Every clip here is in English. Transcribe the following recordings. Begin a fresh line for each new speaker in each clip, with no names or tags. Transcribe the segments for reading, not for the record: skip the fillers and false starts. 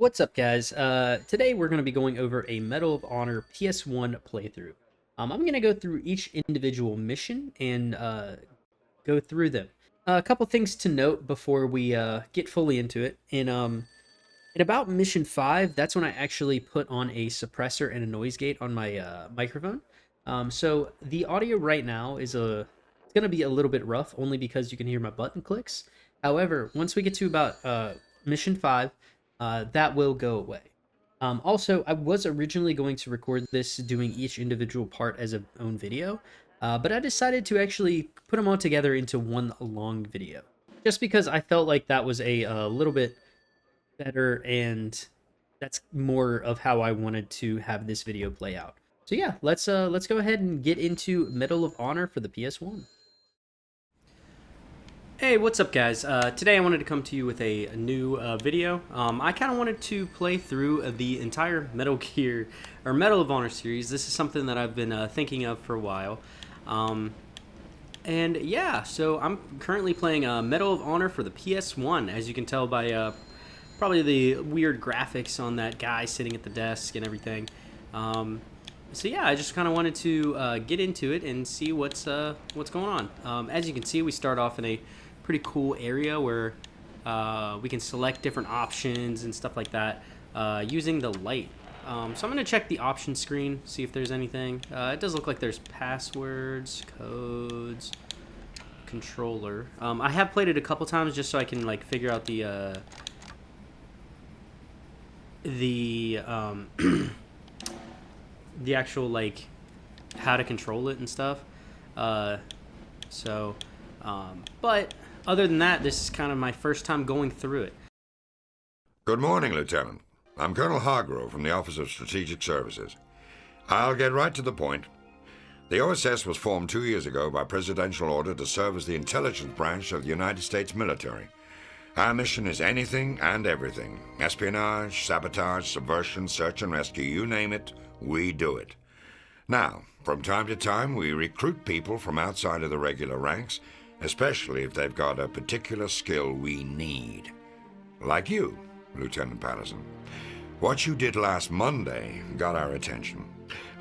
What's up, guys? Today we're going to be going over a Medal of Honor PS1 playthrough. I'm going to go through each individual mission and go through them. A couple things to note before we get fully into it. In about mission 5, that's when I actually put on a suppressor and a noise gate on my microphone. So the audio right now is it's going to be a little bit rough, only because you can hear my button clicks. However, once we get to about mission 5, that will go away. Also, I was originally going to record this doing each individual part as a own video, but I decided to actually put them all together into one long video, just because I felt like that was a little bit better, and that's more of how I wanted to have this video play out. So yeah, let's go ahead and get into Medal of Honor for the PS1. Hey, what's up, guys? Today I wanted to come to you with a new video. I kind of wanted to play through the entire Metal Gear, or Medal of Honor series. This is something that I've been thinking of for a while. And yeah, so I'm currently playing Medal of Honor for the PS1, as you can tell by probably the weird graphics on that guy sitting at the desk and everything. So yeah, I just kind of wanted to get into it and see what's going on. As you can see, we start off in a pretty cool area where we can select different options and stuff like that using the light. So I'm going to check the option screen, see if there's anything. It does look like there's passwords, codes, controller. I have played it a couple times just so I can like figure out the the actual like how to control it and stuff. But other than that, this is kind of my first time going through it.
Good morning, Lieutenant. I'm Colonel Hargrove from the Office of Strategic Services. I'll get right to the point. The OSS was formed 2 years ago by presidential order to serve as the intelligence branch of the United States military. Our mission is anything and everything. Espionage, sabotage, subversion, search and rescue, you name it, we do it. Now, from time to time, we recruit people from outside of the regular ranks, especially if they've got a particular skill we need. Like you, Lieutenant Patterson. What you did last Monday got our attention.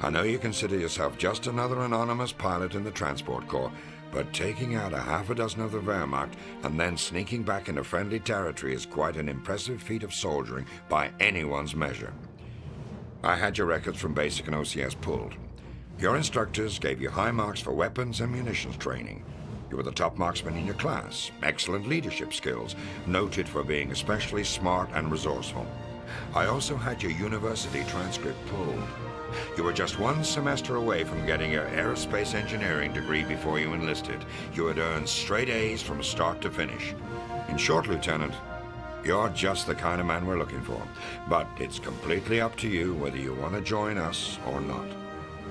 I know you consider yourself just another anonymous pilot in the Transport Corps, but taking out a half a dozen of the Wehrmacht and then sneaking back into friendly territory is quite an impressive feat of soldiering by anyone's measure. I had your records from basic and OCS pulled. Your instructors gave you high marks for weapons and munitions training. You were the top marksman in your class, excellent leadership skills, noted for being especially smart and resourceful. I also had your university transcript pulled. You were just one semester away from getting your aerospace engineering degree before you enlisted. You had earned straight A's from start to finish. In short, Lieutenant, you're just the kind of man we're looking for. But it's completely up to you whether you want to join us or not.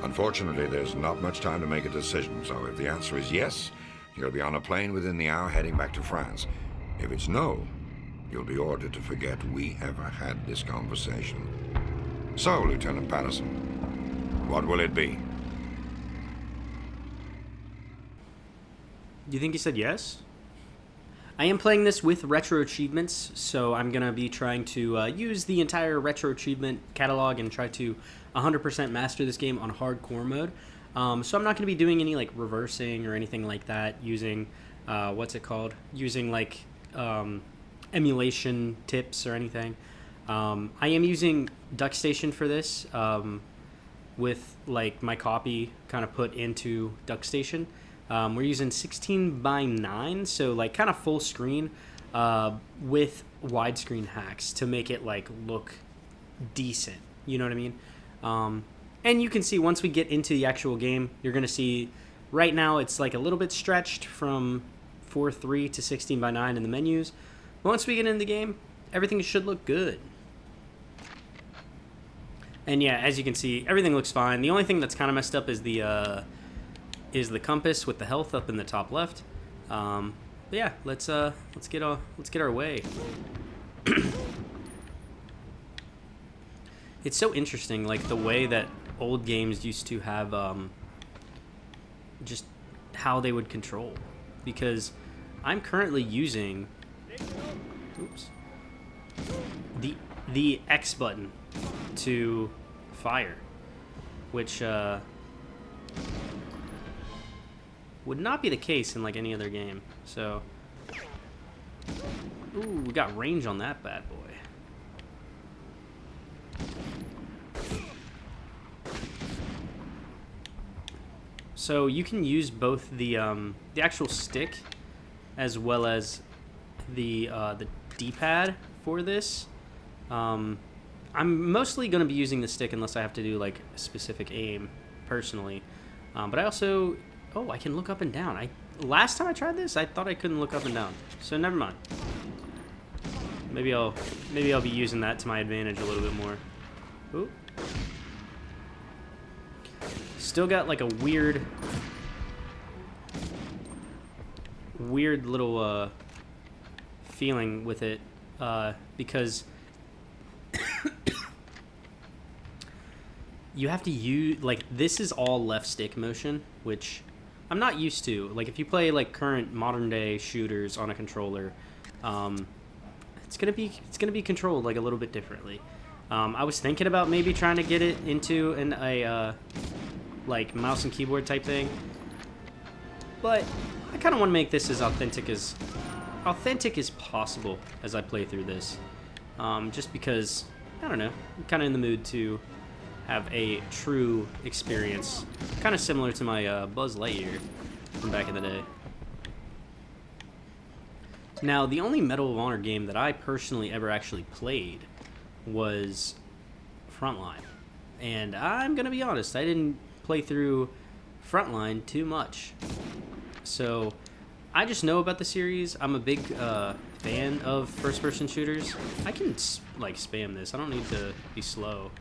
Unfortunately, there's not much time to make a decision, so if the answer is yes, you'll be on a plane within the hour heading back to France. If it's no, you'll be ordered to forget we ever had this conversation. So, Lieutenant Patterson, what will it be?
Do you think he said yes? I am playing this with RetroAchievements, so I'm going to be trying to use the entire RetroAchievement catalog and try to 100% master this game on hardcore mode. So I'm not going to be doing any like reversing or anything like that using, using like emulation tips or anything. I am using DuckStation for this with like my copy kind of put into DuckStation. We're using 16:9, so like kind of full screen with widescreen hacks to make it like look decent. You know what I mean? And you can see once we get into the actual game, you're going to see right now it's like a little bit stretched from 4:3 to 16:9 in the menus. But once we get into the game, everything should look good. And yeah, as you can see, everything looks fine. The only thing that's kind of messed up is the compass with the health up in the top left. But yeah, let's get our way. It's so interesting, like the way that old games used to have just how they would control, because I'm currently using the the X button to fire, which would not be the case in like any other game. So, ooh, we got range on that bad boy. So you can use both the actual stick as well as the D-pad for this. I'm mostly going to be using the stick unless I have to do like a specific aim personally. But I also, I can look up and down. Last time I tried this, I thought I couldn't look up and down. So never mind. Maybe I'll be using that to my advantage a little bit more. Ooh. Still got like a weird little feeling with it because you have to use, like, this is all left stick motion, which I'm not used to. Like, if you play like current modern day shooters on a controller, it's gonna be controlled like a little bit differently. I was thinking about maybe trying to get it into a like mouse and keyboard type thing, but I kind of want to make this as authentic as possible as I play through this, just because, I don't know, I'm kind of in the mood to have a true experience, kind of similar to my Buzz Lightyear from back in the day. Now, the only Medal of Honor game that I personally ever actually played was Frontline, and I'm gonna be honest, I didn't play through Frontline too much, so I just know about the series. I'm a big fan of first-person shooters. I can like spam this. I don't need to be slow.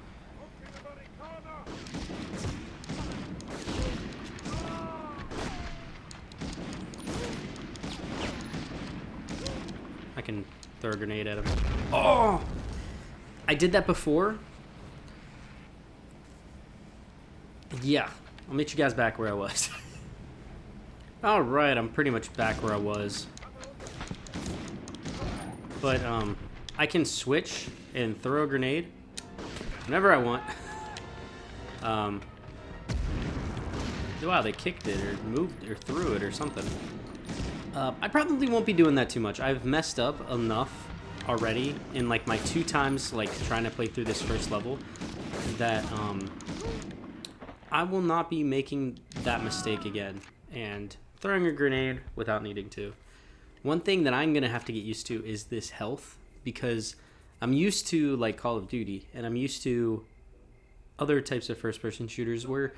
I can throw a grenade at him. Oh! I did that before. Yeah, I'll meet you guys back where I was. Alright, I'm pretty much back where I was. But, I can switch and throw a grenade whenever I want. Wow, they kicked it or moved or threw it or something. I probably won't be doing that too much. I've messed up enough already in like my 2 times like trying to play through this first level that I will not be making that mistake again and throwing a grenade without needing to. One thing that I'm gonna have to get used to is this health, because I'm used to like Call of Duty and I'm used to other types of first-person shooters where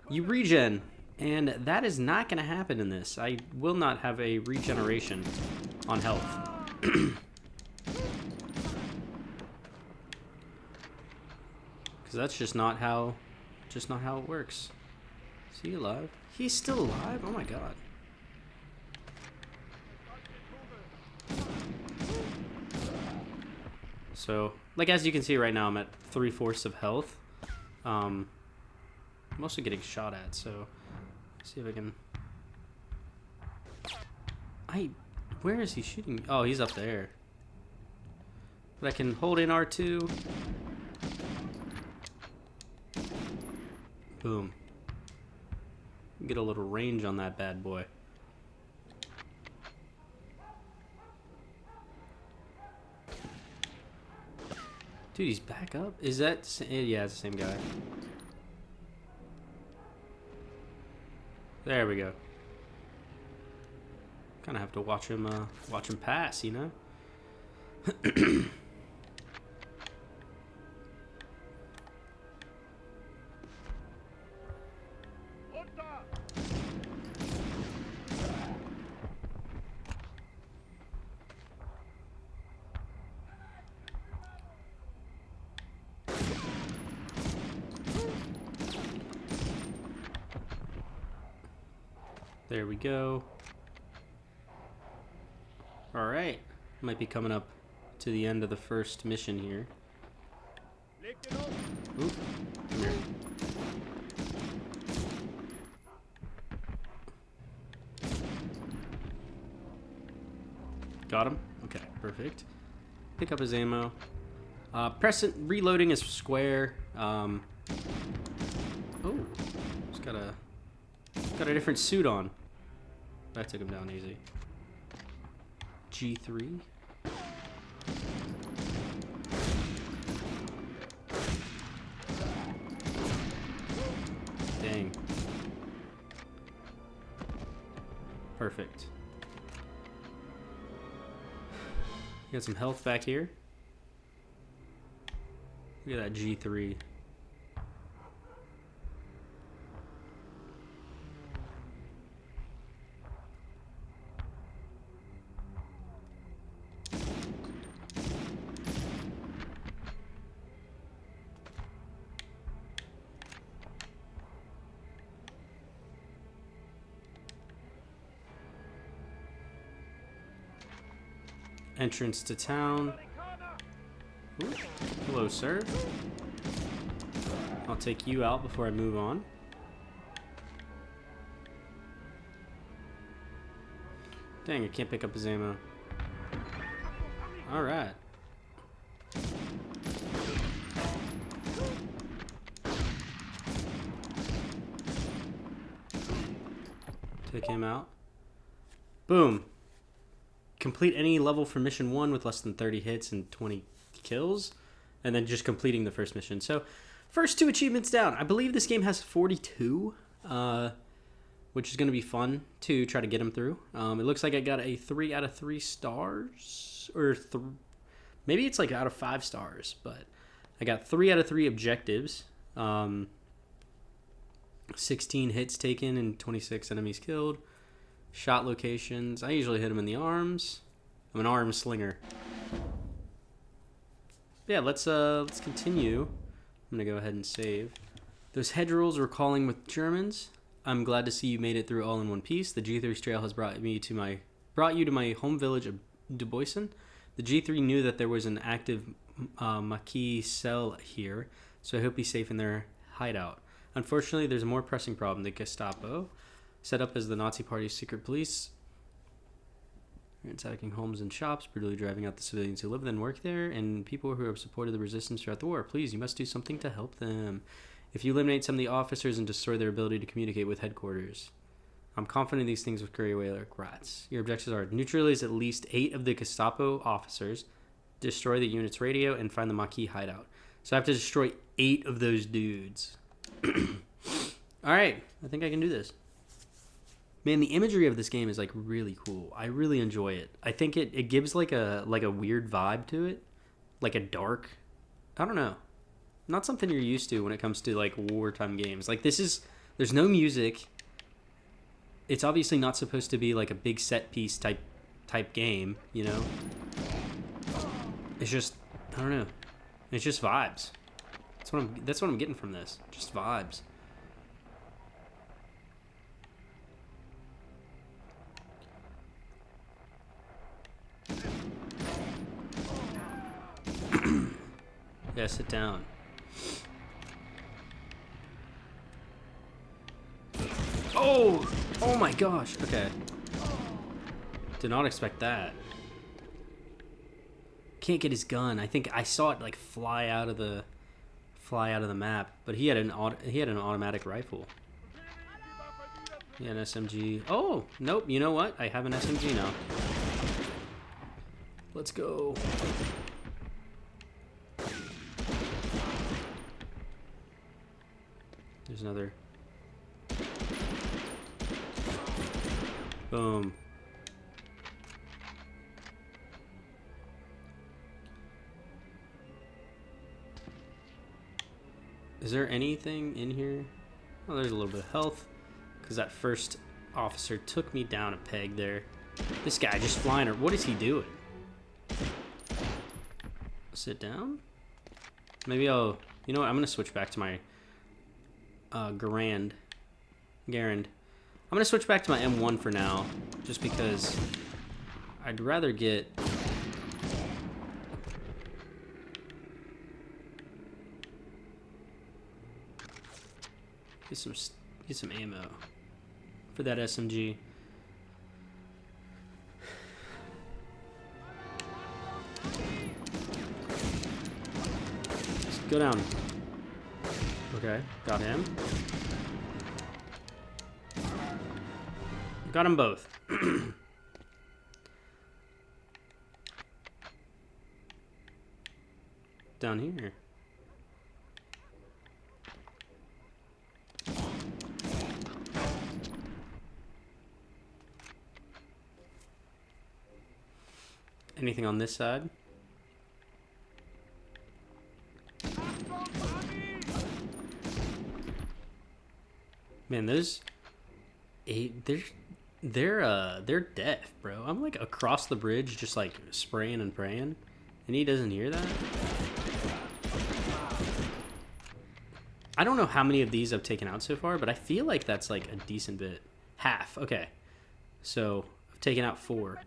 you regen, and that is not gonna happen in this. I will not have a regeneration on health. Because that's just not how it works. Is he alive? He's still alive? Oh my god. So, like, as you can see right now, I'm at 3/4 of health. I'm also getting shot at, so let's see if I can... Where is he shooting? Oh, he's up there. But I can hold in R2. Boom. Get a little range on that bad boy. Dude, he's back up? Is that... Yeah, it's the same guy. There we go. Kind of have to watch him pass, you know? There we go. Alright. Might be coming up to the end of the first mission here. Oop. Come here. Got him? Okay, perfect. Pick up his ammo. Reloading is square. Oh, he's got a different suit on. That took him down easy. G3. Dang. Perfect. Got some health back here. Look at that G3. Entrance to town. Ooh, hello, sir. I'll take you out before I move on. Dang, I can't pick up his ammo. Alright. Take him out. Boom. Complete any level for mission 1 with less than 30 hits and 20 kills, and then just completing the first mission. So first 2 achievements down. I believe this game has 42, which is going to be fun to try to get them through. It looks like I got a 3 out of 3 stars, or maybe it's like out of 5 stars, but I got 3 out of 3 objectives. 16 hits taken and 26 enemies killed. Shot locations. I usually hit them in the arms. I'm an arm slinger. Yeah, let's continue. I'm gonna go ahead and save. Those hedge rules were calling with Germans. I'm glad to see you made it through all in one piece. The G3 trail has brought you to my home village of Duboisen. The G3 knew that there was an active Maquis cell here, so I hope he's safe in their hideout. Unfortunately, there's a more pressing problem. The Gestapo, set up as the Nazi Party's secret police, attacking homes and shops, brutally driving out the civilians who live and work there, and people who have supported the resistance throughout the war. Please, you must do something to help them. If you eliminate some of the officers and destroy their ability to communicate with headquarters, I'm confident these things will carry away like rats. Your objectives are neutralize at least 8 of the Gestapo officers, destroy the unit's radio, and find the Maquis hideout. So I have to destroy 8 of those dudes. Alright, I think I can do this. Man, the imagery of this game is like really cool. I really enjoy it. I think it gives like a weird vibe to it. Like a dark, I don't know. Not something you're used to when it comes to like wartime games. Like there's no music. It's obviously not supposed to be like a big set piece type game, you know? It's just, I don't know. It's just vibes. That's what I'm getting from this. Just vibes. Yeah, sit down. Oh! Oh my gosh. Okay. Did not expect that. Can't get his gun. I think I saw it like fly out of the map, but he had an automatic rifle. Yeah, an SMG. Oh, nope. You know what? I have an SMG now. Let's go. There's another. Boom. Is there anything in here? Oh, there's a little bit of health. Because that first officer took me down a peg there. This guy just flying. Or what is he doing? Sit down? Maybe I'll... You know what? I'm going to switch back to my... Garand. I'm gonna switch back to my M1 for now, just because I'd rather get some ammo for that SMG. Go down. Okay, got him. Got them both. Down here. Anything on this side? Man, those they're deaf, bro. I'm like across the bridge just like spraying and praying, and he doesn't hear that. I don't know how many of these I've taken out so far, but I feel like that's like a decent bit. Half. Okay. So I've taken out 4.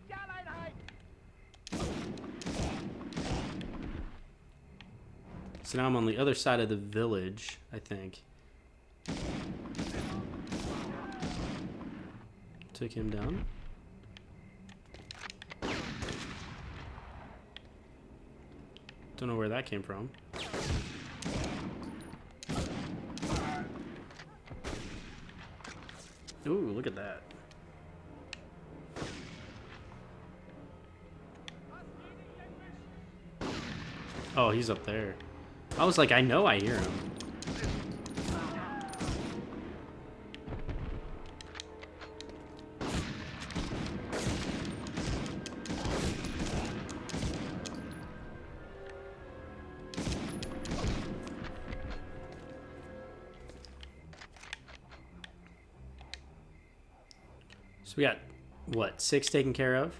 So now I'm on the other side of the village, I think. Took him down. Don't know where that came from. Ooh, look at that. Oh, he's up there. I was like, I know I hear him. So we got, what, 6 taken care of?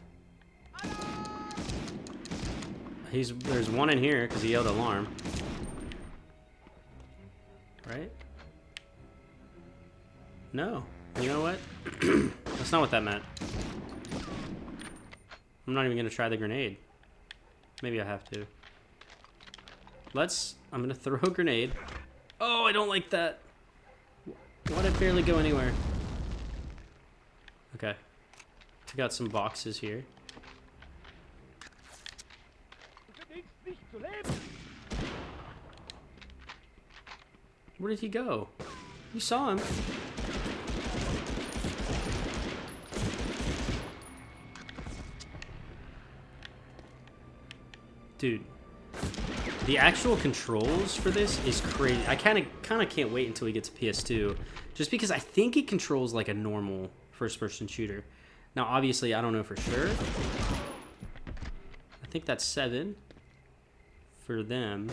There's one in here because he yelled alarm. Right? No. You know what? That's not what that meant. I'm not even going to try the grenade. Maybe I have to. I'm going to throw a grenade. Oh, I don't like that. Why'd it barely go anywhere? Okay. We got some boxes here. Where did he go? You saw him. Dude, the actual controls for this is crazy. I kind of can't wait until he gets a PS2, just because I think it controls like a normal first-person shooter. Now, obviously, I don't know for sure. I think that's 7 for them.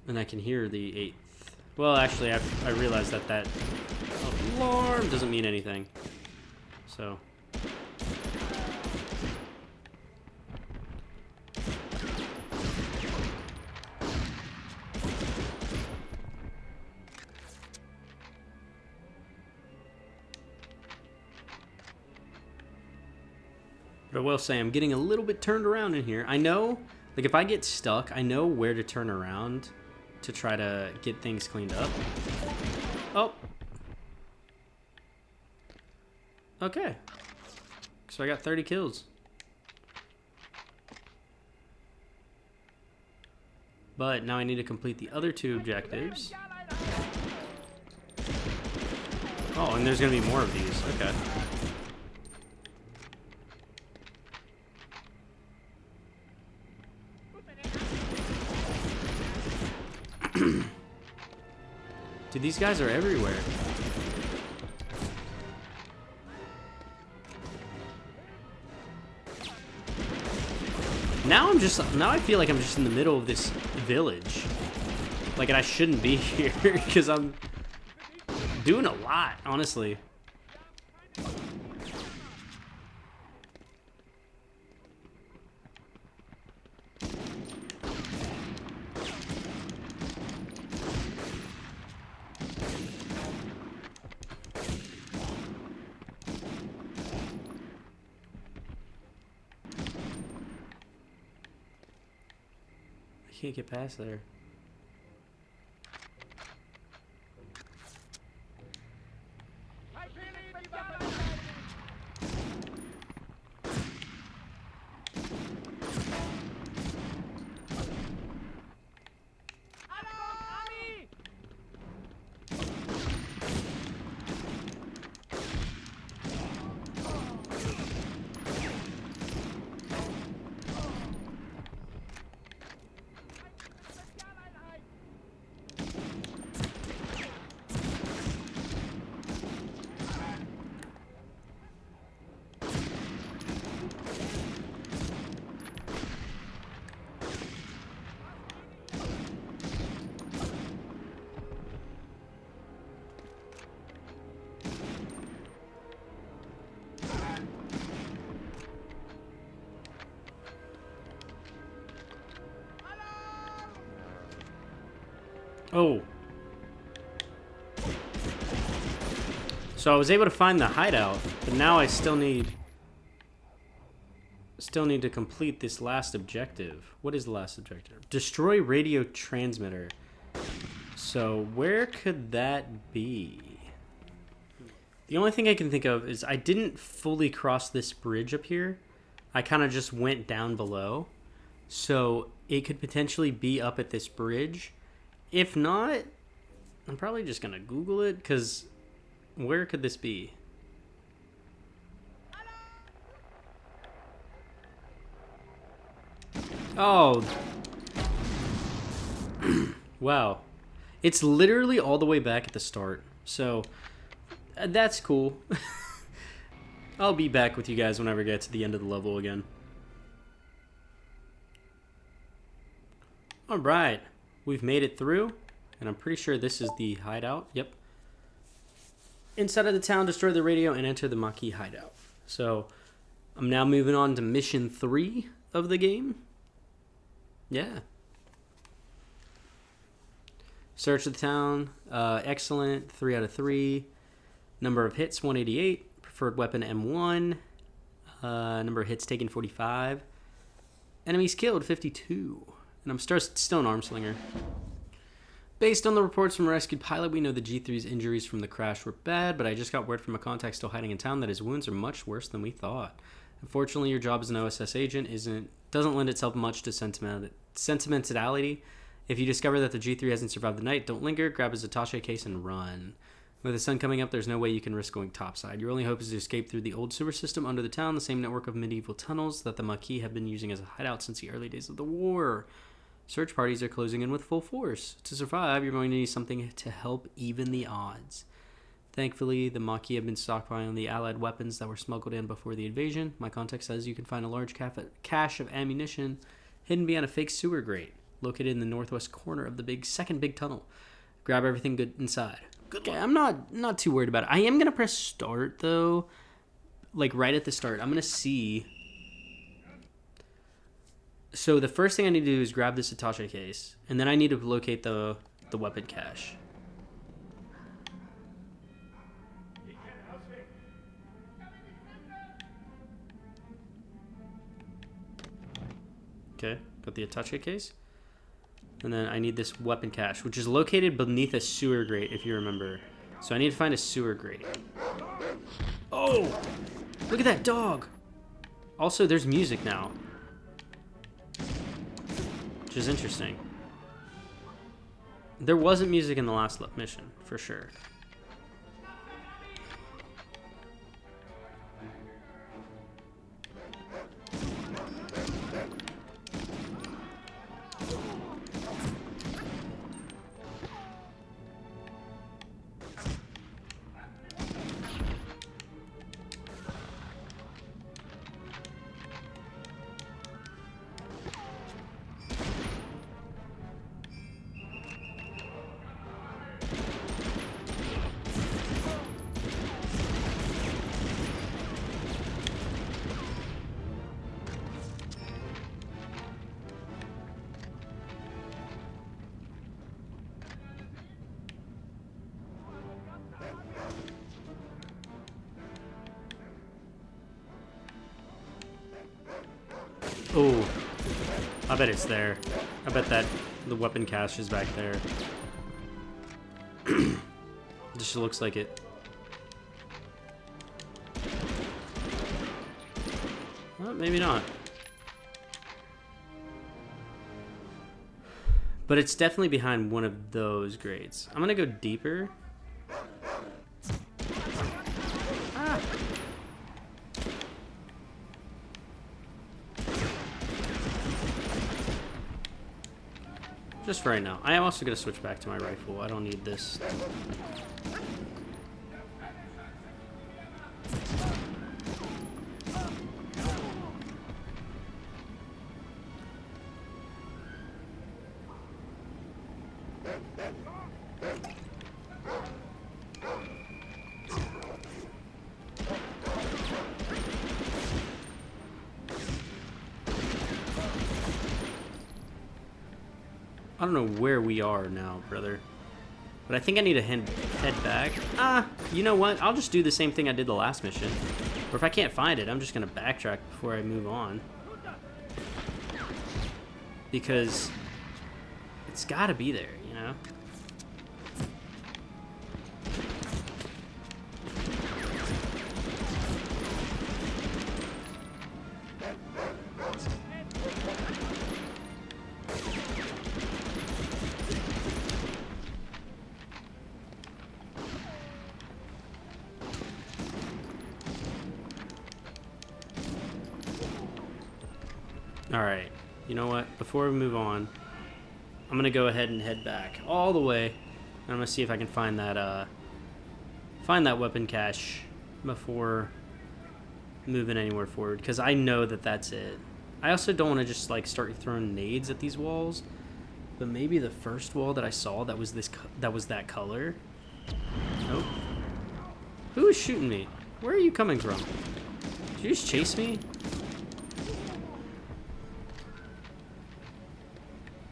And I can hear the 8th. Well, actually, I realized that alarm doesn't mean anything. So. But I will say I'm getting a little bit turned around in here. I know, like if I get stuck, I know where to turn around to try to get things cleaned up. Oh. Okay. So I got 30 kills. But now I need to complete the other 2 objectives. Oh, and there's going to be more of these. Okay. Dude, these guys are everywhere. Now I feel like I'm just in the middle of this village. Like, and I shouldn't be here because I'm doing a lot, honestly. Can't get past there.
Oh. So I was able to find the hideout, but now I still need to complete this last objective. What is the last objective? Destroy radio transmitter. So where could that be? The only thing I can think of is I didn't fully cross this bridge up here. I kind of just went down below. So it could potentially be up at this bridge. If not, I'm probably just going to Google it, because where could this be? Oh. Wow. It's literally all the way back at the start. So that's cool. I'll be back with you guys whenever I get to the end of the level again. Alright. We've made it through. And I'm pretty sure this is the hideout. Yep. Inside of the town, destroy the radio and enter the Maquis hideout. So I'm now moving on to mission 3 of the game. Yeah. Search the town. Excellent. 3 out of 3. Number of hits, 188. Preferred weapon, M1. Number of hits taken, 45. Enemies killed, 52. And I'm still an arm slinger. Based on the reports from a rescued pilot, we know the G3's injuries from the crash were bad, but I just got word from a contact still hiding in town that his wounds are much worse than we thought. Unfortunately, your job as an OSS agent doesn't lend itself much to sentimentality. If you discover that the G3 hasn't survived the night, don't linger, grab his attaché case and run. With the sun coming up, there's no way you can risk going topside. Your only hope is to escape through the old sewer system under the town, the same network of medieval tunnels that the Maquis have been using as a hideout since the early days of the war. Search parties are closing in with full force. To survive, you're going to need something to help even the odds. Thankfully, the Maquis have been stockpiling the Allied weapons that were smuggled in before the invasion. My contact says you can find a large cache of ammunition hidden behind a fake sewer grate, located in the northwest corner of the second big tunnel. Grab everything good inside. Good luck. I'm not too worried about it. I am going to press start, though. Like, right at the start. I'm going to see... So the first thing I need to do is grab this attaché case, and then I need to locate the weapon cache. Okay, got the attaché case. And then I need this weapon cache, which is located beneath a sewer grate, if you remember. So I need to find a sewer grate. Oh! Look at that dog! Also, there's music now, which is interesting. There wasn't music in the last mission, for sure. Oh, I bet it's there. I bet that the weapon cache is back there. Just looks like it. Well, maybe not. But it's definitely behind one of those grates. I'm gonna go deeper. Just for right now. I am also going to switch back to my rifle. I don't need this. I don't know where we are now, brother. But I think I need to head back. You know what? I'll just do the same thing I did the last mission. Or if I can't find it, I'm just going to backtrack before I move on. Because it's got to be there, you know? Alright, you know what? Before we move on, I'm gonna go ahead and head back all the way. And I'm gonna see if I can find that weapon cache before moving anywhere forward, because I know that that's it. I also don't want to just like start throwing nades at these walls, but maybe the first wall that I saw that was that color. Nope. Who is shooting me? Where are you coming from? Did you just chase me?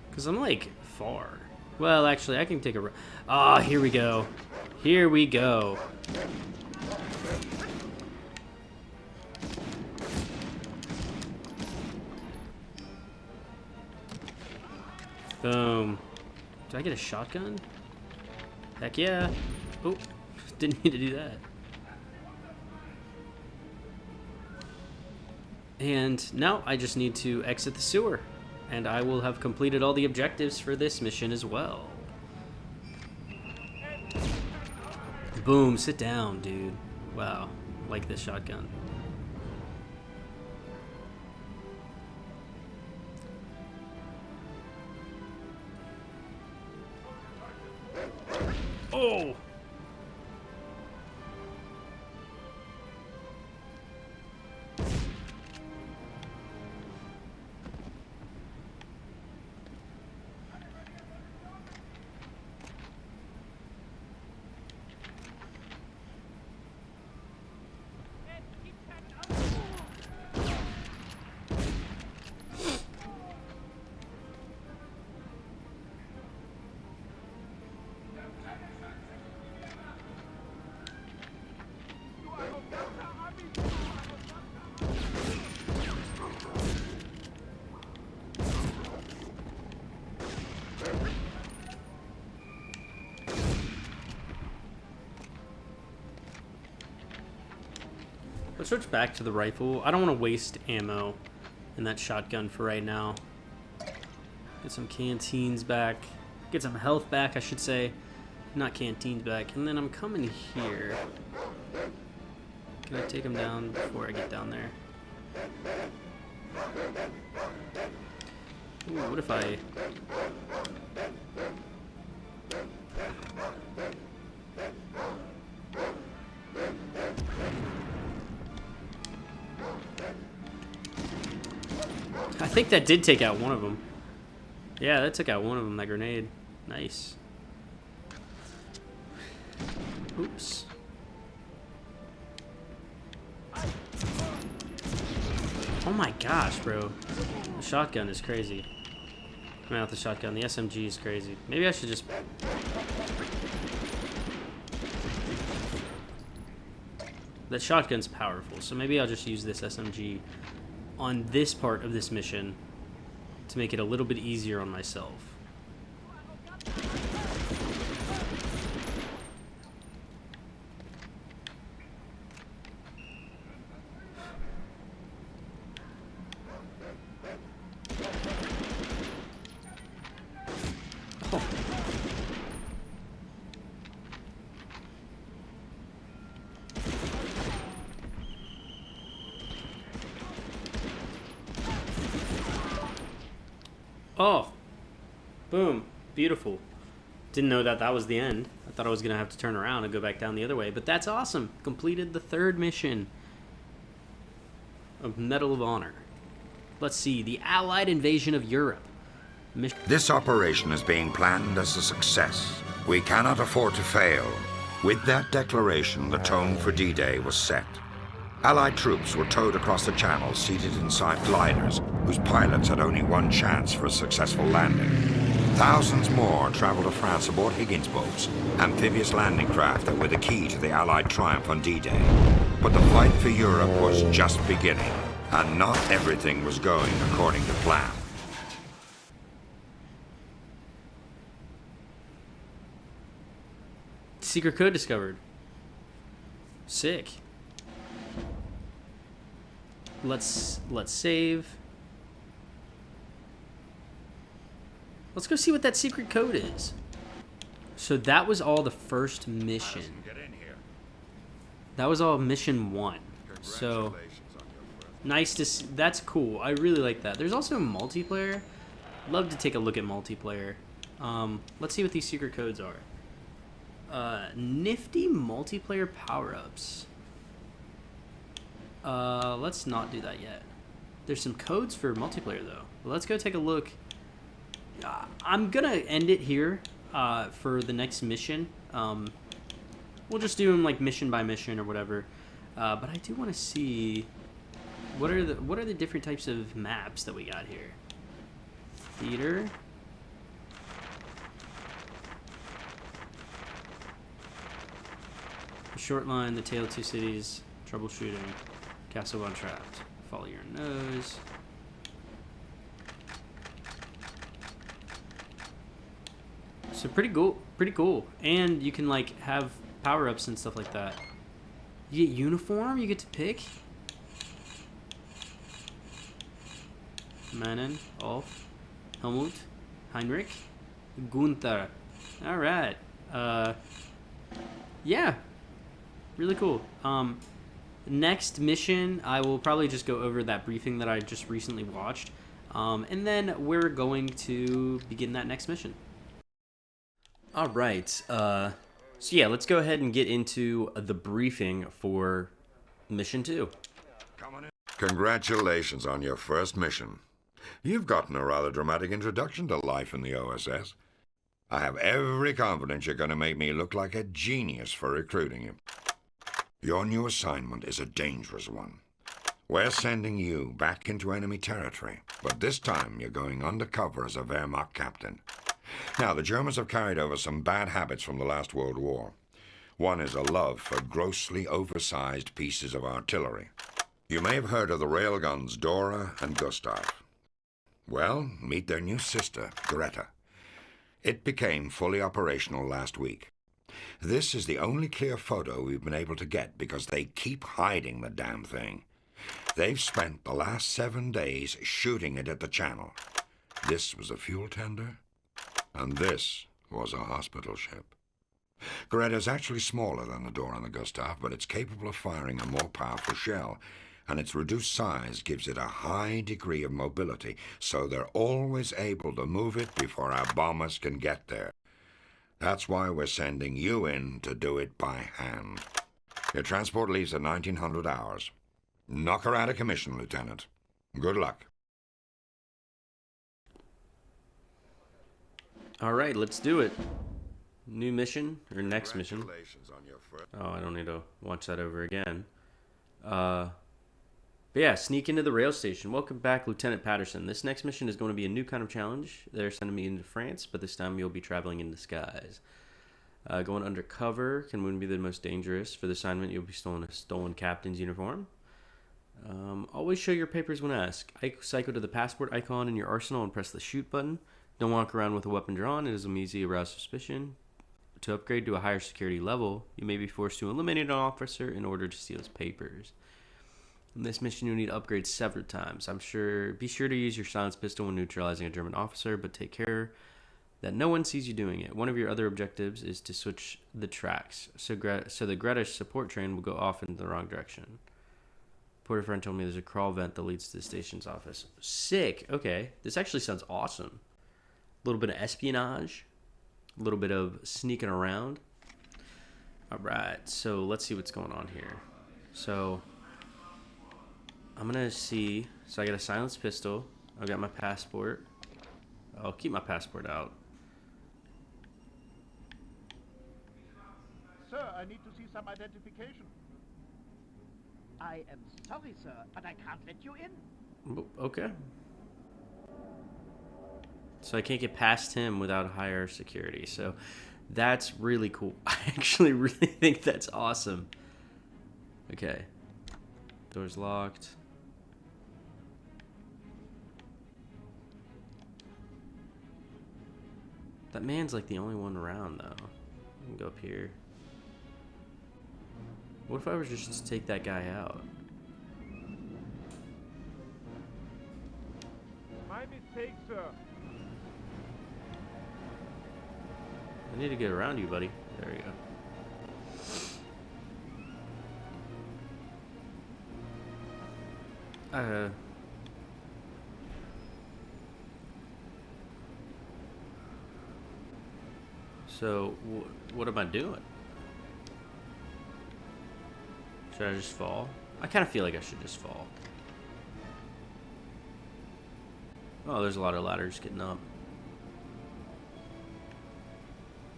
Because I'm like far. Well, actually, I can take a... Ah, here we go. Here we go. Boom. Did I get a shotgun? Heck yeah. Oh, didn't need to do that. And now I just need to exit the sewer. And I will have completed all the objectives for this mission as well. Boom, sit down, dude. Wow, like this shotgun. Oh! Let's switch back to the rifle. I don't want to waste ammo in that shotgun for right now. Get some canteens back. Get some health back, I should say. Not canteens back. And then I'm coming here. Can I take him down before I get down there? Ooh, what if I... I think that did take out one of them. Yeah, that took out one of them, that grenade. Nice. Oops. Oh my gosh, bro. The shotgun is crazy. I mean, not the shotgun, the SMG is crazy. Maybe I should just... That shotgun's powerful, so maybe I'll just use this SMG on this part of this mission to make it a little bit easier on myself. Oh. Oh, boom, beautiful. Didn't know that that was the end. I thought I was going to have to turn around and go back down the other way, but that's awesome. Completed the third mission of Medal of Honor. Let's see, the Allied invasion of Europe.
This operation is being planned as a success. We cannot afford to fail. With that declaration, the tone for D-Day was set. Allied troops were towed across the Channel, seated inside gliders, whose pilots had only one chance for a successful landing. Thousands more traveled to France aboard Higgins boats, amphibious landing craft that were the key to the Allied triumph on D-Day. But the fight for Europe was just beginning, and not everything was going according to plan.
Secret code discovered. Sick. Let's save. Let's go see what that secret code is. So that was all the first mission. That was all mission 1. So nice to see. That's cool. I really like that. There's also multiplayer. Love to take a look at multiplayer. Let's see what these secret codes are. Nifty multiplayer power-ups. Let's not do that yet. There's some codes for multiplayer though. Let's go take a look. I'm gonna end it here for the next mission. We'll just do them like mission by mission or whatever. But I do want to see what are the different types of maps that we got here. Theater. Short line, the Tale of Two Cities, troubleshooting, Castle Gone Trapped, follow your nose. So pretty cool. And you can like have power-ups and stuff like that. You get uniform, you get to pick. Mannen, Ulf, Helmut, Heinrich, Gunther. Alright. Yeah. Really cool. Next mission, I will probably just go over that briefing that I just recently watched. And then we're going to begin that next mission. All right. So yeah, let's go ahead and get into the briefing for mission 2.
Congratulations on your first mission. You've gotten a rather dramatic introduction to life in the OSS. I have every confidence you're going to make me look like a genius for recruiting you. Your new assignment is a dangerous one. We're sending you back into enemy territory, but this time you're going undercover as a Wehrmacht captain. Now, the Germans have carried over some bad habits from the last World War. One is a love for grossly oversized pieces of artillery. You may have heard of the railguns Dora and Gustav. Well, meet their new sister, Greta. It became fully operational last week. This is the only clear photo we've been able to get because they keep hiding the damn thing. They've spent the last 7 days shooting it at the channel. This was a fuel tender, and this was a hospital ship. Greta's actually smaller than the Dora and the Gustav, but it's capable of firing a more powerful shell, and its reduced size gives it a high degree of mobility, so they're always able to move it before our bombers can get there. That's why we're sending you in to do it by hand. Your transport leaves at 1900 hours. Knock her out of commission, Lieutenant. Good luck.
All right, let's do it. New mission, or next mission. Oh, I don't need to watch that over again. But yeah, sneak into the rail station. Welcome back, Lieutenant Patterson. This next mission is going to be a new kind of challenge. They're sending me into France, but this time you'll be traveling in disguise. Going undercover can be the most dangerous. For the assignment, you'll be stolen a stolen captain's uniform. Always show your papers when asked. Cycle to the passport icon in your arsenal and press the shoot button. Don't walk around with a weapon drawn. It is easy to arouse suspicion. To upgrade to a higher security level, you may be forced to eliminate an officer in order to steal his papers. In this mission, you'll need upgrades several times. Be sure to use your silenced pistol when neutralizing a German officer, but take care that no one sees you doing it. One of your other objectives is to switch the tracks, so the Greta support train will go off in the wrong direction. Porter friend told me there's a crawl vent that leads to the station's office. Sick. Okay, this actually sounds awesome. A little bit of espionage, a little bit of sneaking around. All right, so let's see what's going on here. So I'm gonna see. So I got a silenced pistol. I've got my passport. I'll keep my passport out.
Sir, I need to see some identification. I am sorry, sir, but I can't let you in.
Okay. So I can't get past him without higher security. So that's really cool. I actually really think that's awesome. Okay. Door's locked. That man's like the only one around, though. I can go up here. What if I was just to take that guy out?
My mistake, sir.
I need to get around you, buddy. There you go. So, what am I doing? Should I just fall? I kind of feel like I should just fall. Oh, there's a lot of ladders getting up.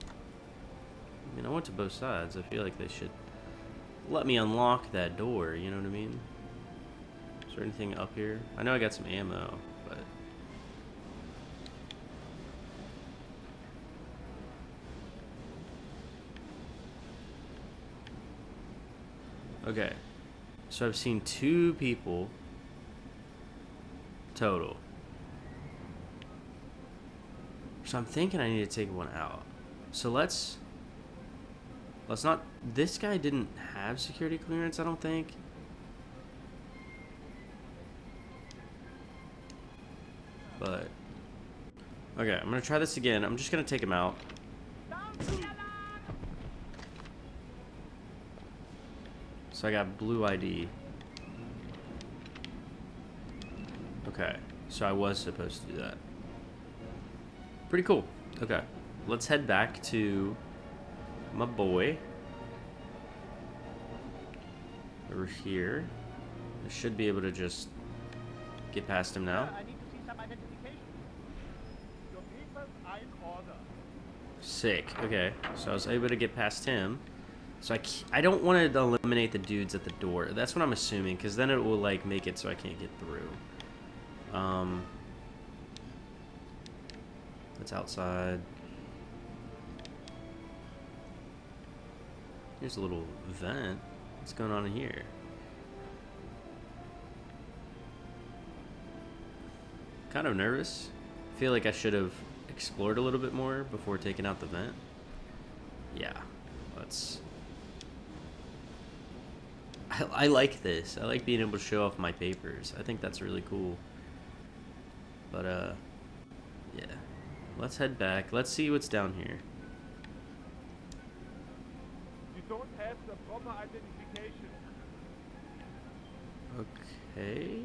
I mean, I went to both sides. I feel like they should let me unlock that door, you know what I mean? Is there anything up here? I know I got some ammo, but... Okay. So I've seen 2 people total. So I'm thinking I need to take one out. So let's not... This guy didn't have security clearance, I don't think. But... Okay, I'm gonna try this again. I'm just gonna take him out. So I got blue ID. Okay, so I was supposed to do that. Pretty cool. Okay, let's head back to my boy. Over here. I should be able to just get past him now.
I need to see some identification. Your papers are in order.
Sick. Okay, so I was able to get past him. So I don't want to eliminate the dudes at the door. That's what I'm assuming, because then it will like make it so I can't get through. That's outside. Here's a little vent. What's going on in here? Kind of nervous. Feel like I should have explored a little bit more before taking out the vent. Yeah, let's... I like this. I like being able to show off my papers. I think that's really cool. But, yeah. Let's head back. Let's see what's down here.
You don't have the proper identification.
Okay.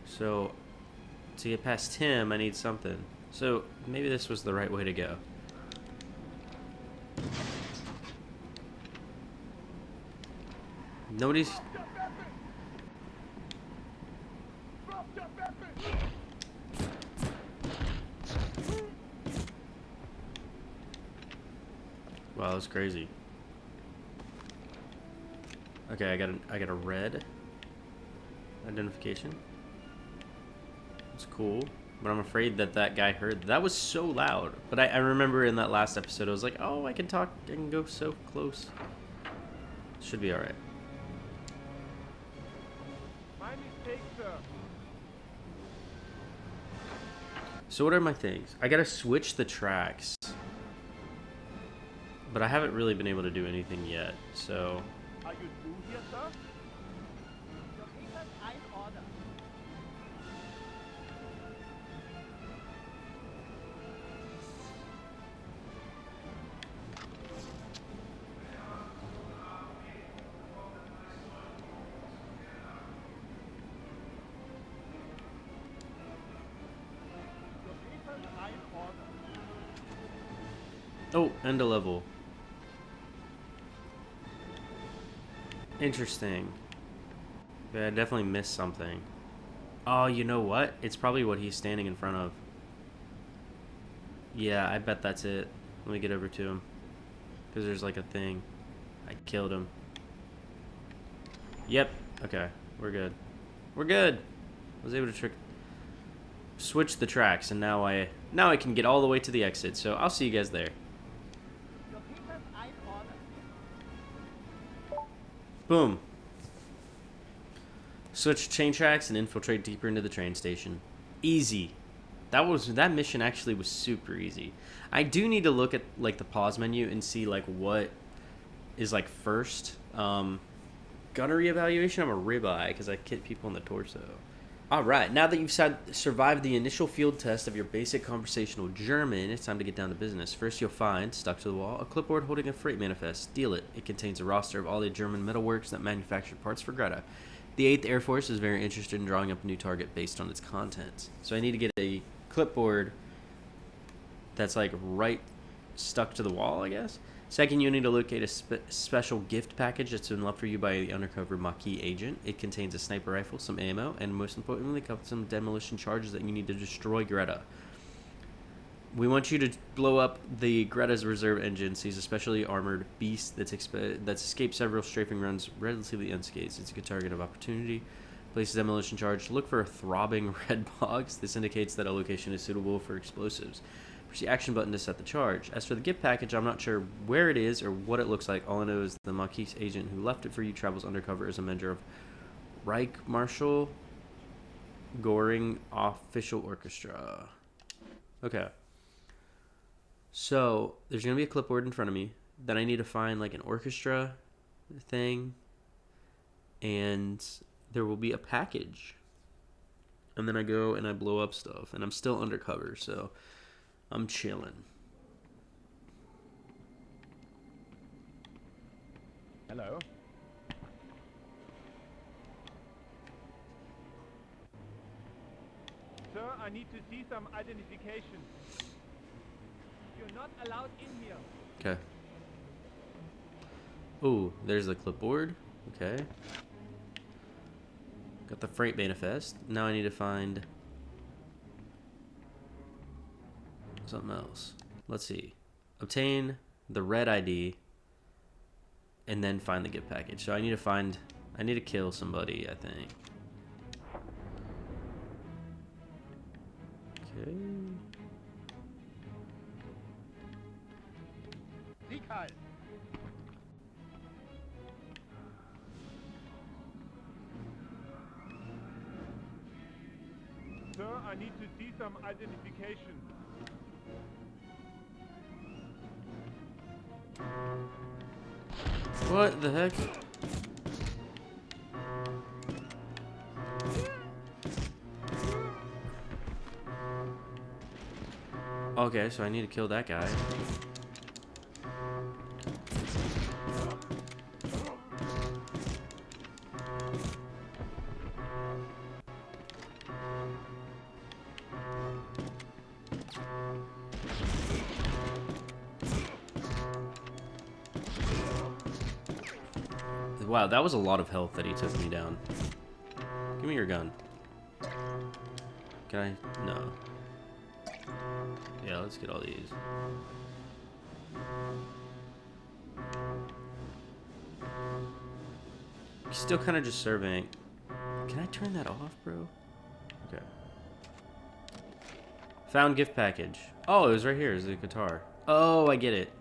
So, to get past him, I need something. So, maybe this was the right way to go. Nobody's...
Drop your weapon!
Wow, that was crazy. Okay, I got a red identification. It's cool, but I'm afraid that guy heard. That was so loud. But I remember in that last episode, I was like, oh, I can talk, I can go so close. Should be all right.
My mistake, sir.
So what are my things? I gotta switch the tracks. But I haven't really been able to do anything yet, so...
Are you new here, sir? Your papers are in order. Your papers are in order.
Oh, end of level. Interesting. Yeah, I definitely missed something. Oh, you know what? It's probably what he's standing in front of. Yeah, I bet that's it. Let me get over to him. Because there's like a thing. I killed him. Yep. Okay. We're good. We're good. I was able to switch the tracks, and now I can get all the way to the exit. So I'll see you guys there.
Your papers I ordered.
Boom. Switch train tracks and infiltrate deeper into the train station. Easy. That mission actually was super easy. I do need to look at like the pause menu and see like what is like first. Gunnery evaluation. I'm a ribeye because I hit people in the torso. All right, now that you've survived the initial field test of your basic conversational German, it's time to get down to business. First, you'll find, stuck to the wall, a clipboard holding a freight manifest. Steal it. It contains a roster of all the German metalworks that manufacture parts for Greta. The 8th Air Force is very interested in drawing up a new target based on its contents. So I need to get a clipboard that's like right stuck to the wall, I guess. Second, you need to locate a special gift package that's been left for you by the undercover Maquis agent. It contains a sniper rifle, some ammo, and most importantly, some demolition charges that you need to destroy Greta. We want you to blow up the Greta's reserve engine. Sees a specially armored beast that's escaped several strafing runs relatively unscathed. It's a good target of opportunity. Place a demolition charge. Look for a throbbing red box. This indicates that a location is suitable for explosives. Press the action button to set the charge. As for the gift package, I'm not sure where it is or what it looks like. All I know is the Maquis agent who left it for you travels undercover as a member of Reich Marshal Goring Official Orchestra. Okay. So, there's going to be a clipboard in front of me. Then I need to find like an orchestra thing. And there will be a package. And then I go and I blow up stuff. And I'm still undercover, so I'm chilling.
Hello. Sir, I need to see some identification. You're not allowed in here.
Okay. Ooh, there's the clipboard. Okay. Got the freight manifest. Now I need to find something else. Let's see. Obtain the red ID and then find the gift package. So I need to kill somebody, I think. Okay.
Sieg Sir, I need to see some identification.
What the heck? Okay, so I need to kill that guy. Wow, that was a lot of health that he took me down. Give me your gun. Can I? No. Yeah, let's get all these. He's still kind of just surveying. Can I turn that off, bro? Okay. Found gift package. Oh, it was right here. It's the guitar. Oh, I get it.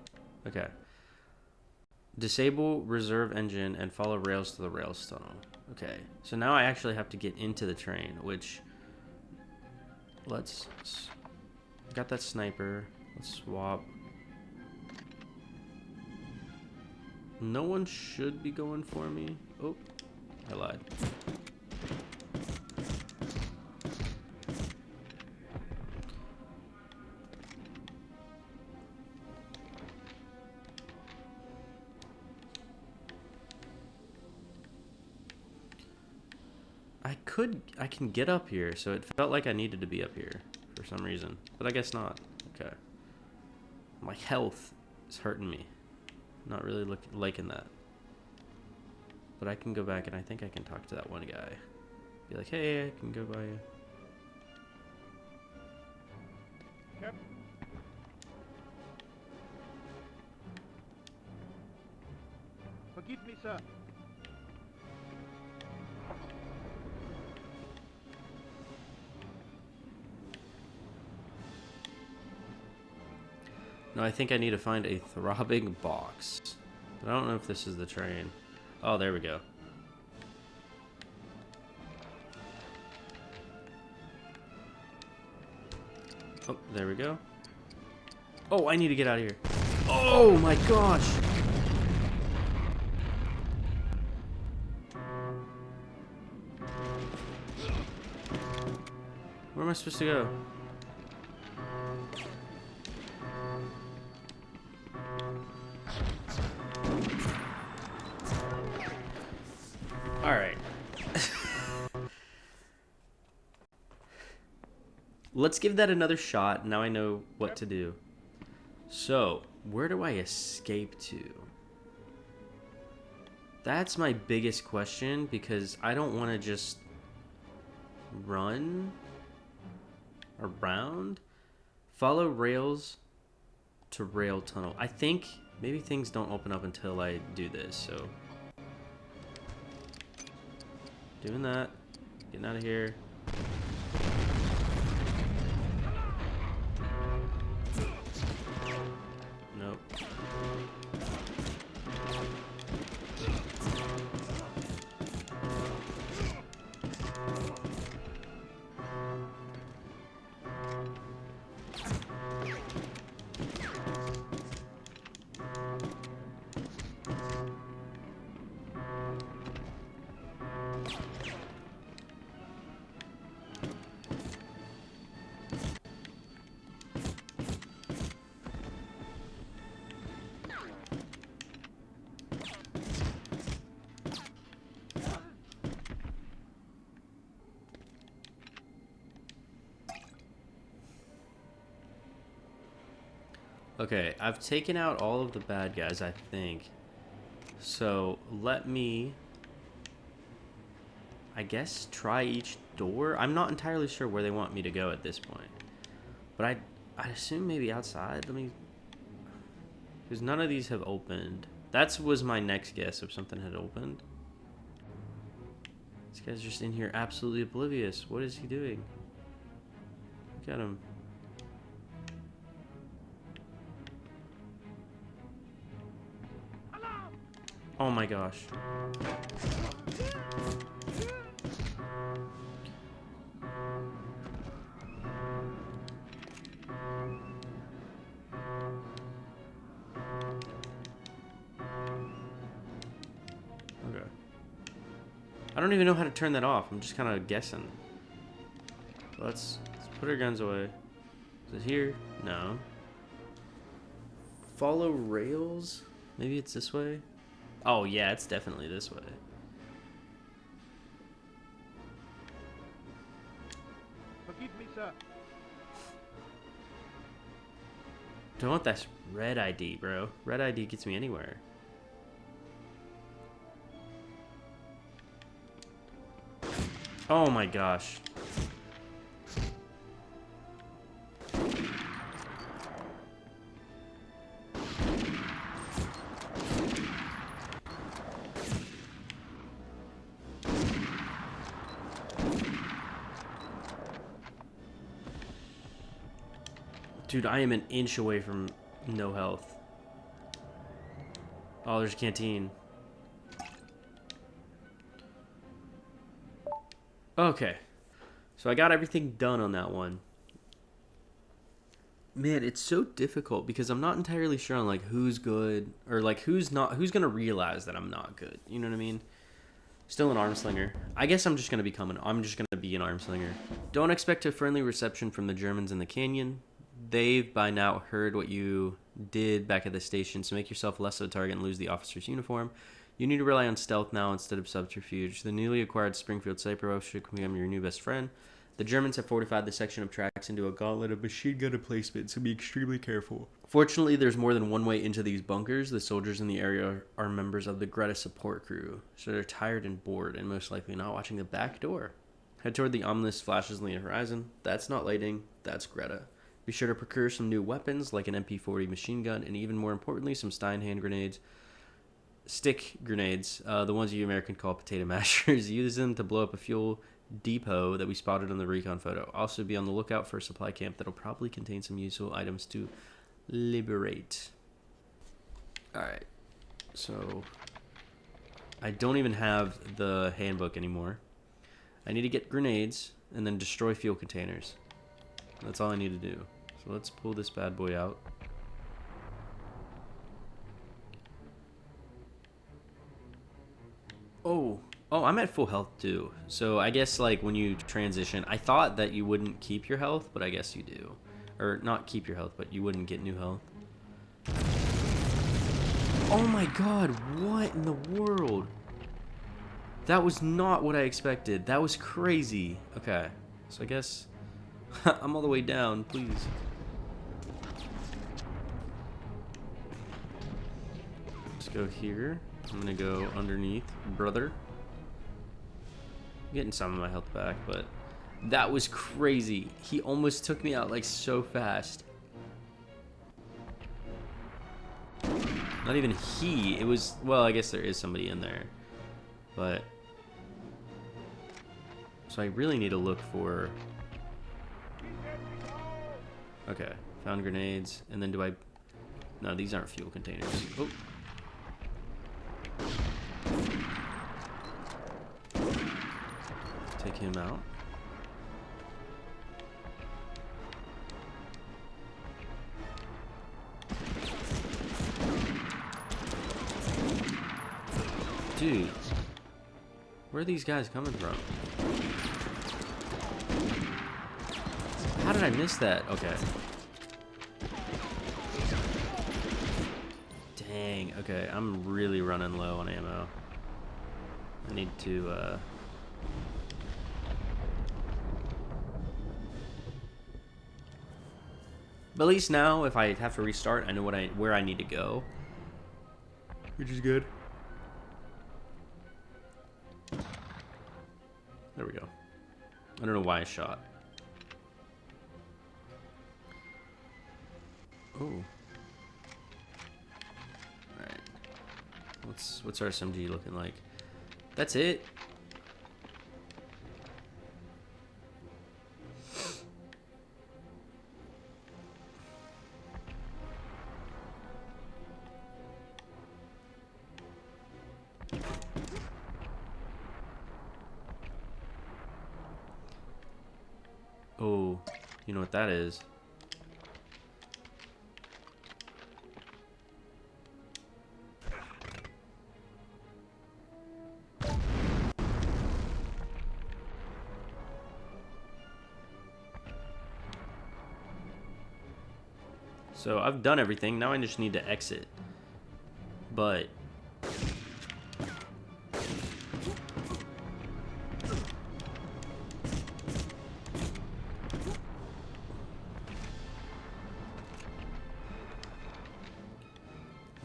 Okay. Disable reserve engine and follow rails to the rails tunnel. Okay, so now I actually have to get into the train, which got that sniper. Let's swap. No one should be going for me. Oh, I lied. I can get up here, so it felt like I needed to be up here for some reason, but I guess not. Okay. My health is hurting me. Not really liking that. But I can go back and I think I can talk to that one guy. Be like, hey, I can go by you.
Captain. Forgive me, sir.
No, I think I need to find a throbbing box. But I don't know if this is the train. Oh, there we go. Oh, there we go. Oh, I need to get out of here. Oh my gosh! Where am I supposed to go? Alright. Let's give that another shot. Now I know what to do. So, where do I escape to? That's my biggest question, because I don't want to just run around. Follow rails to rail tunnel. I think maybe things don't open up until I do this, so doing that, getting out of here. Nope. Okay, I've taken out all of the bad guys, I think. So, let me, I guess, try each door. I'm not entirely sure where they want me to go at this point. But I'd assume maybe outside. Let me, because none of these have opened. That was my next guess if something had opened. This guy's just in here absolutely oblivious. What is he doing? Look at him. Oh my gosh. Okay. I don't even know how to turn that off. I'm just kind of guessing. Let's put our guns away. Is it here? No. Follow rails? Maybe it's this way? Oh, yeah, it's definitely this way.
Forgive me, sir.
Don't want that red ID, bro. Red ID gets me anywhere. Oh my gosh. Dude, I am an inch away from no health. Oh, there's a canteen. Okay. So I got everything done on that one. Man, it's so difficult because I'm not entirely sure on like who's good or like who's not, who's going to realize that I'm not good. You know what I mean? Still an arm slinger. I guess I'm just going to be an arm slinger. Don't expect a friendly reception from the Germans in the canyon. They've by now heard what you did back at the station, so make yourself less of a target and lose the officer's uniform. You need to rely on stealth now instead of subterfuge. The newly acquired Springfield Cypher should become your new best friend. The Germans have fortified the section of tracks into a gauntlet of machine gun emplacement, so be extremely careful. Fortunately, there's more than one way into these bunkers. The soldiers in the area are members of the Greta support crew, so they're tired and bored and most likely not watching the back door. Head toward the ominous flashes on the horizon. That's not lighting, that's Greta. Be sure to procure some new weapons like an MP40 machine gun and even more importantly some Stein hand grenades. Stick grenades, the ones you American call potato mashers. Use them to blow up a fuel depot that we spotted on the recon photo. Also be on the lookout for a supply camp that'll probably contain some useful items to Liberate. Alright. So, I don't even have the handbook anymore. I need to get grenades and then destroy fuel containers. That's all I need to do. So let's pull this bad boy out. Oh, I'm at full health too. So I guess like when you transition, I thought that you wouldn't keep your health, but I guess you do. Or not keep your health, but you wouldn't get new health. Oh my god, what in the world? That was not what I expected. That was crazy. Okay, so I guess I'm all the way down, please. Let's go here. I'm gonna go underneath, brother. I'm getting some of my health back, but that was crazy. He almost took me out like so fast. Not even he. It was, well, I guess there is somebody in there. But, so I really need to look for, okay, found grenades. And then do I, no, these aren't fuel containers. Oh. Take him out. Dude, where are these guys coming from? How did I miss that? Okay. Dang, okay, I'm really running low on ammo. I need to, but at least now, if I have to restart, I know where I need to go. Which is good. There we go. I don't know why I shot. Oh. Alright. What's our SMG looking like? That's it. Oh, you know what that is? So I've done everything. Now I just need to exit. But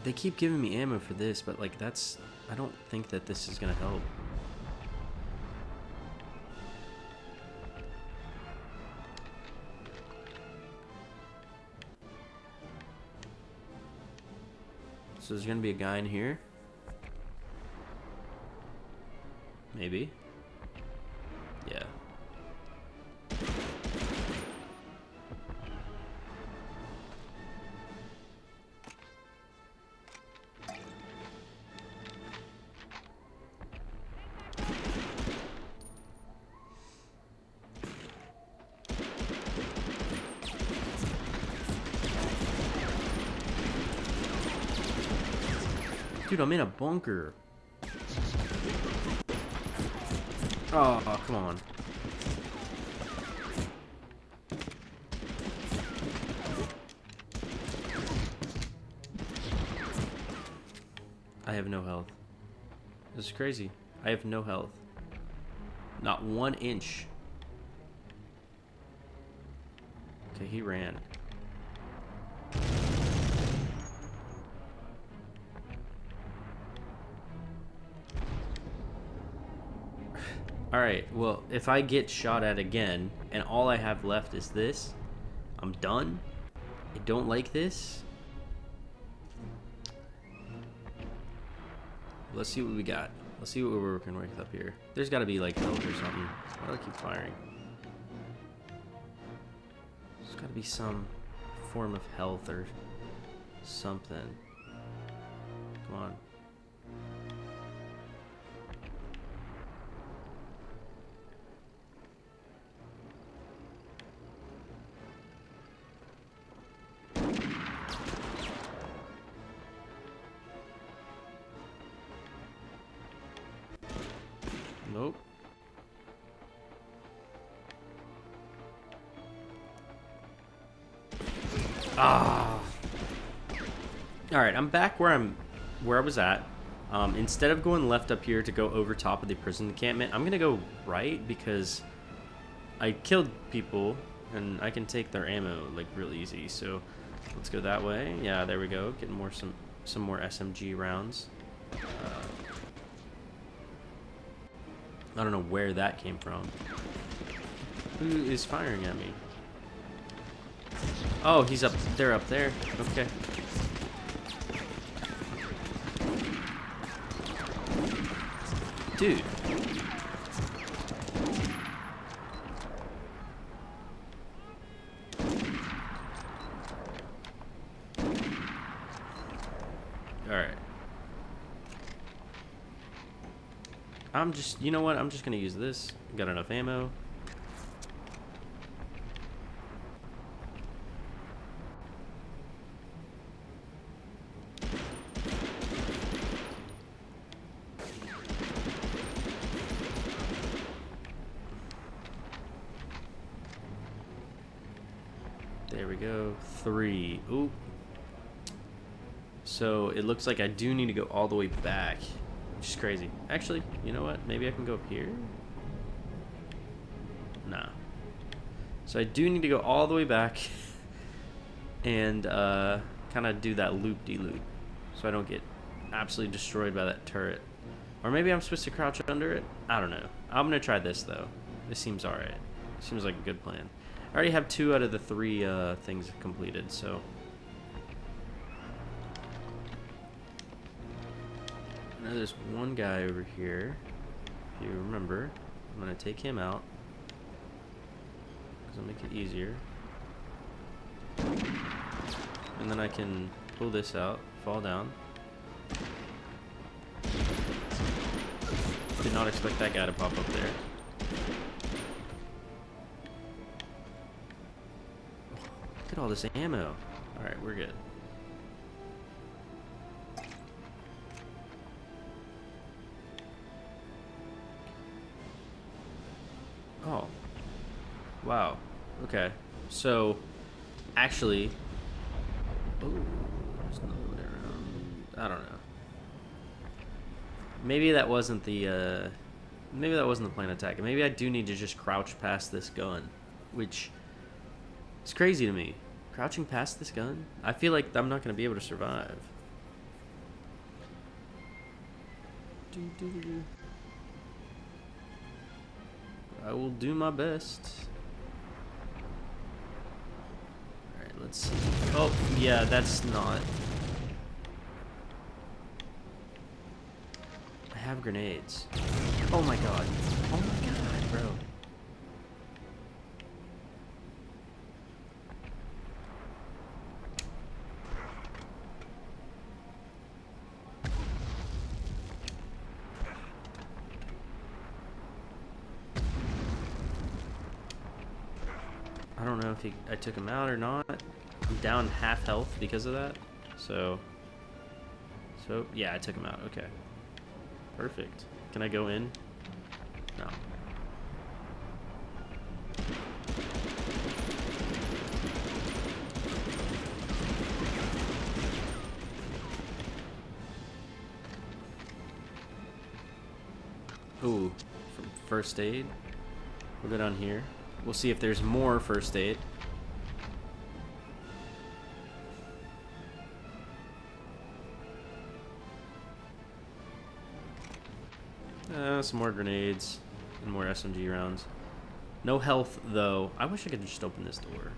they keep giving me ammo for this, but like that's, I don't think that this is gonna help. So there's gonna be a guy in here. Maybe. Yeah. Dude, I'm in a bunker. Oh, come on. I have no health. This is crazy. I have no health. Not 1 inch. Okay, he ran. Alright, well, if I get shot at again, and all I have left is this, I'm done. I don't like this. Let's see what we got. Let's see what we're working with up here. There's gotta be, like, health or something. Why do I keep firing? There's gotta be some form of health or something. Come on. Nope. Ah. All right, I'm back where I was at. Instead of going left up here to go over top of the prison encampment, I'm gonna go right because I killed people and I can take their ammo like real easy. So let's go that way. Yeah, there we go. Getting some more SMG rounds. I don't know where that came from. Who is firing at me? Oh, he's up. They're up there. Okay. Dude. Alright. You know what? I'm just gonna use this. Got enough ammo. There we go. 3. Ooh. So it looks like I do need to go all the way back, which is crazy. Actually, you know what? Maybe I can go up here? Nah. So I do need to go all the way back and kind of do that loop-de-loop so I don't get absolutely destroyed by that turret. Or maybe I'm supposed to crouch under it? I don't know. I'm going to try this, though. This seems alright. Seems like a good plan. I already have 2 out of the 3 things completed, so... I know there's one guy over here. If you remember, I'm going to take him out. Because it'll make it easier. And then I can pull this out, fall down. Did not expect that guy to pop up there. Look at all this ammo. Alright, we're good. Oh. Wow. Okay. So, actually... Oh, there's another way around. I don't know. Maybe that wasn't the, maybe that wasn't the plan of attack. Maybe I do need to just crouch past this gun, which... It's crazy to me. Crouching past this gun? I feel like I'm not going to be able to survive. I will do my best. Alright, let's see. Oh, yeah, that's not... I have grenades. Oh my god. Oh my god, bro. I don't know if I took him out or not. I'm down half health because of that. So yeah, I took him out. Okay. Perfect. Can I go in? No. Ooh, first aid. We'll go down here. We'll see if there's more first aid. Some more grenades and more SMG rounds. No health, though. I wish I could just open this door.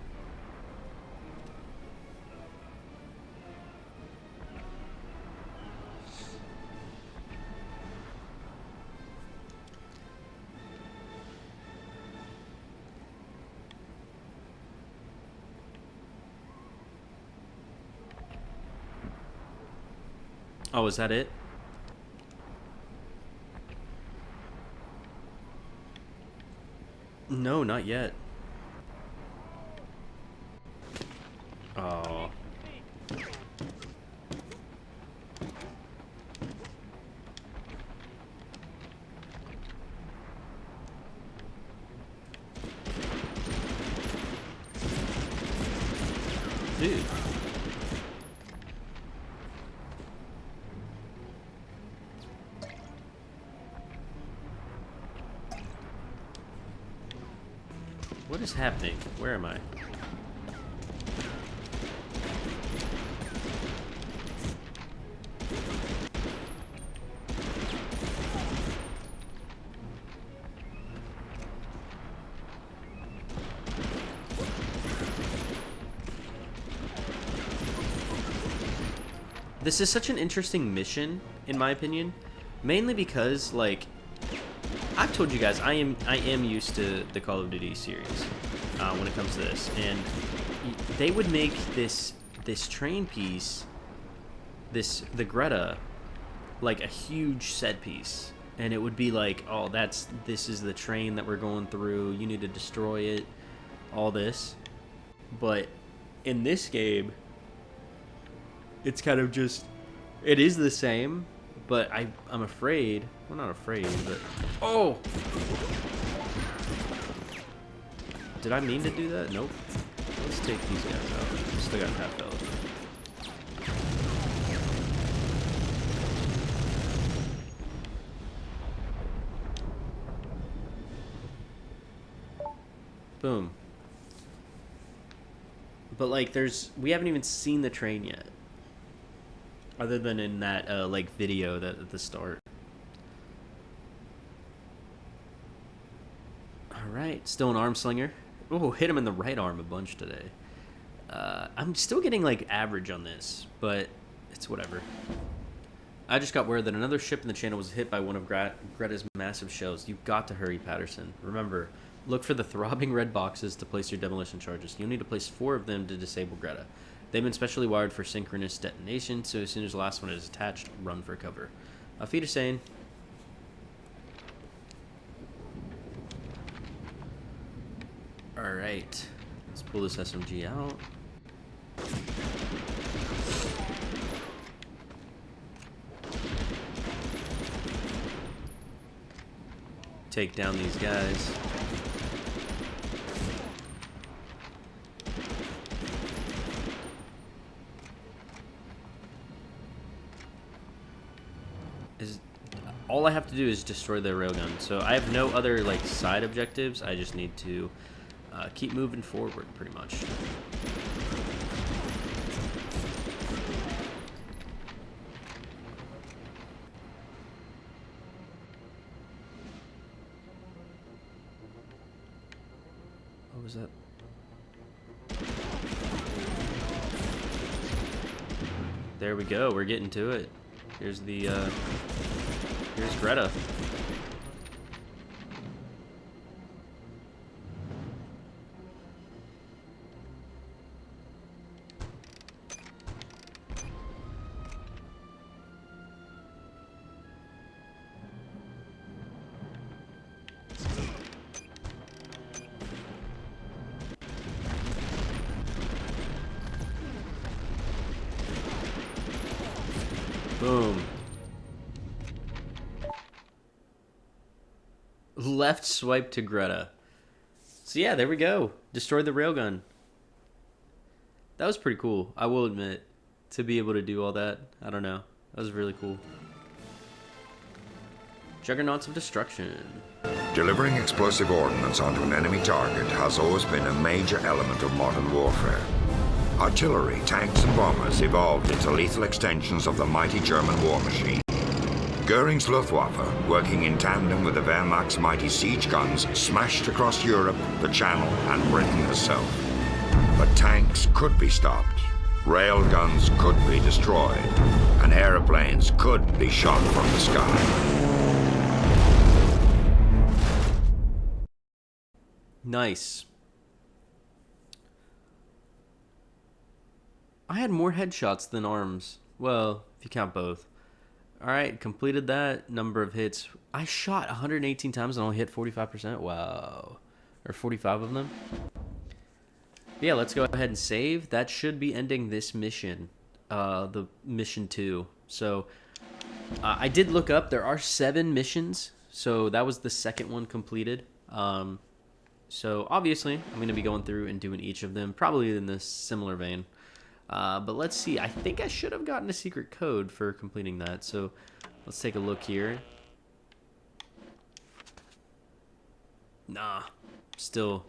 Oh, is that it? No, not yet. Oh. Dude. What is happening? Where am I? This is such an interesting mission, in my opinion, mainly because, like, I've told you guys I am used to the Call of Duty series when it comes to this, and they would make this train piece, the Greta, like a huge set piece, and it would be like, oh, this is the train that we're going through. You need to destroy it, all this, but in this game, it's kind of just, it is the same, but I'm afraid, well, not afraid, but, oh! Did I mean to do that? Nope. Let's take these guys out. Still got half health. Boom. But, like, we haven't even seen the train yet. Other than in that, like, video at the start. Alright, still an arm slinger. Oh, hit him in the right arm a bunch today. I'm still getting, like, average on this, but it's whatever. I just got word that another ship in the channel was hit by one of Greta's massive shells. You've got to hurry, Patterson. Remember, look for the throbbing red boxes to place your demolition charges. You'll need to place 4 of them to disable Greta. They've been specially wired for synchronous detonation, so as soon as the last one is attached, run for cover. Auf Wiedersehen. Alright. Let's pull this SMG out. Take down these guys. All I have to do is destroy their railgun. So I have no other, like, side objectives. I just need to keep moving forward, pretty much. What was that? There we go. We're getting to it. Here's the, here's Greta. Boom. Left swipe to Greta. So yeah, there we go. Destroyed the railgun. That was pretty cool, I will admit. To be able to do all that. I don't know. That was really cool. Juggernauts of Destruction.
Delivering explosive ordnance onto an enemy target has always been a major element of modern warfare. Artillery, tanks, and bombers evolved into lethal extensions of the mighty German war machine. Goering's Luftwaffe, working in tandem with the Wehrmacht's mighty siege guns, smashed across Europe, the Channel, and Britain herself. But tanks could be stopped, rail guns could be destroyed, and airplanes could be shot from the sky.
Nice. I had more headshots than arms. Well, if you count both. All right, completed that. Number of hits. I shot 118 times and only hit 45%. Wow. Or 45 of them. Yeah, let's go ahead and save. That should be ending this mission. The mission 2. So, I did look up. There are 7 missions. So, that was the second one completed. So, obviously, I'm going to be going through and doing each of them. Probably in this similar vein. But let's see. I think I should have gotten a secret code for completing that. So let's take a look here. Nah. Still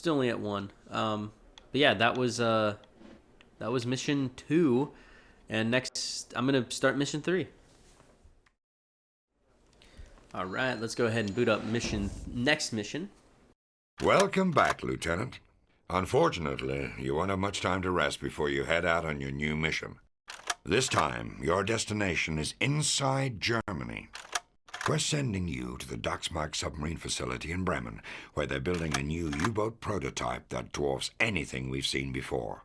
only at 1. But yeah, that was mission 2. And next I'm gonna start mission 3. Alright, let's go ahead and boot up next mission.
Welcome back, Lieutenant. Unfortunately, you won't have much time to rest before you head out on your new mission. This time, your destination is inside Germany. We're sending you to the Dachsmark submarine facility in Bremen, where they're building a new U-boat prototype that dwarfs anything we've seen before.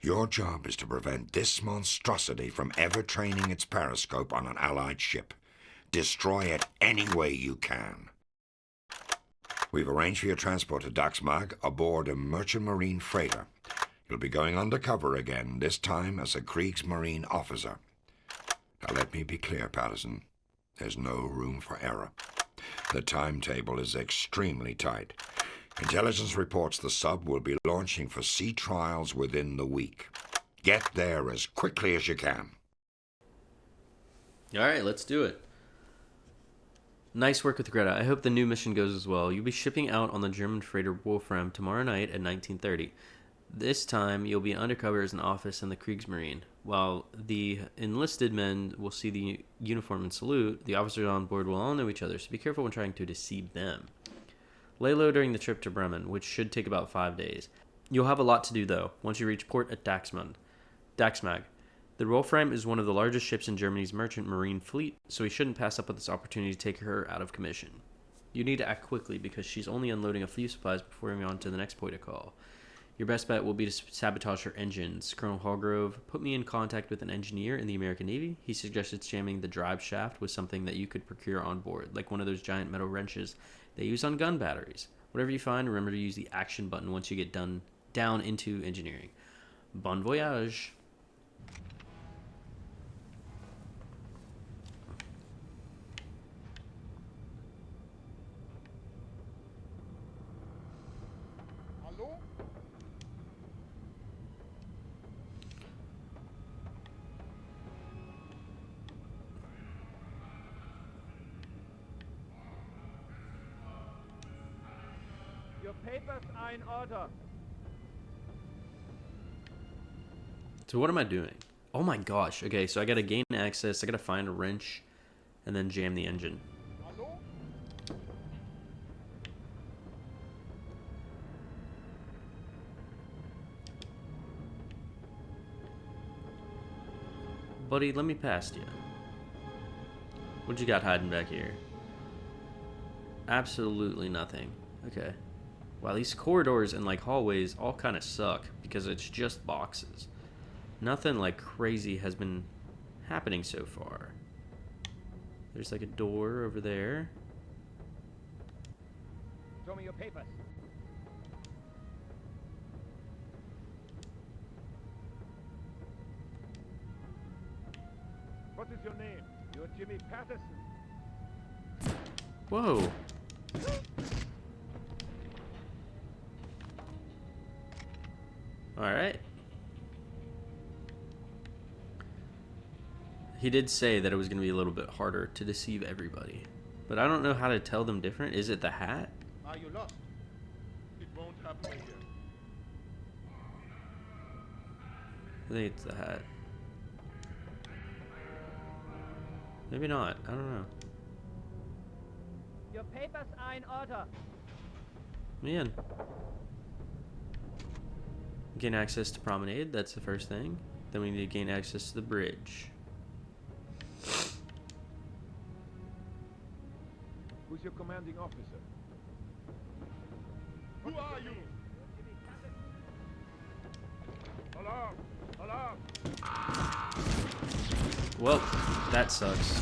Your job is to prevent this monstrosity from ever training its periscope on an Allied ship. Destroy it any way you can. We've arranged for your transport to Dachsmark aboard a merchant marine freighter. You'll be going undercover again, this time as a Kriegsmarine officer. Now let me be clear, Patterson. There's no room for error. The timetable is extremely tight. Intelligence reports the sub will be launching for sea trials within the week. Get there as quickly as you can.
All right, let's do it. Nice work with Greta. I hope the new mission goes as well. You'll be shipping out on the German freighter Wolfram tomorrow night at 19:30. This time, you'll be undercover as an officer in the Kriegsmarine. While the enlisted men will see the uniform and salute, the officers on board will all know each other, so be careful when trying to deceive them. Lay low during the trip to Bremen, which should take about 5 days. You'll have a lot to do, though, once you reach port at Dachsmag. The Wolfram is one of the largest ships in Germany's merchant marine fleet, so we shouldn't pass up on this opportunity to take her out of commission. You need to act quickly because she's only unloading a few supplies before moving on to the next point of call. Your best bet will be to sabotage her engines. Colonel Hargrove put me in contact with an engineer in the American Navy. He suggested jamming the drive shaft with something that you could procure on board, like one of those giant metal wrenches they use on gun batteries. Whatever you find, remember to use the action button once you get down into engineering. Bon voyage!
Your papers are in order.
So what am I doing? Oh my gosh. Okay, so I gotta gain access, I gotta find a wrench, and then jam the engine. Buddy, let me past you. What you got hiding back here? Absolutely nothing. Okay. Wow, these corridors and like hallways all kind of suck because it's just boxes. Nothing like crazy has been happening so far. There's like a door over there.
Show me your papers. What is your name? You're Jimmy Patterson.
Whoa. Alright. He did say that it was going to be a little bit harder to deceive everybody. But I don't know how to tell them different. Is it the hat?
Are you lost? It won't happen again.
I think it's the hat. Maybe not. I don't know.
Your papers are in order.
Man. Gain access to promenade. That's the first thing. Then we need to gain access to the bridge.
Who's your commanding officer?
Who are you? Alarm! Alarm!
Well, that sucks.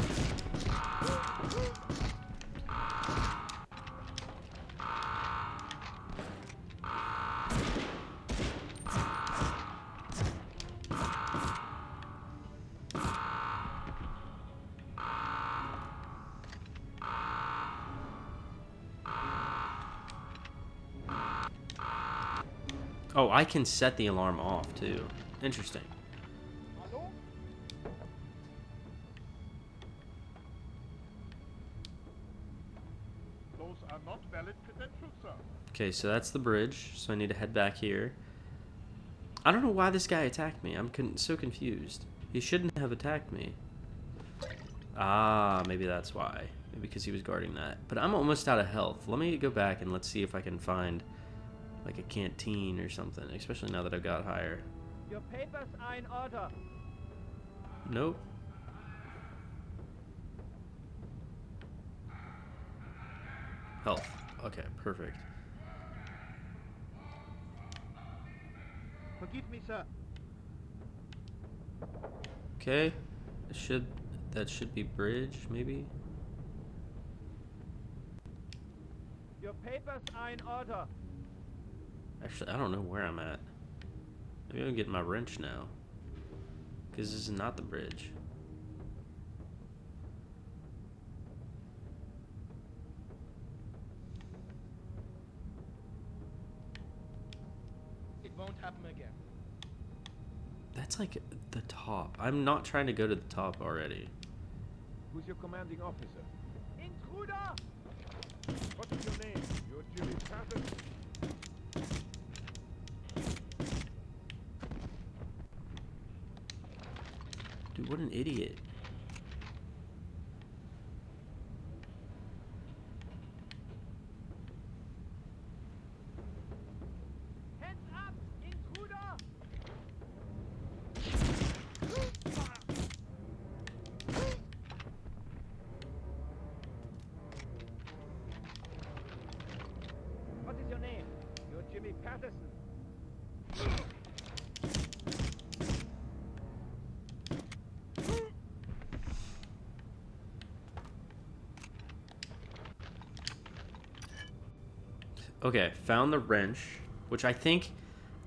Oh, I can set the alarm off too. Interesting.
Hallo? Those are not valid credentials, sir.
Okay, so that's the bridge. So I need to head back here. I don't know why this guy attacked me. I'm so confused. He shouldn't have attacked me. Ah, maybe that's why. Maybe because he was guarding that. But I'm almost out of health. Let me go back and let's see if I can find like a canteen or something, especially now that I've got higher.
Your papers are in order.
Nope. Health. Okay, perfect.
Forgive me, sir.
Okay. That should be bridge, maybe?
Your papers are in order.
Actually, I don't know where I'm at. Maybe I'm getting my wrench now. Because this is not the bridge.
It won't happen again.
That's like the top. I'm not trying to go to the top already.
Who's your commanding officer? Intruder!
What is your name? You're Jimmy Patterson.
Dude, what an idiot.
Hands up! Intruder! What is your name? You're Jimmy Patterson.
Okay, found the wrench, which I think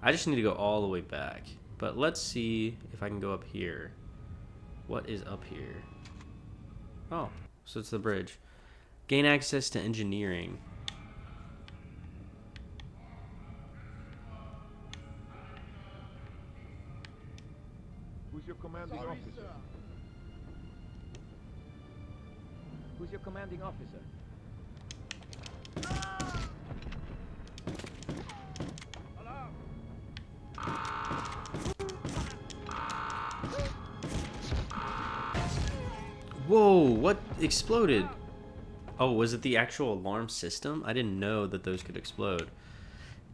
I just need to go all the way back. But let's see if I can go up here. What is up here? Oh, so it's the bridge. Gain access to engineering.
Who's your commanding
Sorry,
officer?
sir.
Who's your commanding officer?
Alarm!
Whoa, what exploded? Oh, was it the actual alarm system? I didn't know that those could explode.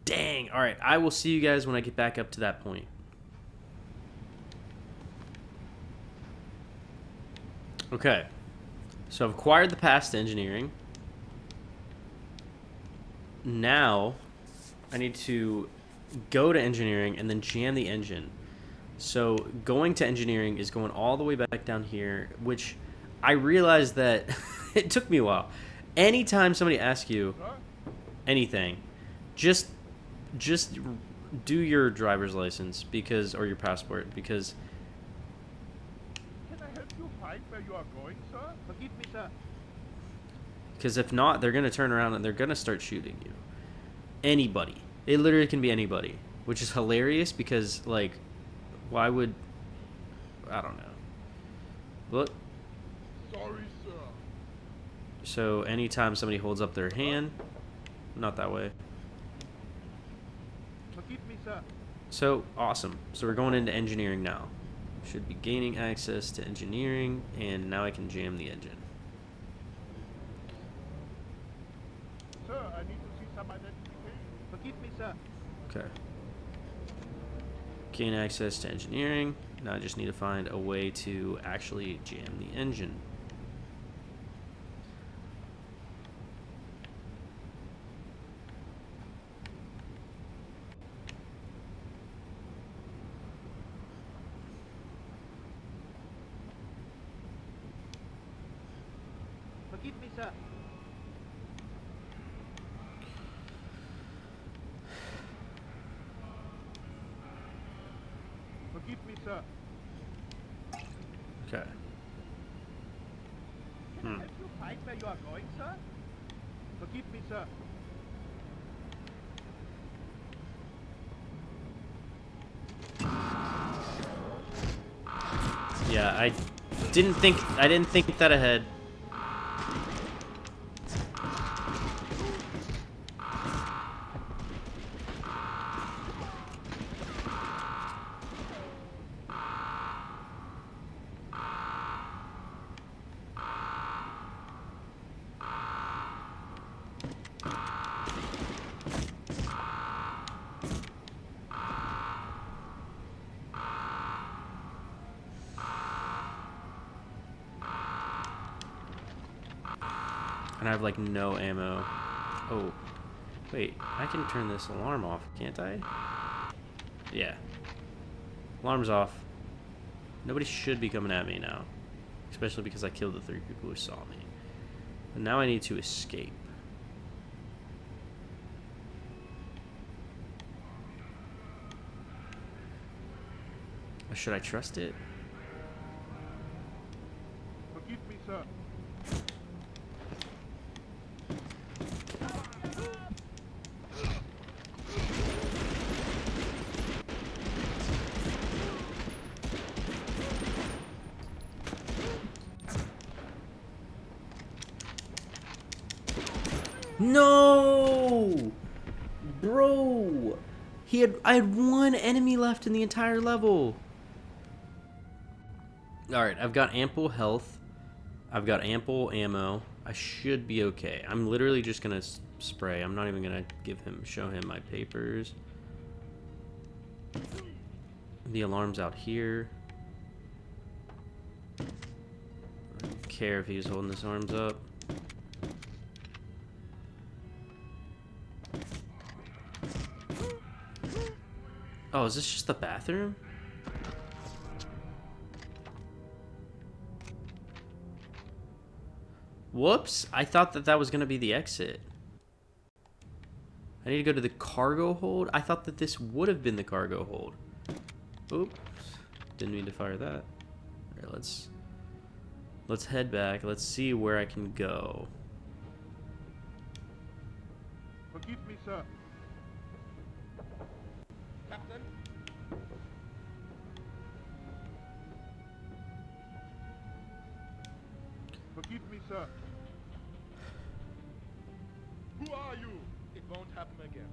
Dang. All right, I will see you guys when I get back up to that point. Okay. So I've acquired the pass to engineering. Now I need to go to engineering and then jam the engine. So going to engineering is going all the way back down here, which I realized that it took me a while. Anytime somebody asks you
Sir?
anything, just do your driver's license or your passport, because
Can I help you find where you are going, sir?
Forgive me, sir.
if not, they're gonna turn around and they're gonna start shooting you. Anybody. It literally can be anybody, which is hilarious because, like, why would, I don't know. Look,
Sorry, sir.
so anytime somebody holds up their hand, not that way.
Forgive me, sir.
So, awesome. So we're going into engineering now. Should be gaining access to engineering, and now I can jam the engine.
Sir, I need to see some identification.
Forgive me, sir.
Okay. Gain access to engineering. Now I just need to find a way to actually jam the engine.
sir.
Forgive me, sir.
Okay.
Can I help you find where you are going, sir? Forgive me, sir.
Yeah, I didn't think that ahead. And I have like no ammo. Oh, wait, I can turn this alarm off, can't I? Yeah. Alarm's off. Nobody should be coming at me now. Especially because I killed the 3 people who saw me. But now I need to escape. Or should I trust it?
Forgive me, sir.
No! Bro! I had 1 enemy left in the entire level. Alright, I've got ample health. I've got ample ammo. I should be okay. I'm literally just gonna spray. I'm not even gonna show him my papers. The alarm's out here. I don't care if he's holding his arms up. Oh, is this just the bathroom? Whoops, I thought that was going to be the exit. I need to go to the cargo hold. I thought that this would have been the cargo hold. Oops, didn't mean to fire that. All right, let's head back. Let's see where I can go.
Forgive me, sir.
Captain?
Forgive me, sir.
Who are you? It won't happen again.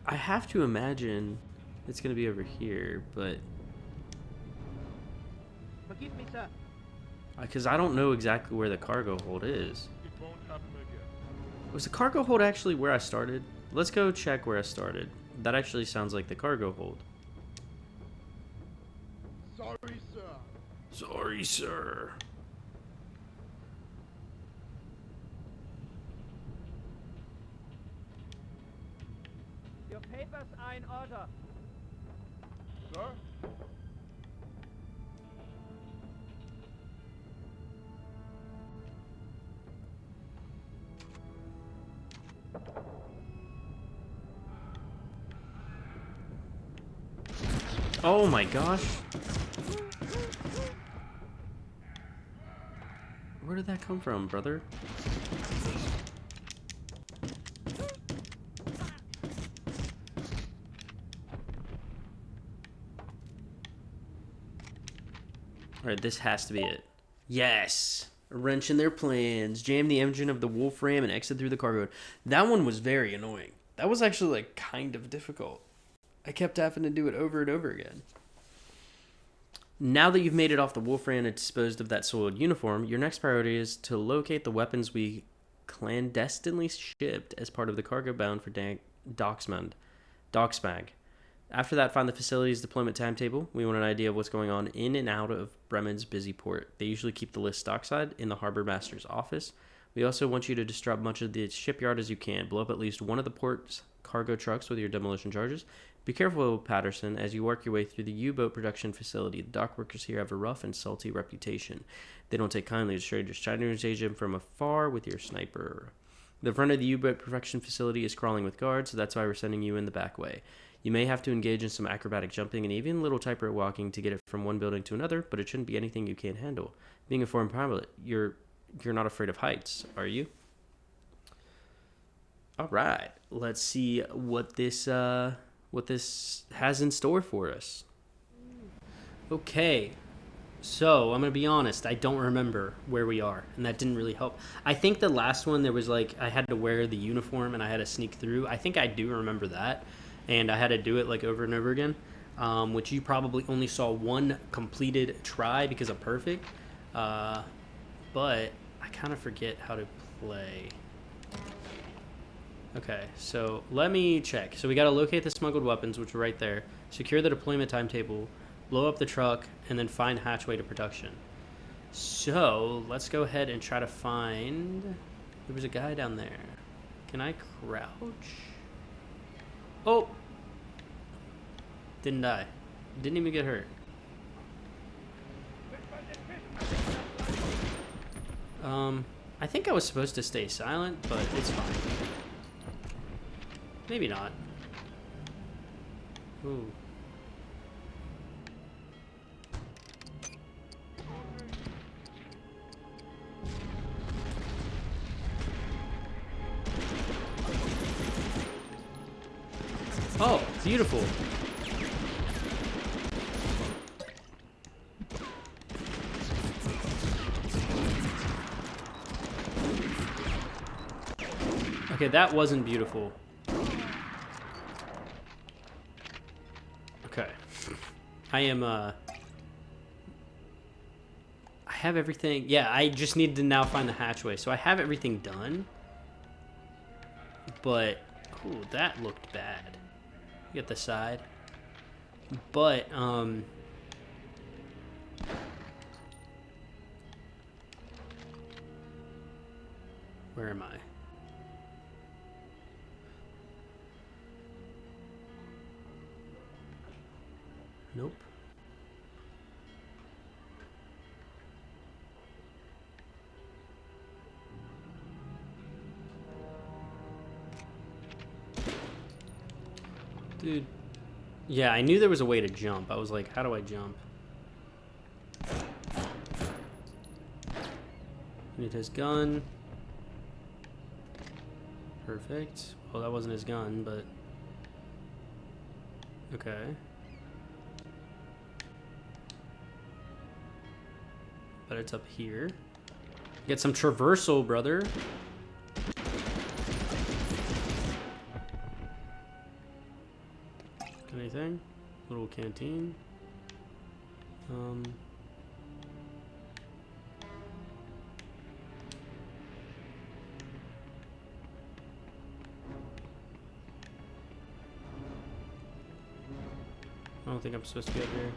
I have to imagine it's going to be over here, but
Forgive me, sir.
because I don't know exactly where the cargo hold is.
It won't happen again.
Was the cargo hold actually where I started? Let's go check where I started. That actually sounds like the cargo hold.
Sorry, sir.
Sorry, sir.
Your papers are in order.
Sir?
Oh my gosh. Where did that come from, brother? Alright, this has to be it. Yes! A wrench in their plans. Jam the engine of the Wolfram and exit through the cargo. That one was very annoying. That was actually, like, kind of difficult. I kept having to do it over and over again. Now that you've made it off the Wolfram and disposed of that soiled uniform, your next priority is to locate the weapons we clandestinely shipped as part of the cargo bound for Docksmag. After that, find the facility's deployment timetable. We want an idea of what's going on in and out of Bremen's busy port. They usually keep the list dockside in the harbor master's office. We also want you to disrupt much of the shipyard as you can. Blow up at least one of the port's cargo trucks with your demolition charges. Be careful, Patterson, as you work your way through the U-boat production facility. The dock workers here have a rough and salty reputation. They don't take kindly to strangers trying to engage them from afar with your sniper. The front of the U-boat production facility is crawling with guards, so that's why we're sending you in the back way. You may have to engage in some acrobatic jumping and even a little tightrope walking to get it from one building to another, but it shouldn't be anything you can't handle. Being a foreign pilot, you're not afraid of heights, are you? All right, let's see what this has in store for us. Okay, so I'm gonna be honest, I don't remember where we are, and that didn't really help. I think the last one there was like I had to wear the uniform and I had to sneak through. I think I do remember that, and I had to do it like over and over again, which you probably only saw one completed try because of perfect. But I kind of forget how to play. Okay, so let me check. So we got to locate the smuggled weapons, which are right there. Secure the deployment timetable, blow up the truck, and then find hatchway to production. So let's go ahead and try to find... There was a guy down there. Can I crouch? Oh! Didn't die. Didn't even get hurt. I think I was supposed to stay silent, but it's fine. Maybe not. Ooh. Oh, beautiful. Okay, that wasn't beautiful. Okay. I have everything. Yeah, I just need to now find the hatchway. So I have everything done. But, ooh, that looked bad. Get the side. But, where am I? Nope. Dude. Yeah, I knew there was a way to jump. I was like, how do I jump? Need his gun. Perfect. Well, that wasn't his gun, but... Okay. But it's up here. Get some traversal, brother. Anything? Little canteen. I don't think I'm supposed to be up here.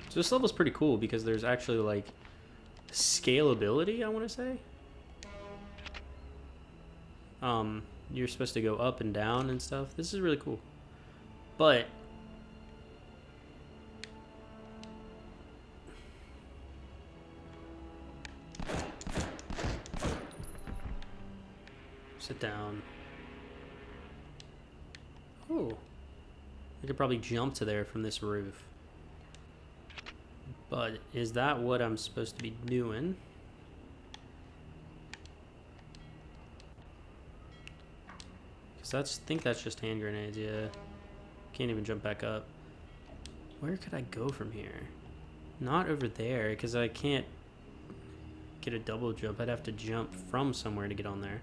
So this level's pretty cool because there's actually like scalability, I want to say. You're supposed to go up and down and stuff. This is really cool. But sit down. Oh, I could probably jump to there from this roof. But is that what I'm supposed to be doing? Because I think that's just hand grenades, yeah. Can't even jump back up. Where could I go from here? Not over there, because I can't get a double jump. I'd have to jump from somewhere to get on there.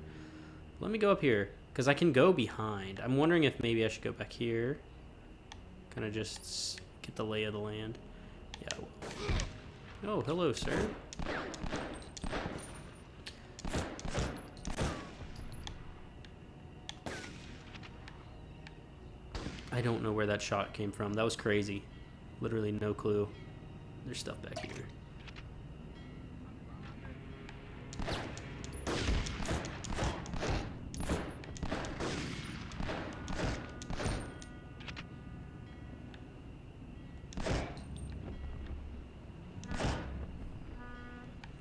Let me go up here, because I can go behind. I'm wondering if maybe I should go back here. Kind of just get the lay of the land. Yeah, I will. Oh, hello, sir. I don't know where that shot came from. That was crazy. Literally no clue. There's stuff back here.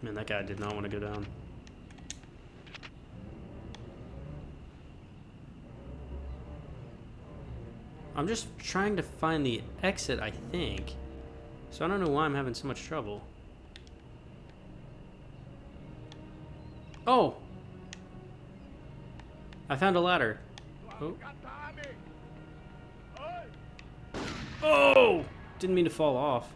Man, that guy did not want to go down. I'm just trying to find the exit, I think. So I don't know why I'm having so much trouble. Oh! I found a ladder. Oh. Oh! Didn't mean to fall off.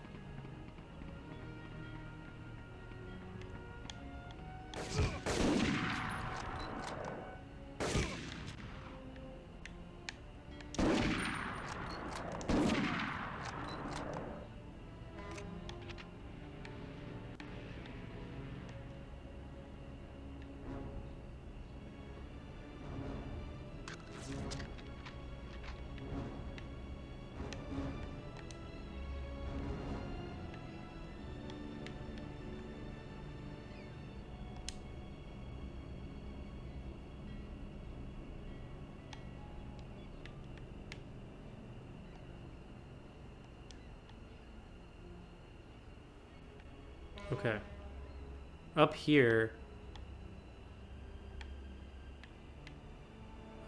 Okay. Up here.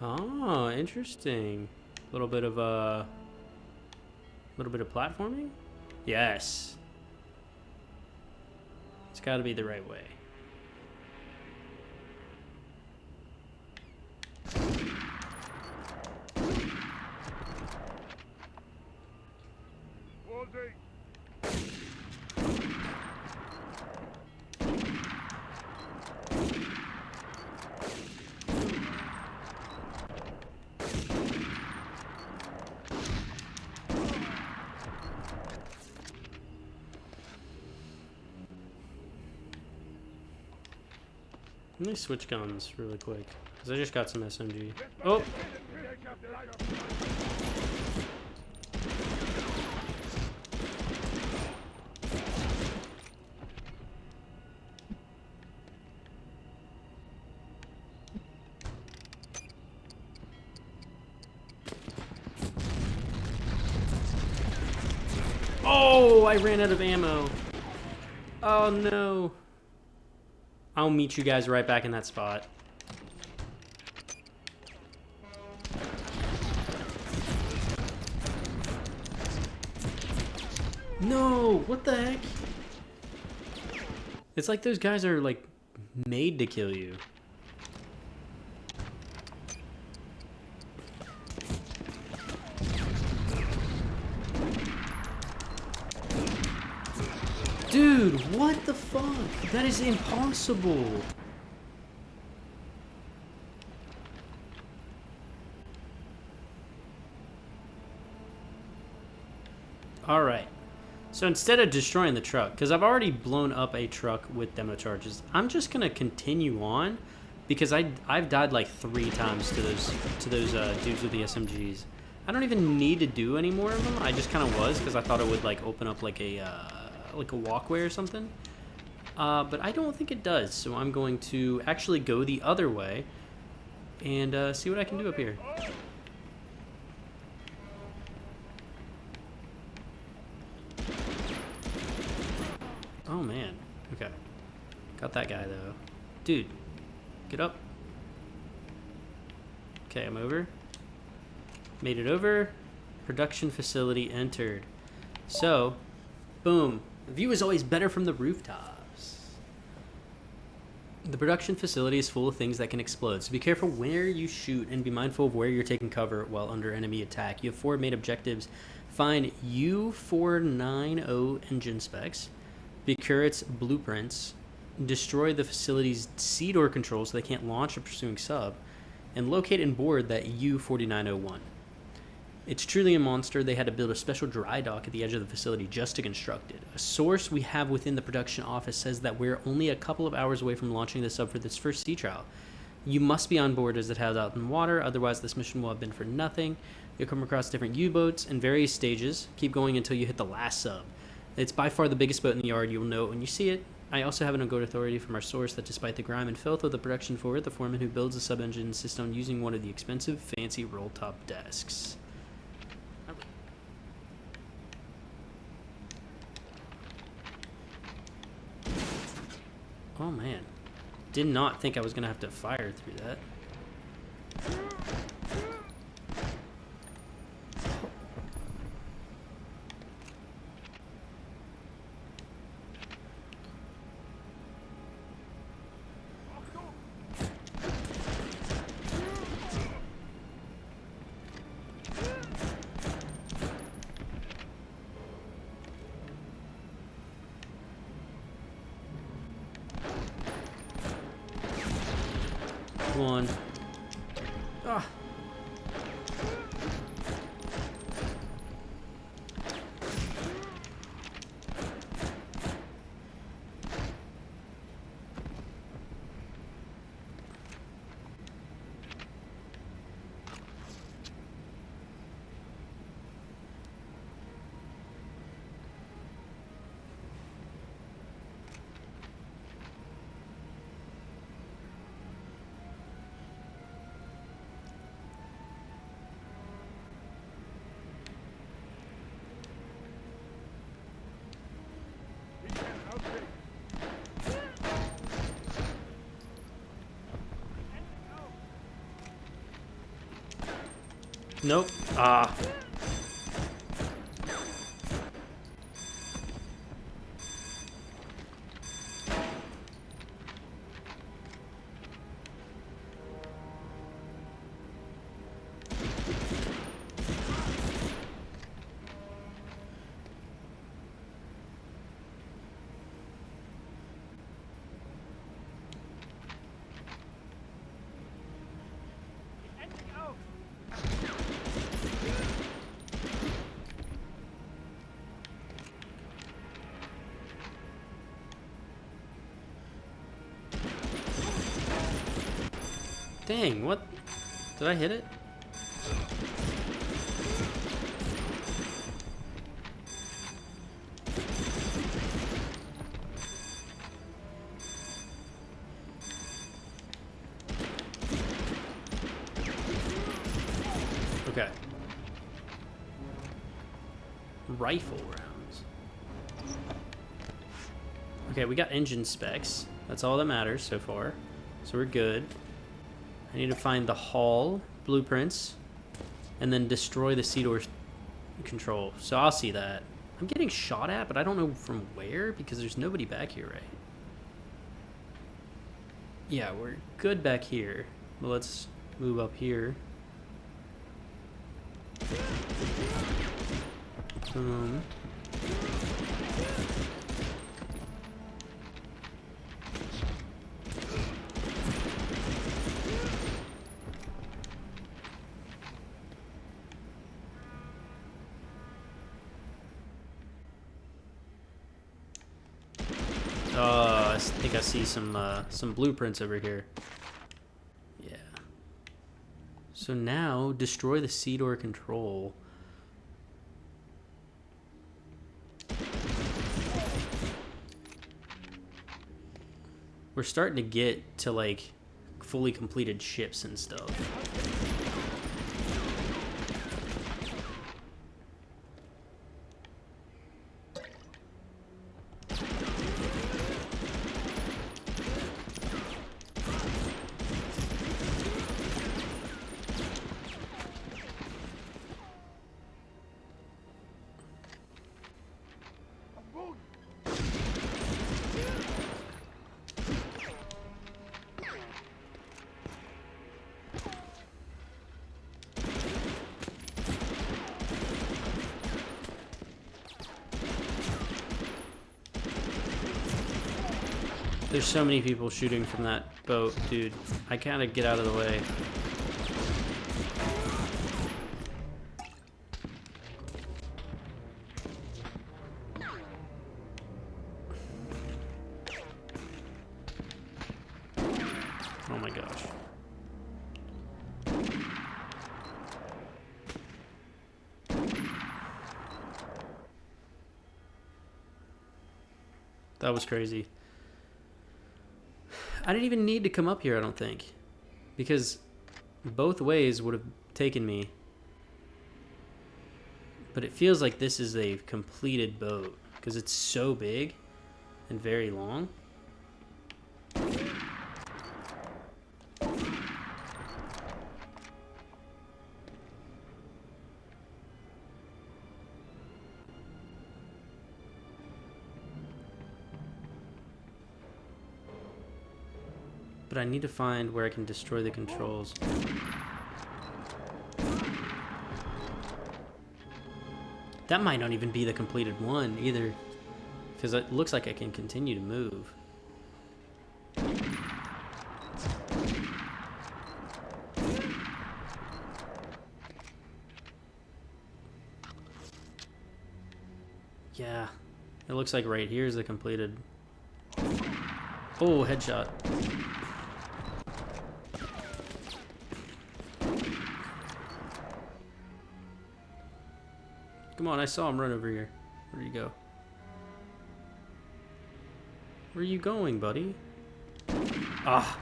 Oh, interesting. A little bit of platforming? Yes. It's got to be the right way. Let me switch guns really quick, because I just got some SMG. Oh! Oh, I ran out of ammo. Oh no. I'll meet you guys right back in that spot. No, what the heck? It's like those guys are like made to kill you. Dude, what the fuck? That is impossible. Alright. So instead of destroying the truck, because I've already blown up a truck with demo charges, I'm just going to continue on because I've died like 3 times to those dudes with the SMGs. I don't even need to do any more of them. I just kind of was because I thought it would like open up like a walkway or something. But I don't think it does. So I'm going to actually go the other way and see what I can do up here. Oh man. Okay. Got that guy though. Dude, get up. Okay, I'm over. Made it over. Production facility entered. So, boom. The view is always better from the rooftops. The production facility is full of things that can explode, so be careful where you shoot and be mindful of where you're taking cover while under enemy attack. You have 4 main objectives. Find U490 engine specs, procure its blueprints, destroy the facility's sea door controls so they can't launch a pursuing sub, and locate and board that U4901. It's truly a monster. They had to build a special dry dock at the edge of the facility just to construct it. A source we have within the production office says that we're only a couple of hours away from launching the sub for this first sea trial. You must be on board as it has out in water, otherwise this mission will have been for nothing. You'll come across different U-boats in various stages. Keep going until you hit the last sub. It's by far the biggest boat in the yard. You will know it when you see it. I also have an good authority from our source that despite the grime and filth of the production forward, the foreman who builds the sub-engine insists on using one of the expensive, fancy roll-top desks. Oh man. Did not think I was going to have to fire through that. Come on. Ah. Nope. Ah. Dang, what? Did I hit it? Okay. Rifle rounds. Okay, we got engine specs. That's all that matters so far. So we're good. I need to find the hull blueprints and then destroy the sea door control. So I'll see that. I'm getting shot at, but I don't know from where because there's nobody back here, right? Yeah, we're good back here. Well, let's move up here. I think I see some blueprints over here. Yeah. So now destroy the sea door control. We're starting to get to like fully completed ships and stuff. There's so many people shooting from that boat, dude. I kind of get out of the way. Oh my gosh. That was crazy. I didn't even need to come up here, I don't think. Because both ways would have taken me. But it feels like this is a completed boat. Because it's so big and very long. But I need to find where I can destroy the controls. That might not even be the completed one either. Because it looks like I can continue to move. Yeah. It looks like right here is the completed. Oh, headshot. Come on, I saw him run over here. Where'd you go? Where are you going, buddy? Ah,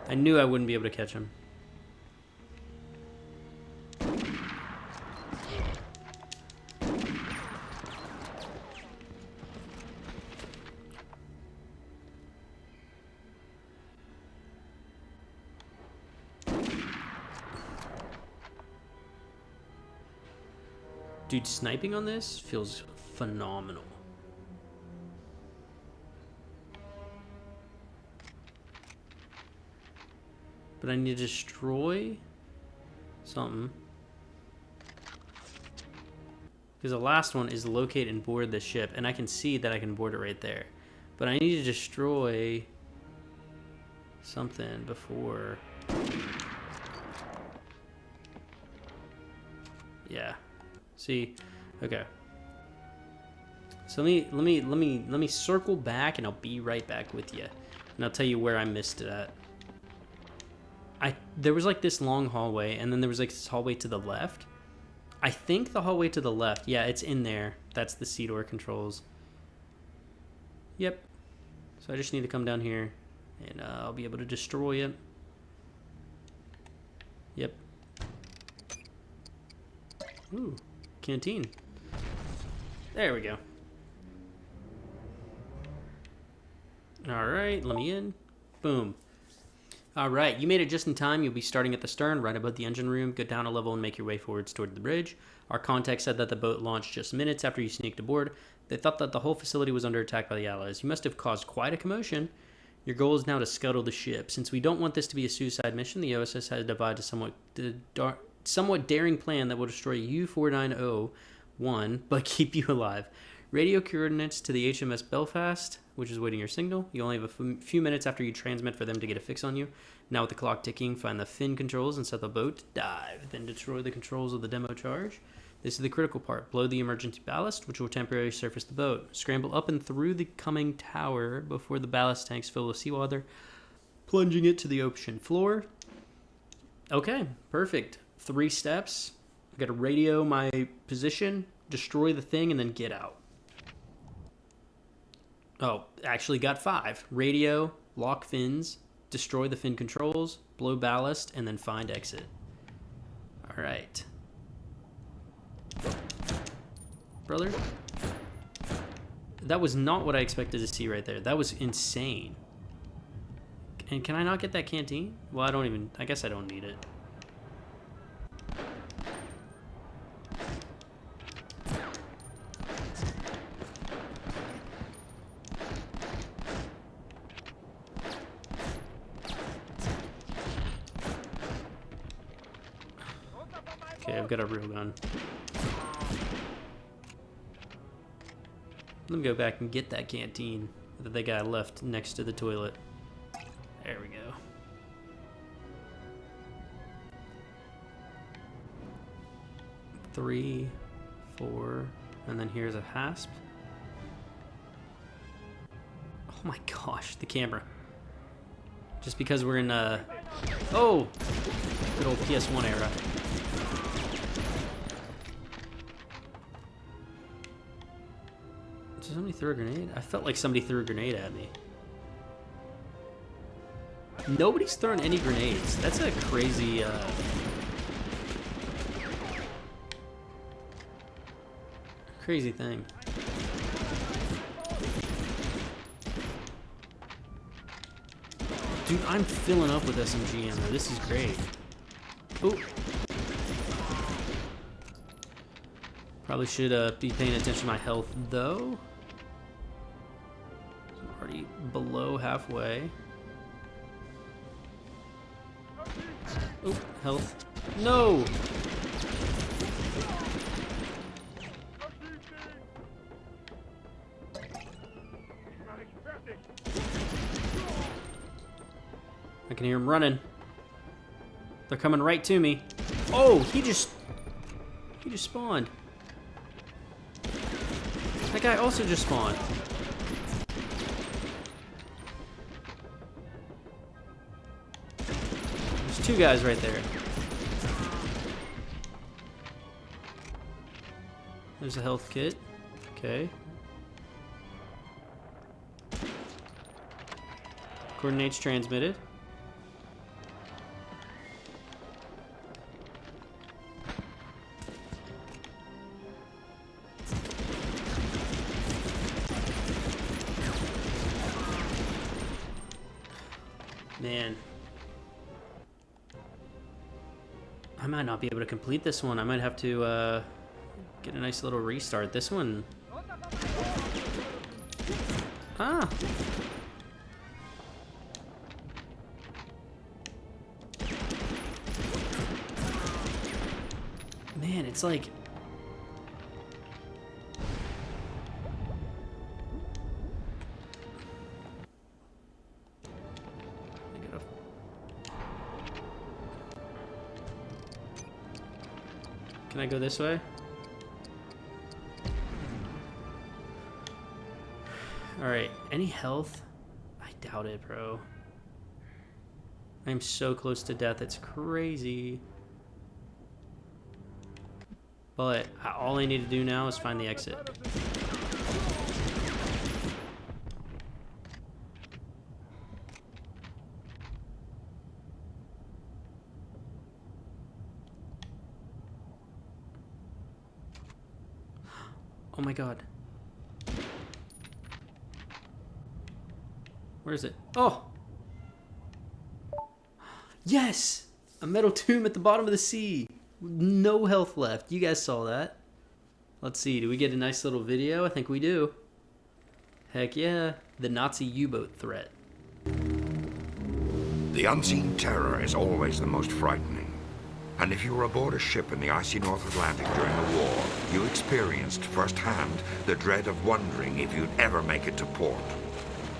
I knew I wouldn't be able to catch him. Dude, sniping on this feels phenomenal. But I need to destroy something. Because the last one is locate and board the ship. And I can see that I can board it right there. But I need to destroy something before. Yeah. See, okay. So let me circle back, and I'll be right back with you, and I'll tell you where I missed it at. There was like this long hallway, and then there was like this hallway to the left. I think the hallway to the left, yeah, it's in there. That's the sea door controls. Yep. So I just need to come down here, and I'll be able to destroy it. Yep. Ooh. Canteen. There we go. Alright, let me in. Boom. Alright, you made it just in time. You'll be starting at the stern, right above the engine room. Go down a level and make your way forwards toward the bridge. Our contact said that the boat launched just minutes after you sneaked aboard. They thought that the whole facility was under attack by the Allies. You must have caused quite a commotion. Your goal is now to scuttle the ship. Since we don't want this to be a suicide mission, the OSS has devised a somewhat daring plan that will destroy U-490-1, but keep you alive. Radio coordinates to the HMS Belfast, which is waiting your signal. You only have a few minutes after you transmit for them to get a fix on you. Now with the clock ticking, find the fin controls and set the boat to dive. Then destroy the controls of the demo charge. This is the critical part. Blow the emergency ballast, which will temporarily surface the boat. Scramble up and through the coming tower before the ballast tanks fill with seawater, plunging it to the ocean floor. Okay, perfect. 3 steps. I gotta radio my position, destroy the thing, and then get out. Oh, actually got 5. Radio, lock fins, destroy the fin controls, blow ballast, and then find exit. Alright. Brother? That was not what I expected to see right there. That was insane. And can I not get that canteen? Well, I guess I don't need it. Okay, I've got a real gun. Let me go back and get that canteen that they got left next to the toilet. There we go. Three, 4, and then here's a hasp. Oh my gosh, the camera. Just because we're in oh, good old PS1 era. somebody threw a grenade? I felt like somebody threw a grenade at me. Nobody's thrown any grenades. That's a crazy, crazy thing. Dude, I'm filling up with SMG ammo. This is great. Ooh. Probably should be paying attention to my health, though. I'm already below halfway. Oh, health. No! I can hear him running. They're coming right to me. Oh, he just spawned. That guy also just spawned. There's two guys right there. There's a health kit. Okay. Coordinates transmitted. Man. I might not be able to complete this one. I might have to get a nice little restart. This one... Ah! Man, it's like... Can I go this way? Alright, any health? I doubt it, bro. I'm so close to death, it's crazy. But all I need to do now is find the exit. Oh my god. Where is it? Oh! Yes! A metal tomb at the bottom of the sea. No health left. You guys saw that. Let's see. Do we get a nice little video? I think we do. Heck yeah. The Nazi U-boat threat.
The unseen terror is always the most frightening. And if you were aboard a ship in the icy North Atlantic during the war, you experienced firsthand the dread of wondering if you'd ever make it to port.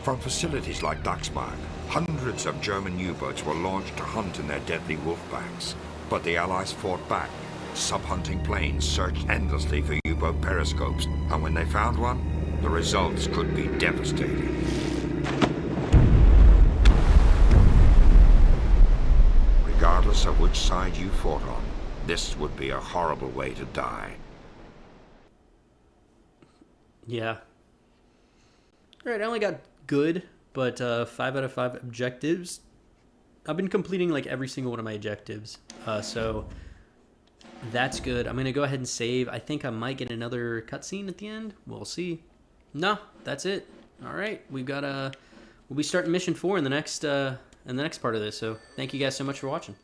From facilities like Daxmark, hundreds of German U-boats were launched to hunt in their deadly wolfbacks. But the Allies fought back. Sub-hunting planes searched endlessly for U-boat periscopes, and when they found one, the results could be devastating. Regardless of which side you fought on, this would be a horrible way to die.
Yeah. Alright, I only got good, but 5 out of 5 objectives. I've been completing like every single one of my objectives, so that's good. I'm gonna go ahead and save. I think I might get another cutscene at the end. We'll see. No, that's it. All right, we've got we'll be starting mission 4 in the next part of this. So thank you guys so much for watching.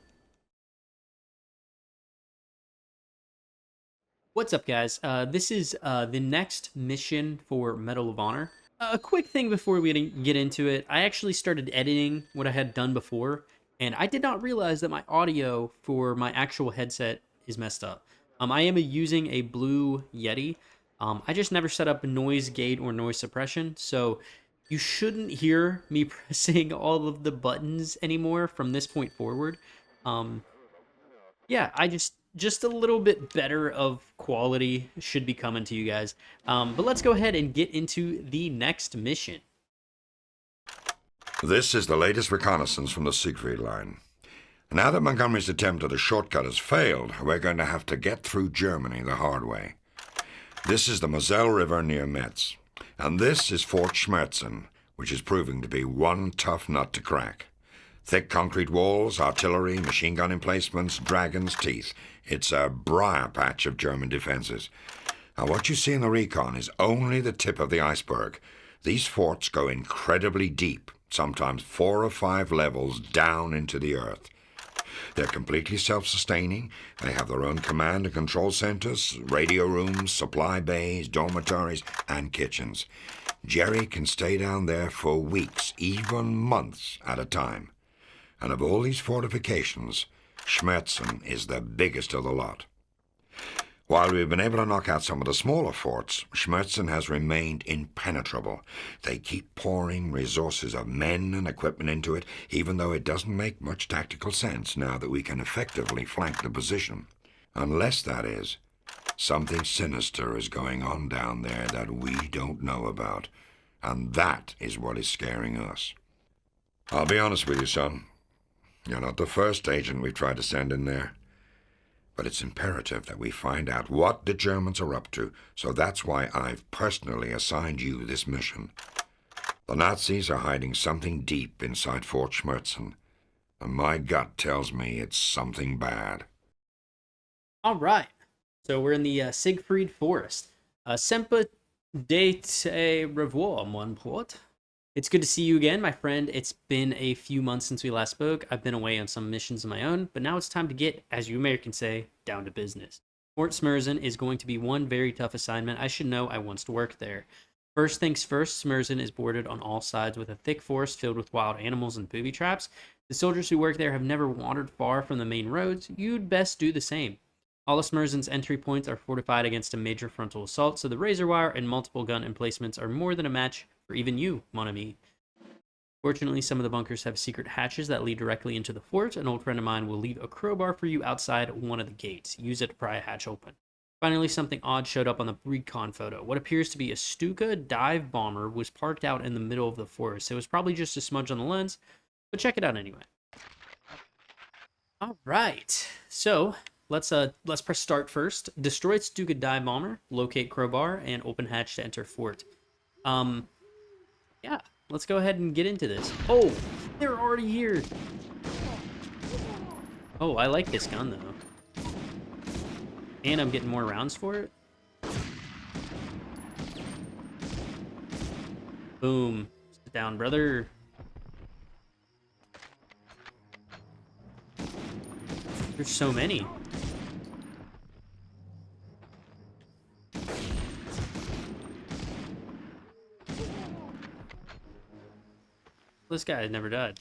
What's up, guys? This is the next mission for Medal of Honor. A quick thing before we get into it. I actually started editing what I had done before, and I did not realize that my audio for my actual headset is messed up. I am using a Blue Yeti. I just never set up noise gate or noise suppression, so you shouldn't hear me pressing all of the buttons anymore from this point forward. Yeah, just a little bit better of quality should be coming to you guys. But let's go ahead and get into the next mission.
This is the latest reconnaissance from the Siegfried Line. Now that Montgomery's attempt at a shortcut has failed, we're going to have to get through Germany the hard way. This is the Moselle River near Metz. And this is Fort Schmerzen, which is proving to be one tough nut to crack. Thick concrete walls, artillery, machine gun emplacements, dragon's teeth. It's a briar patch of German defenses. Now, what you see in the recon is only the tip of the iceberg. These forts go incredibly deep, sometimes 4 or 5 levels down into the earth. They're completely self-sustaining. They have their own command and control centers, radio rooms, supply bays, dormitories, and kitchens. Jerry can stay down there for weeks, even months at a time. And of all these fortifications, Schmerzen is the biggest of the lot. While we've been able to knock out some of the smaller forts, Schmerzen has remained impenetrable. They keep pouring resources of men and equipment into it, even though it doesn't make much tactical sense now that we can effectively flank the position. Unless, that is, something sinister is going on down there that we don't know about. And that is what is scaring us. I'll be honest with you, son. You're not the first agent we've tried to send in there. But it's imperative that we find out what the Germans are up to, so that's why I've personally assigned you this mission. The Nazis are hiding something deep inside Fort Schmerzen, and my gut tells me it's something bad.
All right. So we're in the Siegfried Forest. Semper de te revoir, mon pote. It's good to see you again, my friend. It's been a few months since we last spoke. I've been away on some missions of my own, but now it's time to get, as you Americans say, down to business. Fort Schmerzen is going to be one very tough assignment. I should know, I once worked there. First things first, Schmerzen is bordered on all sides with a thick forest filled with wild animals and booby traps. The soldiers who work there have never wandered far from the main roads. You'd best do the same. All of Schmerzen's entry points are fortified against a major frontal assault, so the razor wire and multiple gun emplacements are more than a match for even you, mon ami. Fortunately, some of the bunkers have secret hatches that lead directly into the fort. An old friend of mine will leave a crowbar for you outside one of the gates. Use it to pry a hatch open. Finally, something odd showed up on the recon photo. What appears to be a Stuka dive bomber was parked out in the middle of the forest. It was probably just a smudge on the lens, but check it out anyway. All right, so let's press start first. Destroy Stuka dive bomber, locate crowbar, and open hatch to enter fort. Yeah, let's go ahead and get into this. Oh, they're already here. Oh, I like this gun though. And I'm getting more rounds for it. Boom. Sit down, brother. There's so many. This guy had never died.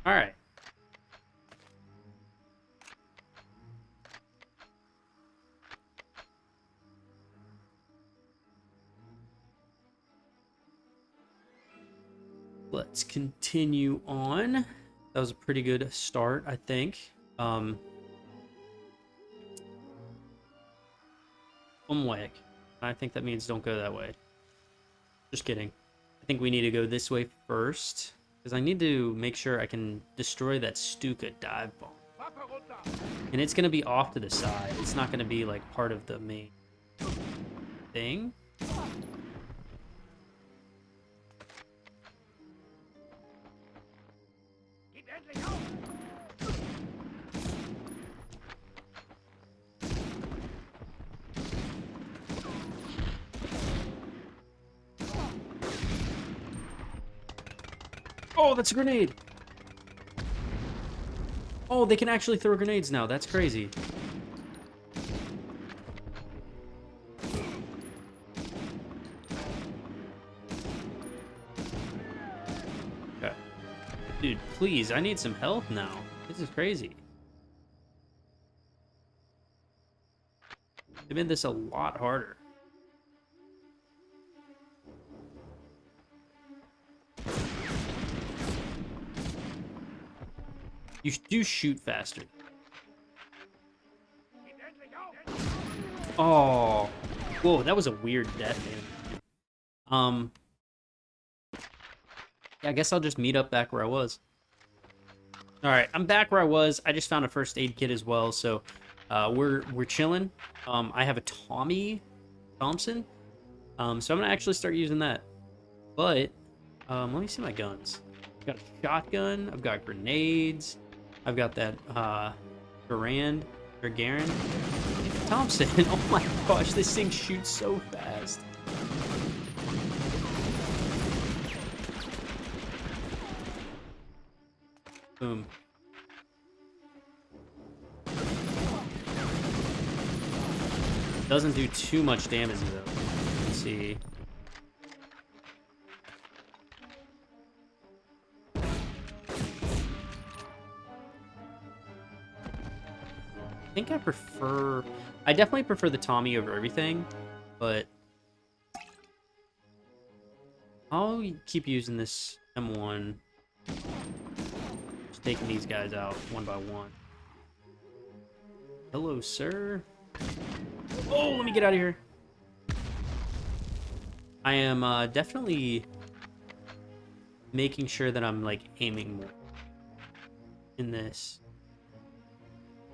All right. Let's continue on. That was a pretty good start, I think. Umweg. I think that means don't go that way. Just kidding. I think we need to go this way first, because I need to make sure I can destroy that Stuka dive bomb. And it's going to be off to the side. It's not going to be like part of the main thing. Oh, that's a grenade. Oh, they can actually throw grenades now. That's crazy. Okay. Dude, please, I need some health now. This is crazy. They made this a lot harder. You do shoot faster. Oh. Whoa, that was a weird death, man. Yeah, I guess I'll just meet up back where I was.
All right, I'm back where I was. I just found a first aid kit as well, so we're chilling. I have a Tommy Thompson, so I'm gonna actually start using that. But let me see my guns. I've got a shotgun. I've got grenades. I've got that Garand or Garand Thompson. Oh my gosh, this thing shoots so fast. Boom. Doesn't do too much damage though. Let's see. I think I definitely prefer the Tommy over everything, but I'll keep using this M1. Just taking these guys out one by one. Hello, sir. Oh, let me get out of here. I am definitely making sure that I'm like aiming more in this.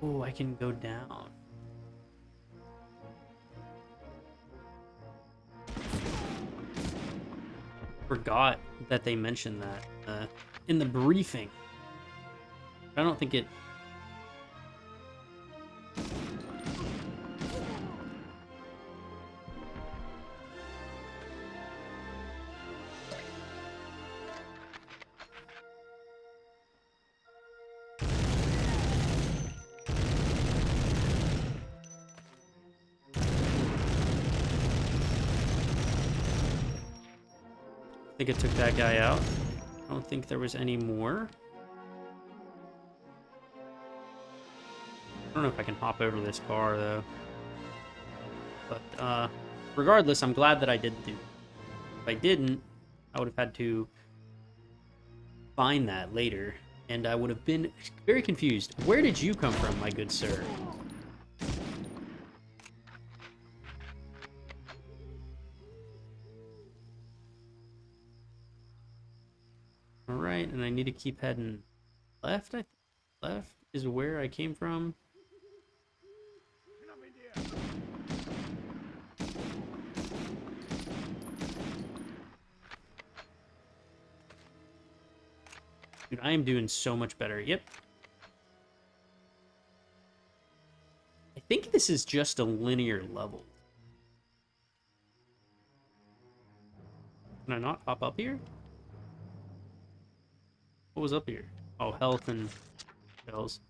Oh, I can go down. Forgot that they mentioned that in the briefing. I don't think it... I think it took that guy out. I don't think there was any more. I don't know if I can hop over this car, though. But, regardless, I'm glad that I didn't do it. If I didn't, I would have had to find that later, and I would have been very confused. Where did you come from, my good sir? Alright, and I need to keep heading left, I think. Left is where I came from. Dude, I am doing so much better. Yep. I think this is just a linear level. Can I not hop up here? What was up here? Oh, health and shells.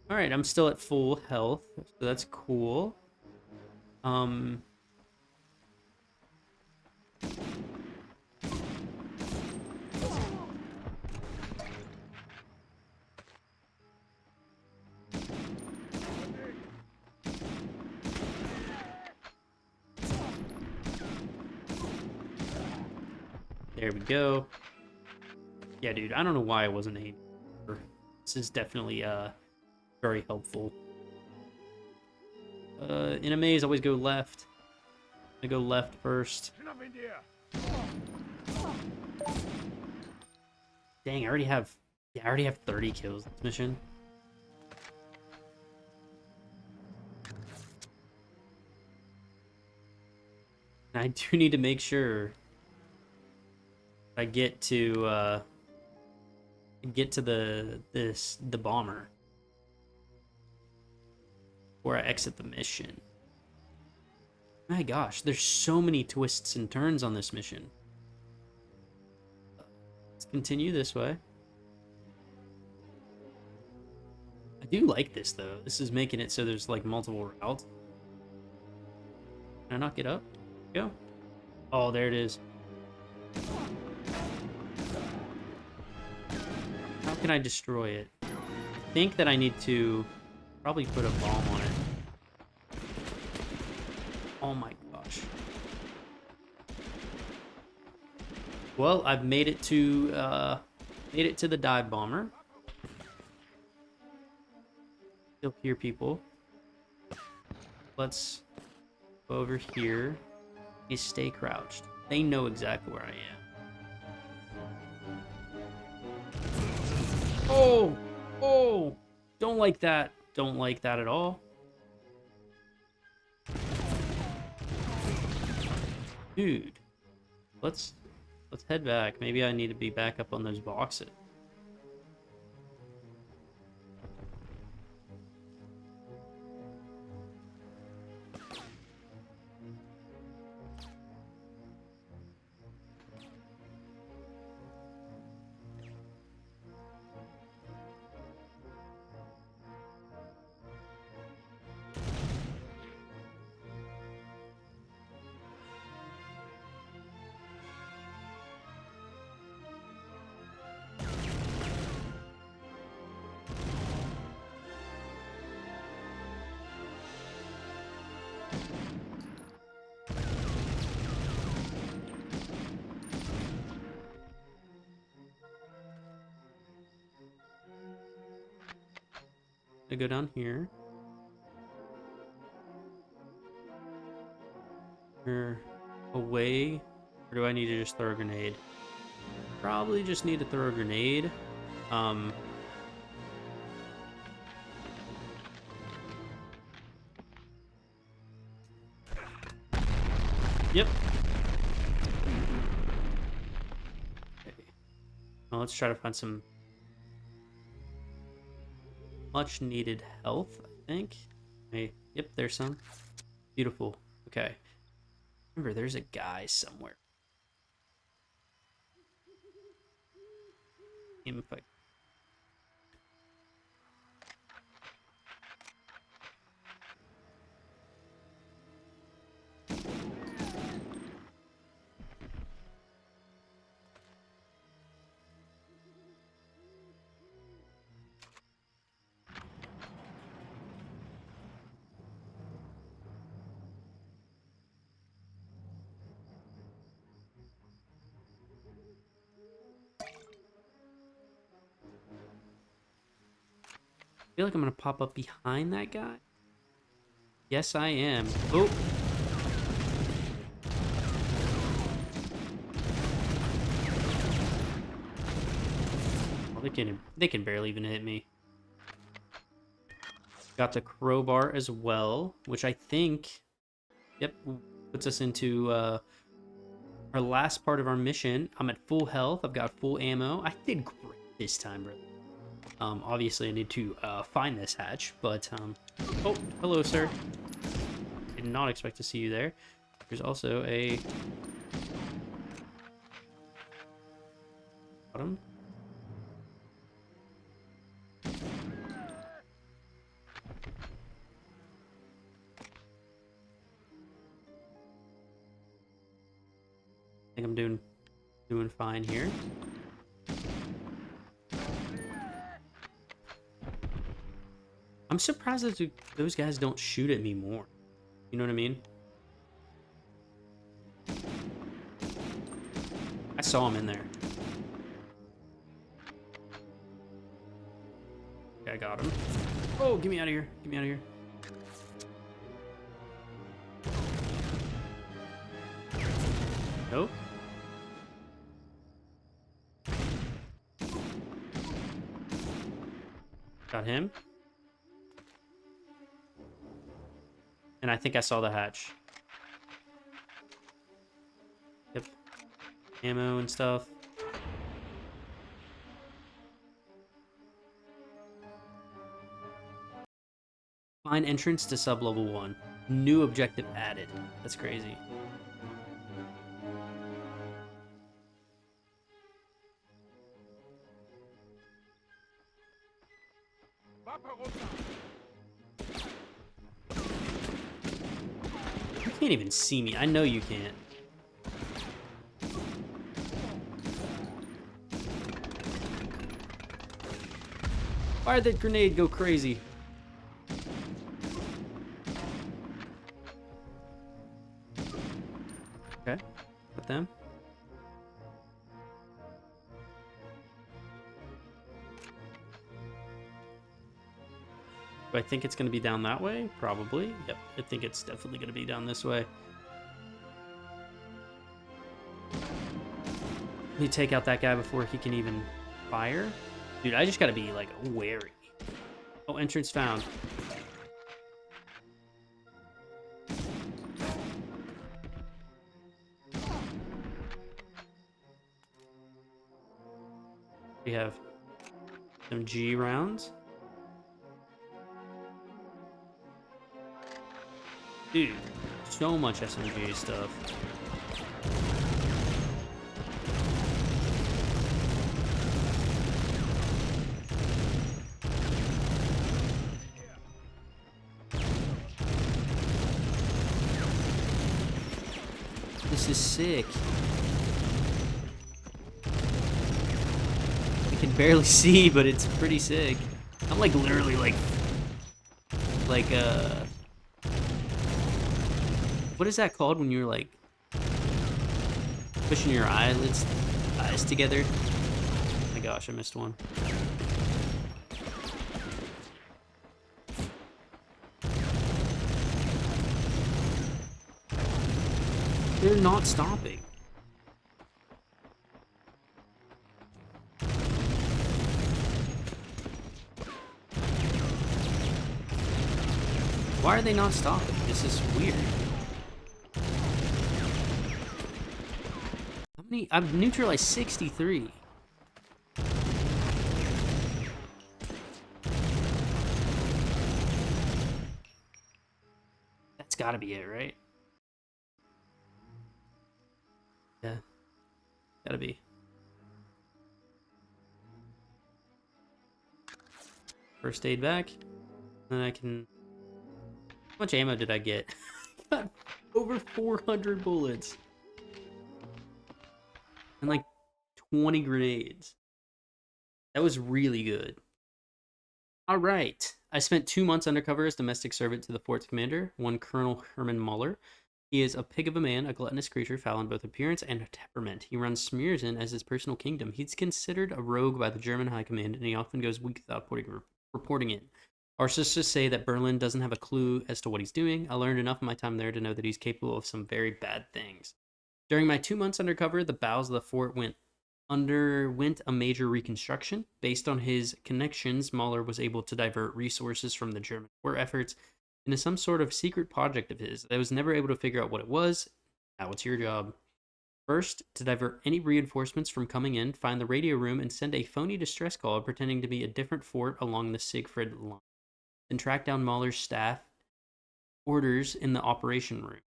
Alright, I'm still at full health, so that's cool. There we go. Yeah, dude, I don't know why I wasn't aiming. This is definitely very helpful. In a maze, always go left. I go left first. Dang, I already have 30 kills this mission. And I do need to make sure I get to the bomber before I exit the mission. My gosh, there's so many twists and turns on this mission. Let's continue this way. I do like this though. This is making it so there's like multiple routes. Can I not get up? Go. Oh, there it is. How can I destroy it? I think that I need to probably put a bomb on it. Oh my gosh. Well, I've made it to the dive bomber. Still hear people. Let's go over here. You stay crouched. They know exactly where I am. Oh!
Oh, don't like that. Don't like that at all. Dude, let's head back. Maybe I need to be back up on those boxes. I go down here. Or away. Or do I need to just throw a grenade? Probably just need to throw a grenade. Yep. Okay. Well, let's try to find some much needed health, I think. Hey, yep, there's some. Beautiful. Okay. Remember, there's a guy somewhere. If I... I feel like I'm gonna pop up behind that guy. Yes, I am. Oh. Oh, they can barely even hit me. Got the crowbar as well, which I think, yep, puts us into our last part of our mission. I'm at full health. I've got full ammo. I did great this time, brother. Obviously, I need to find this hatch, but oh, hello, sir. Did not expect to see you there. There's also a bottom. I think I'm doing fine here. I'm surprised that those guys don't shoot at me more. You know what I mean? I saw him in there. Okay, I got him. Oh, get me out of here. Get me out of here. Nope. Got him. And I think I saw the hatch. Yep. Ammo and stuff. Find entrance to sub-level 1. New objective added. That's crazy. You can't even see me. I know you can't. Why did that grenade go crazy? Okay, with them. Do I think it's going to be down that way? Probably. Yep, I think it's definitely going to be down this way. Let me take out that guy before he can even fire.
Dude, I just gotta be, like, wary. Oh, entrance found. We have some G rounds. Dude, so much SMG stuff. This is sick. I can barely see, but it's pretty sick. I'm like literally like what is that called when you're like pushing your eyes together? Oh my gosh, I missed one. They're not stopping. Why are they not stopping? This is weird. How many? I've neutralized 63. That's gotta be it, right? Yeah. Gotta be. First aid back. Then I can... How much ammo did I get? Got over 400 bullets. And like 20 grenades. That was really good. Alright. I spent 2 months undercover as domestic servant to the fort's commander, one Colonel Herman Muller. He is a pig of a man, a gluttonous creature, foul in both appearance and temperament. He runs Smearson as his personal kingdom. He's considered a rogue by the German High Command, and he often goes weak without reporting in. Our sisters say that Berlin doesn't have a clue as to what he's doing. I learned enough in my time there to know that he's capable of some very bad things. During my 2 months undercover, the bowels of the fort underwent a major reconstruction. Based on his connections, Mahler was able to divert resources from the German war efforts into some sort of secret project of his. I was never able to figure out what it was. Now it's your job. First, to divert any reinforcements from coming in, find the radio room and send a phony distress call pretending to be a different fort along the Siegfried line. Then track down Mahler's staff orders in the operation room.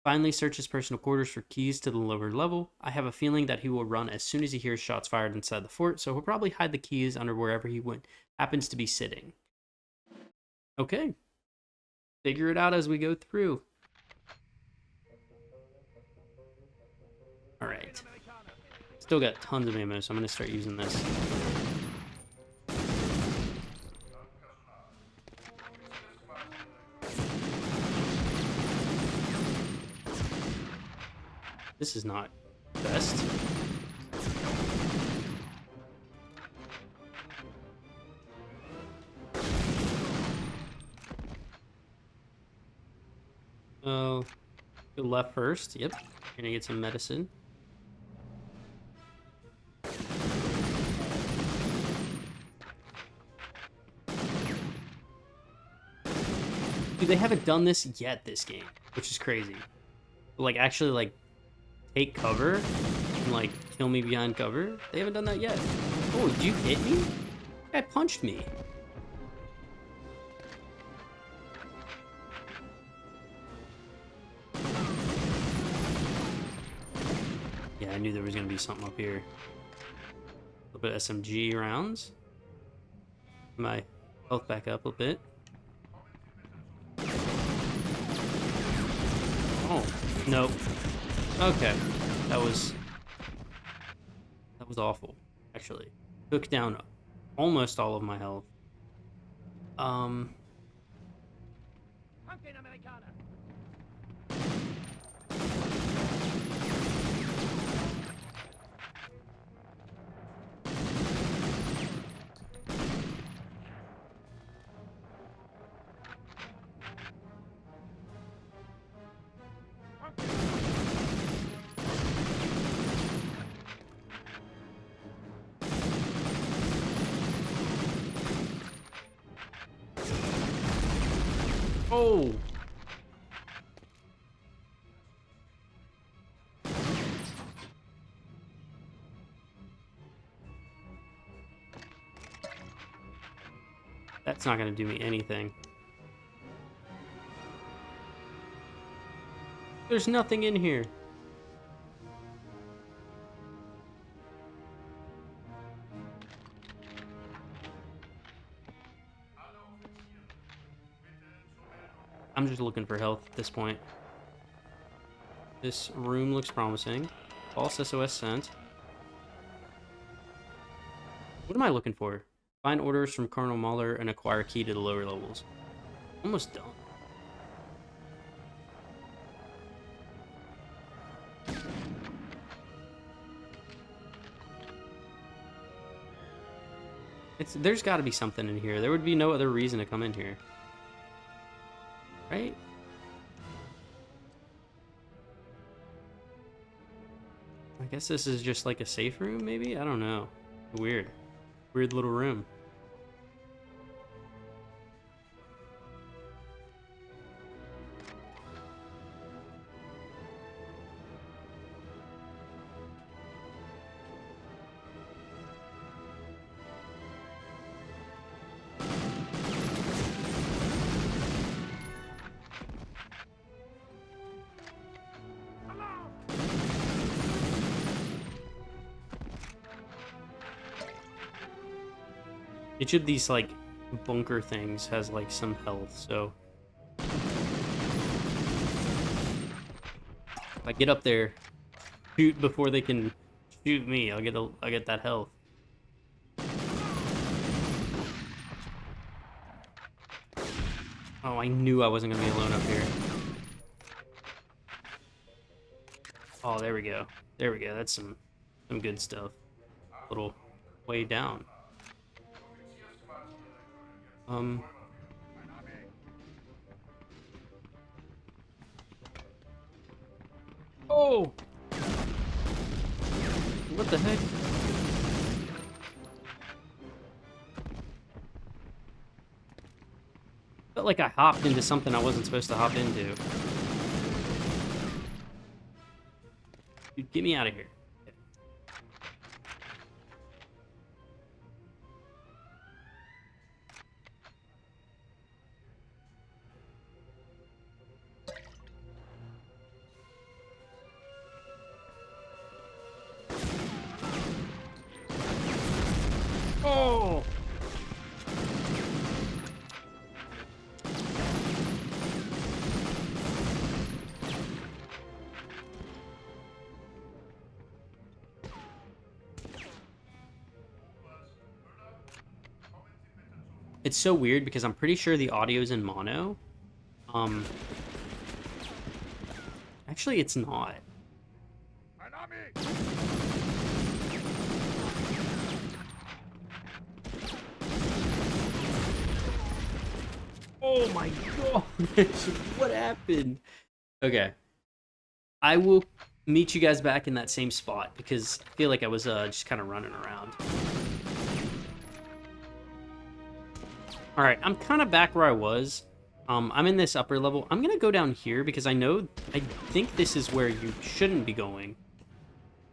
Finally, search his personal quarters for keys to the lower level. I have a feeling that he will run as soon as he hears shots fired inside the fort, so he'll probably hide the keys under wherever he happens to be sitting. Okay. Figure it out as we go through. Alright. Still got tons of ammo, so I'm going to start using this. This is not best. Oh, go left first. Yep. Gonna get some medicine. Dude, they haven't done this yet this game, which is crazy. Like, actually, like, take cover and, like, kill me behind cover. They haven't done that yet. Oh, did you hit me? That guy punched me. Yeah, I knew there was going to be something up here. A little bit of SMG rounds. My health back up a bit. Oh, nope. Okay, that was awful, actually. Took down almost all of my health. Oh! That's not gonna do me anything. There's nothing in here. I'm just looking for health at this point. This room looks promising. False SOS sent. What am I looking for? Find orders from Colonel Mahler and acquire key to the lower levels. Almost done. There's got to be something in here. There would be no other reason to come in here. Right? I guess this is just like a safe room, maybe? I don't know. Weird. Weird little room. Each of these, like, bunker things has, like, some health, so... If I get up there, shoot before they can shoot me, I'll get that health. Oh, I knew I wasn't gonna be alone up here. Oh, there we go. There we go. That's some good stuff. Little way down. Oh! What the heck? Felt like I hopped into something I wasn't supposed to hop into. Dude, get me out of here. Oh! It's so weird because I'm pretty sure the audio's in mono. Actually, it's not. Oh my god! What happened? Okay. I will meet you guys back in that same spot because I feel like I was just kind of running around. Alright, I'm kind of back where I was. I'm in this upper level. I'm going to go down here because I think this is where you shouldn't be going.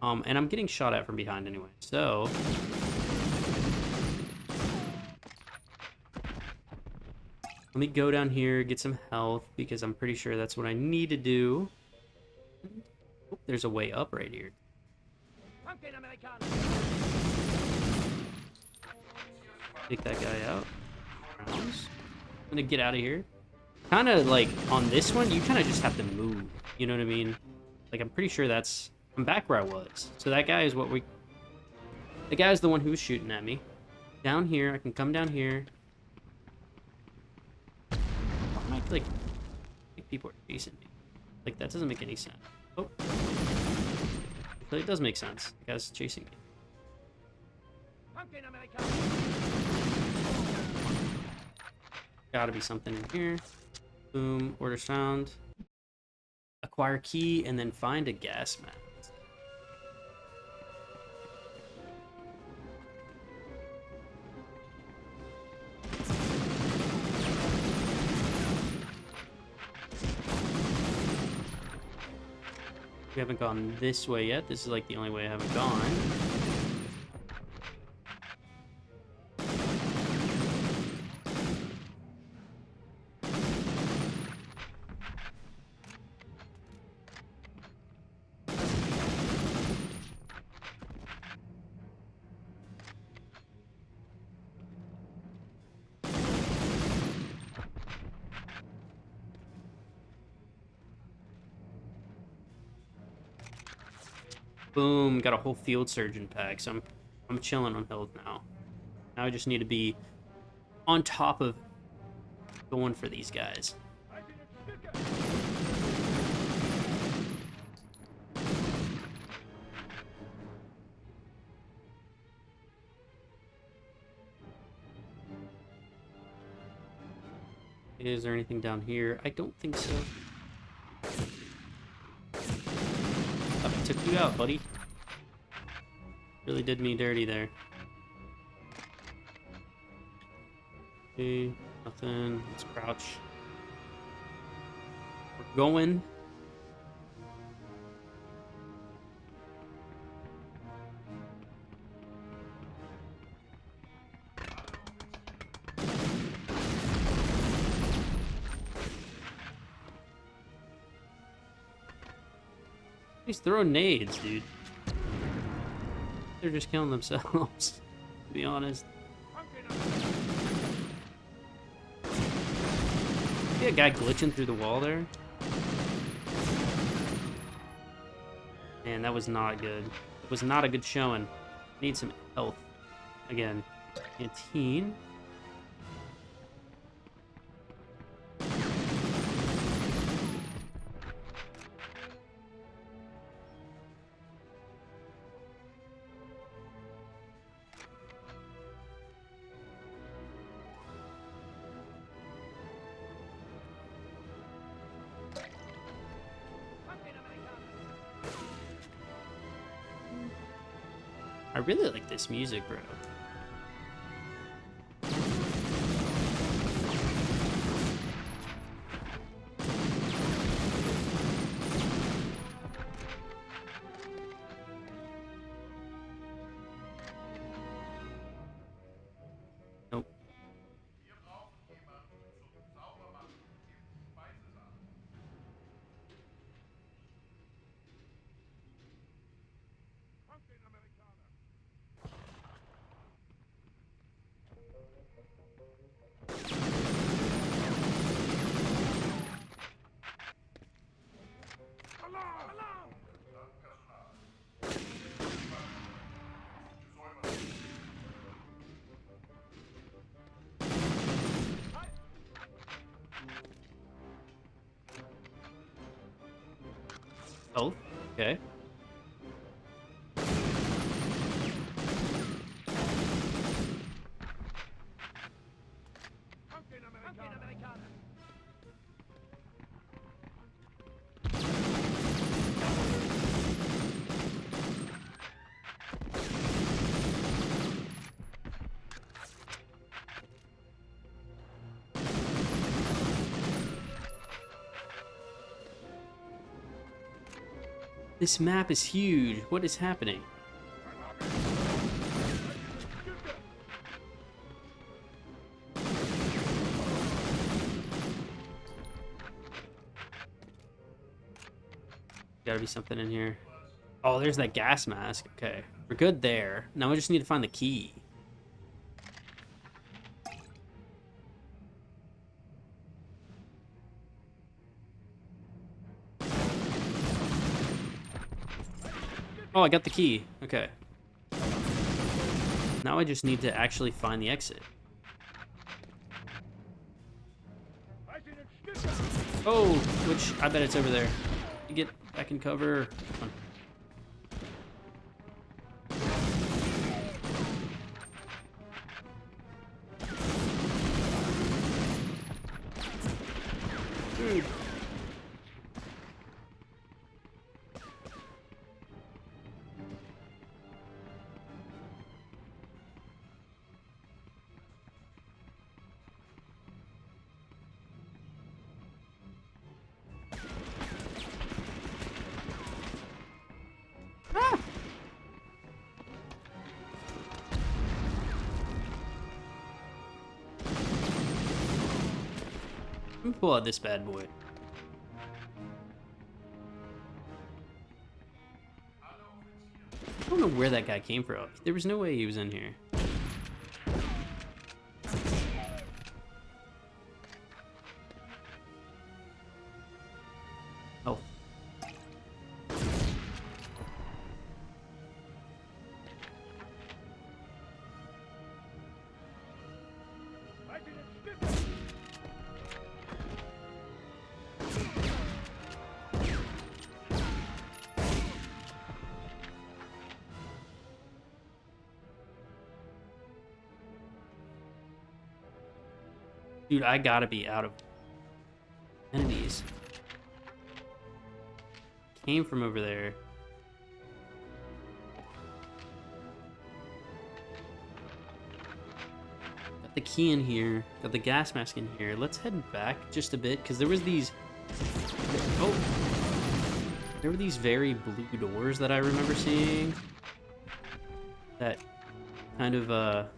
And I'm getting shot at from behind anyway, so... Let me go down here, get some health, because I'm pretty sure that's what I need to do. Oh, there's a way up right here. Take that guy out. I'm gonna get out of here. Kind of like on this one, you kind of just have to move. You know what I mean? Like I'm pretty sure I'm back where I was. So that guy is the guy is the one who was shooting at me. Down here, I can come down here. Why am I like people are chasing me? Like that doesn't make any sense. Oh, but it does make sense. The guy's chasing me. Gotta be something in here. Boom, orders found. Acquire key and then find a gas mask. We haven't gone this way yet. This is like the only way I haven't gone. Boom, got a whole field surgeon pack, so I'm chilling on health now. Now I just need to be on top of going for these guys. Is there anything down here? I don't think so. I took you out, buddy. Really did me dirty there. Okay, nothing. Let's crouch. We're going. He's throwing nades, dude. They're just killing themselves, to be honest. See a guy glitching through the wall there? Man, that was not good. It was not a good showing. Need some health. Again, canteen. I really like this music, bro. Nope. Oh, okay. This map is huge. What is happening? Gotta be something in here. Oh, there's that gas mask. Okay, we're good there. Now we just need to find the key. Oh, I got the key. Okay. Now I just need to actually find the exit. Oh, which I bet it's over there. You get back in cover. Come on. Dude. Let me pull out this bad boy. I don't know where that guy came from. There was no way he was in here. Oh. Dude, I gotta be out of enemies. Came from over there. Got the key in here. Got the gas mask in here. Let's head back just a bit, because there was these... Oh! There were these very blue doors that I remember seeing. That kind of,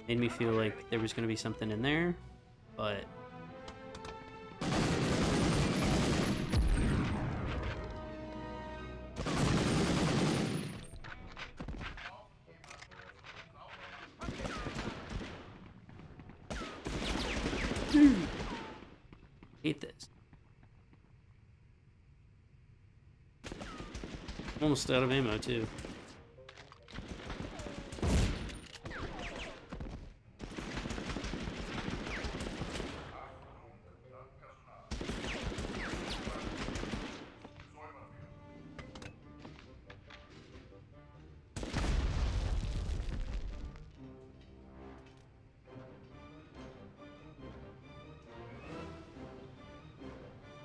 made me feel like there was going to be something in there. But... hate this. Almost out of ammo too.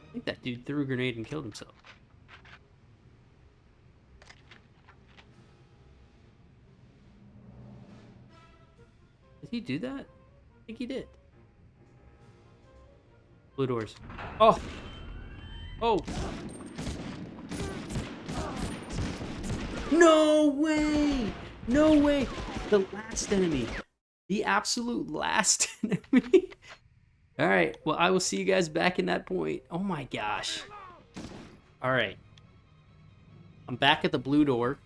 I think that dude threw a grenade and killed himself. Did he do that? I think he did. Blue doors. Oh! Oh! No way! No way! The last enemy. The absolute last enemy. Alright, well, I will see you guys back in that point. Oh my gosh. Alright. I'm back at the blue door.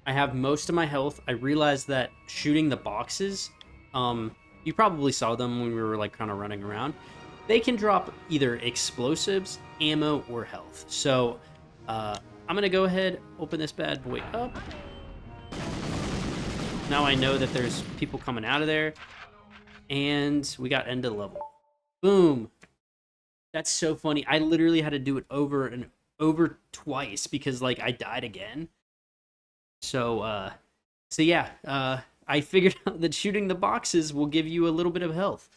I have most of my health. I realized that shooting the boxes, you probably saw them when we were like kind of running around. They can drop either explosives, ammo, or health. So, I'm gonna go ahead, open this bad boy up. Now I know that there's people coming out of there. And we got end of level. Boom. That's so funny. I literally had to do it over and over twice because like I died again. So yeah, I figured out that shooting the boxes will give you a little bit of health.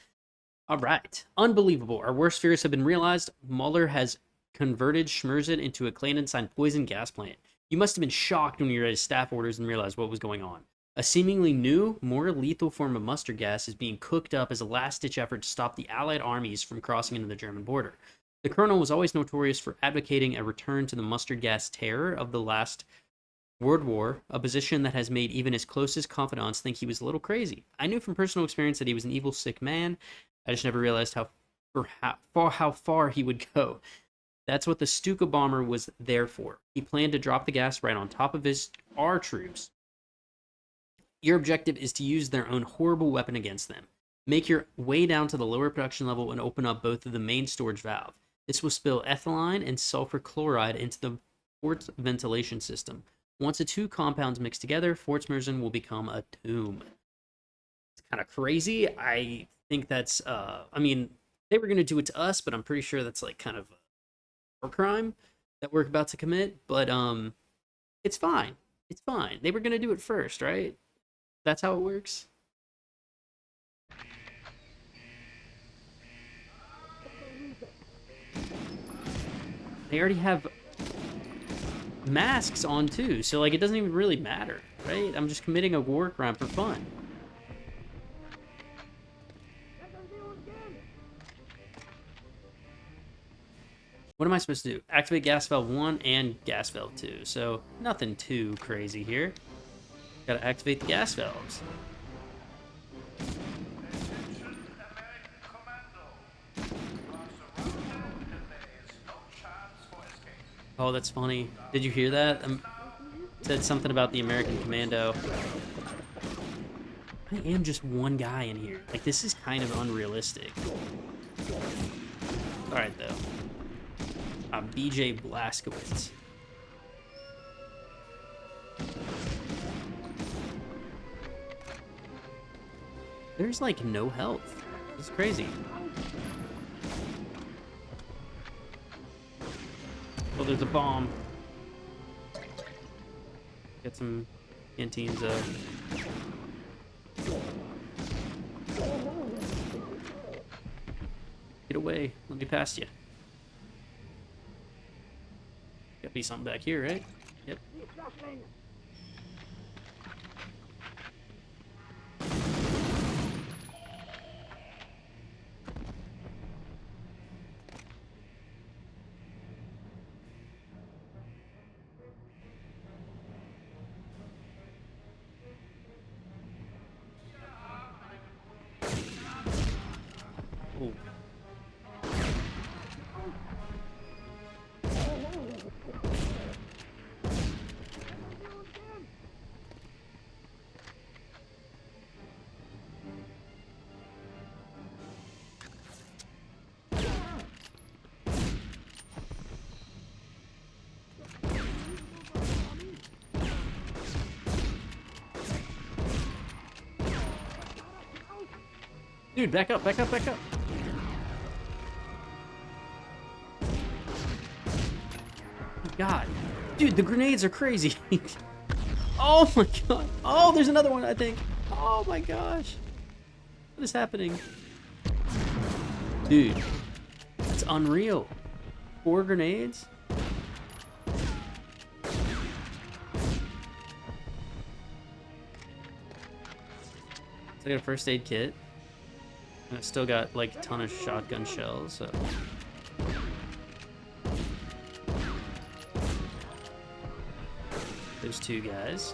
All right. Unbelievable. Our worst fears have been realized. Mueller has converted Schmerzit into a clandestine poison gas plant. You must have been shocked when you read his staff orders and realized what was going on. A seemingly new, more lethal form of mustard gas is being cooked up as a last-ditch effort to stop the Allied armies from crossing into the German border. The colonel was always notorious for advocating a return to the mustard gas terror of the last World War, a position that has made even his closest confidants think he was a little crazy. I knew from personal experience that he was an evil, sick man. I just never realized how far he would go. That's what the Stuka bomber was there for. He planned to drop the gas right on top of our troops. Your objective is to use their own horrible weapon against them. Make your way down to the lower production level and open up both of the main storage valve. This will spill ethylene and sulfur chloride into the fort's ventilation system. Once the two compounds mix together, Fort Smyrna will become a tomb. It's kind of crazy. I think that's, I mean, they were going to do it to us, but I'm pretty sure that's like kind of a war crime that we're about to commit. But it's fine. It's fine. They were going to do it first, right? That's how it works. They already have masks on too, so like it doesn't even really matter, right? I'm just committing a war crime for fun. What am I supposed to do? Activate gas valve 1 and gas valve 2, so nothing too crazy here. Gotta activate the gas valves. Oh, that's funny. Did you hear that? Said something about the American Commando. I am just one guy in here. Like, this is kind of unrealistic. Alright, though. BJ Blazkowicz. There's, like, no health. It's crazy. Oh, there's a bomb. Get some canteens up. Get away. Let me pass you. Gotta be something back here, right? Yep. Oh. Dude, back up, back up, back up. Oh God. Dude, the grenades are crazy. Oh my God. Oh, there's another one, I think. Oh my gosh. What is happening? Dude, it's unreal. 4 grenades? So I got a first aid kit. And I still got like a ton of shotgun shells, so. There's 2 guys.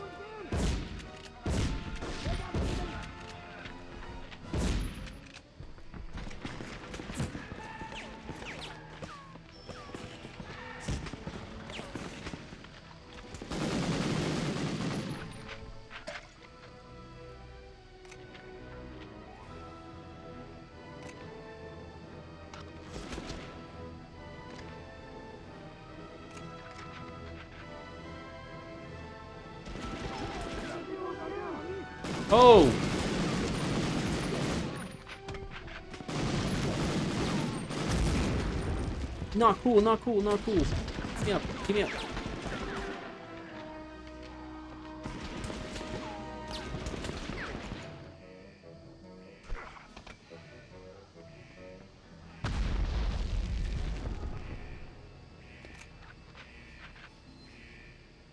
Oh! Not cool, not cool, not cool. Give me up, give me up.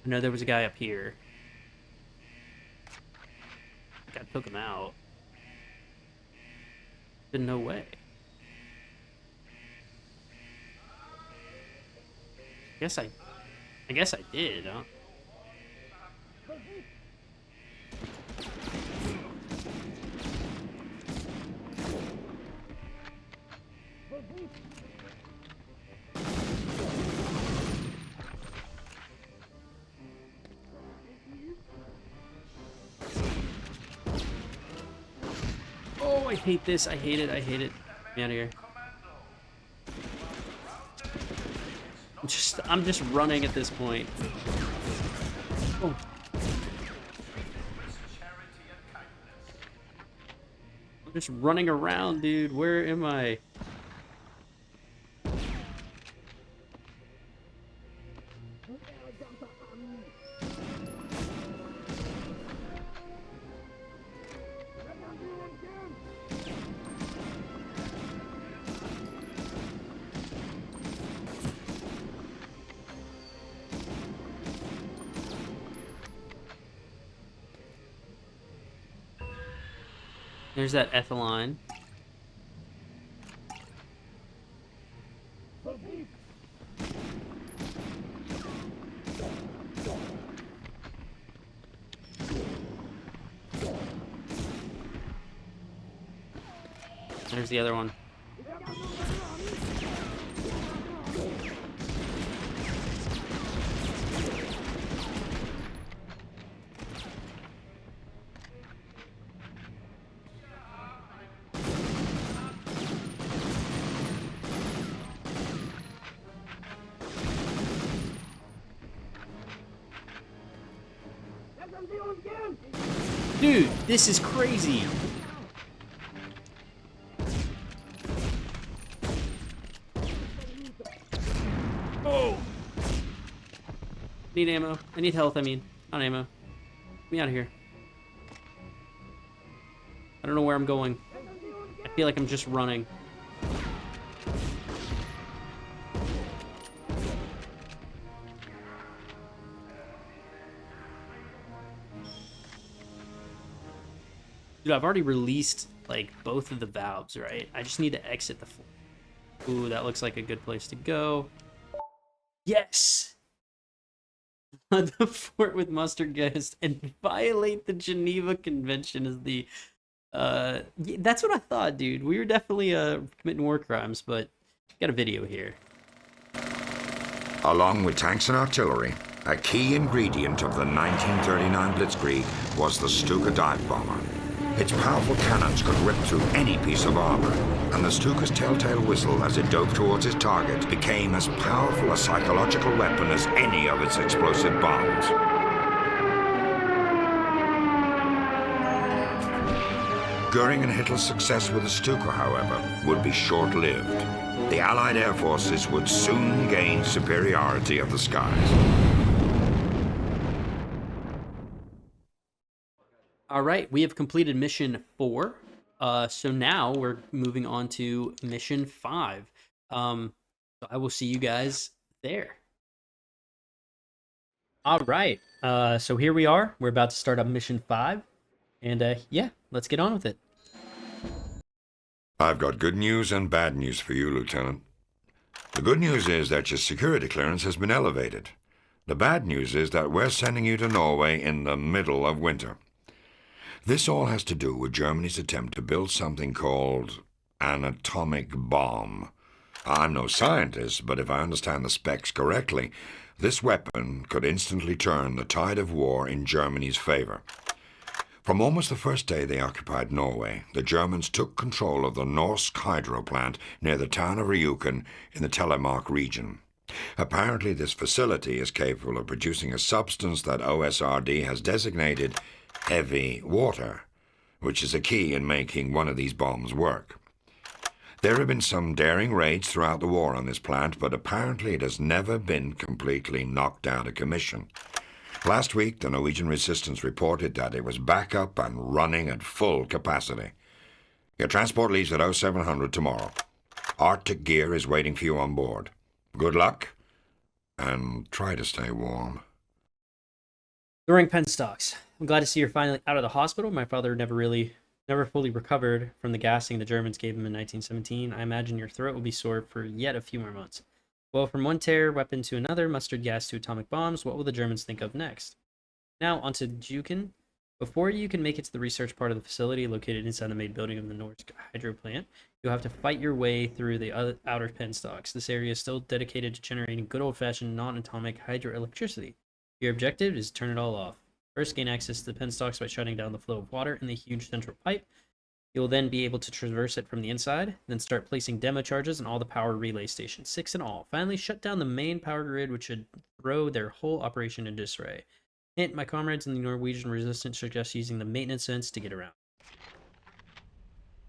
I know there was a guy up here. I took him out. But no way. I guess I did, huh? Oh, I hate this. I hate it. I hate it. Get me out of here. I'm just running at this point. Oh. I'm just running around, dude. Where am I? There's that ethylene. There's the other one. Dude, this is crazy. Oh! Need ammo. I need health, I mean. Not ammo. Get me out of here. I don't know where I'm going. I feel like I'm just running. Dude, I've already released, like, both of the valves, right? I just need to exit the floor. Ooh, that looks like a good place to go. Yes! The fort with mustard gas and violate the Geneva Convention is the... that's what I thought, dude. We were definitely committing war crimes, but got a video here.
Along with tanks and artillery, a key ingredient of the 1939 Blitzkrieg was the Stuka dive bomber. Its powerful cannons could rip through any piece of armor, and the Stuka's telltale whistle as it dove towards its target became as powerful a psychological weapon as any of its explosive bombs. Goering and Hitler's success with the Stuka, however, would be short-lived. The Allied air forces would soon gain superiority of the skies.
All right, we have completed mission 4. So now we're moving on to mission 5. So I will see you guys there.
All right. So here we are. We're about to start up mission 5. And yeah, let's get on with it.
I've got good news and bad news for you, Lieutenant. The good news is that your security clearance has been elevated. The bad news is that we're sending you to Norway in the middle of winter. This all has to do with Germany's attempt to build something called an atomic bomb. I'm no scientist, but if I understand the specs correctly, this weapon could instantly turn the tide of war in Germany's favor. From almost the first day they occupied Norway, the Germans took control of the Norsk hydro plant near the town of Rjukan in the Telemark region. Apparently, this facility is capable of producing a substance that OSRD has designated heavy water, which is a key in making one of these bombs work. There have been some daring raids throughout the war on this plant, but apparently it has never been completely knocked out of commission. Last week, the Norwegian resistance reported that it was back up and running at full capacity. Your transport leaves at 0700 tomorrow. Arctic gear is waiting for you on board. Good luck, and try to stay warm.
During Penstocks, I'm glad to see you're finally out of the hospital. My father never fully recovered from the gassing the Germans gave him in 1917. I imagine your throat will be sore for yet a few more months. Well, from one terror weapon to another, mustard gas to atomic bombs, what will the Germans think of next? Now, onto Jukin. Before you can make it to the research part of the facility located inside the main building of the Norsk hydro plant, you'll have to fight your way through the outer Penstocks. This area is still dedicated to generating good old-fashioned non-atomic hydroelectricity. Your objective is to turn it all off. First, gain access to the Penstocks by shutting down the flow of water in the huge central pipe. You'll then be able to traverse it from the inside, then start placing demo charges on all the power relay stations, 6 in all. Finally, shut down the main power grid, which should throw their whole operation into disarray. Hint, my comrades in the Norwegian resistance suggest using the maintenance sense to get around.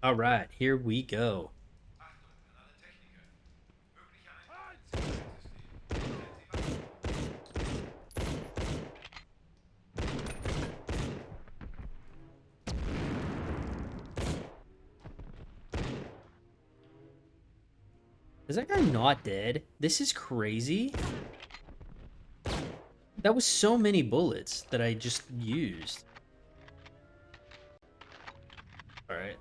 Alright, here we go. Is that guy not dead? This is crazy. That was so many bullets that I just used. Alright.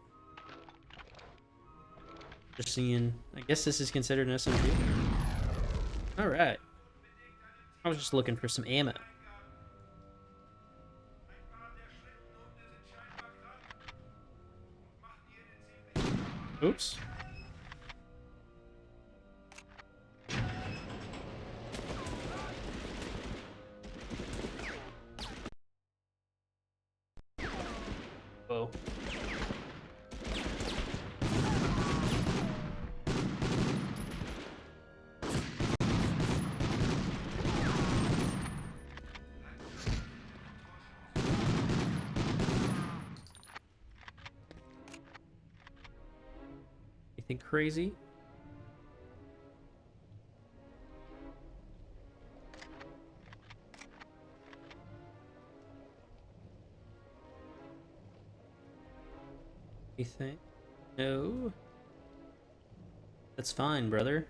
Just seeing... I guess this is considered an SMG. Alright. I was just looking for some ammo. Oops. Whoa. Nothing crazy. Anything? No. That's fine, brother.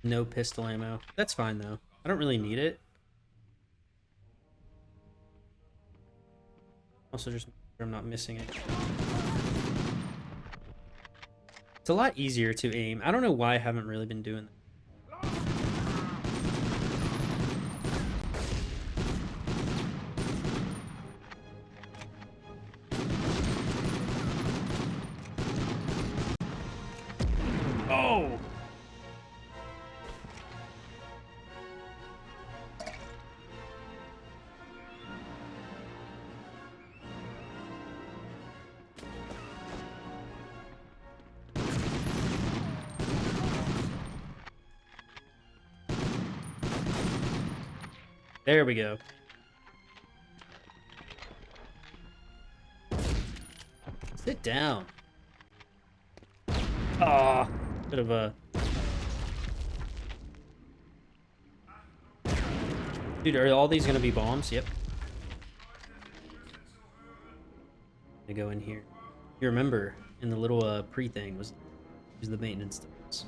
No pistol ammo. That's fine though. I don't really need it. Also, just make sure I'm not missing it. It's a lot easier to aim. I don't know why I haven't really been doing that. Oh! There we go. Sit down. Ah, bit of a... Dude, are all these gonna be bombs? Yep. I go in here. You remember in the little pre-thing was the maintenance things.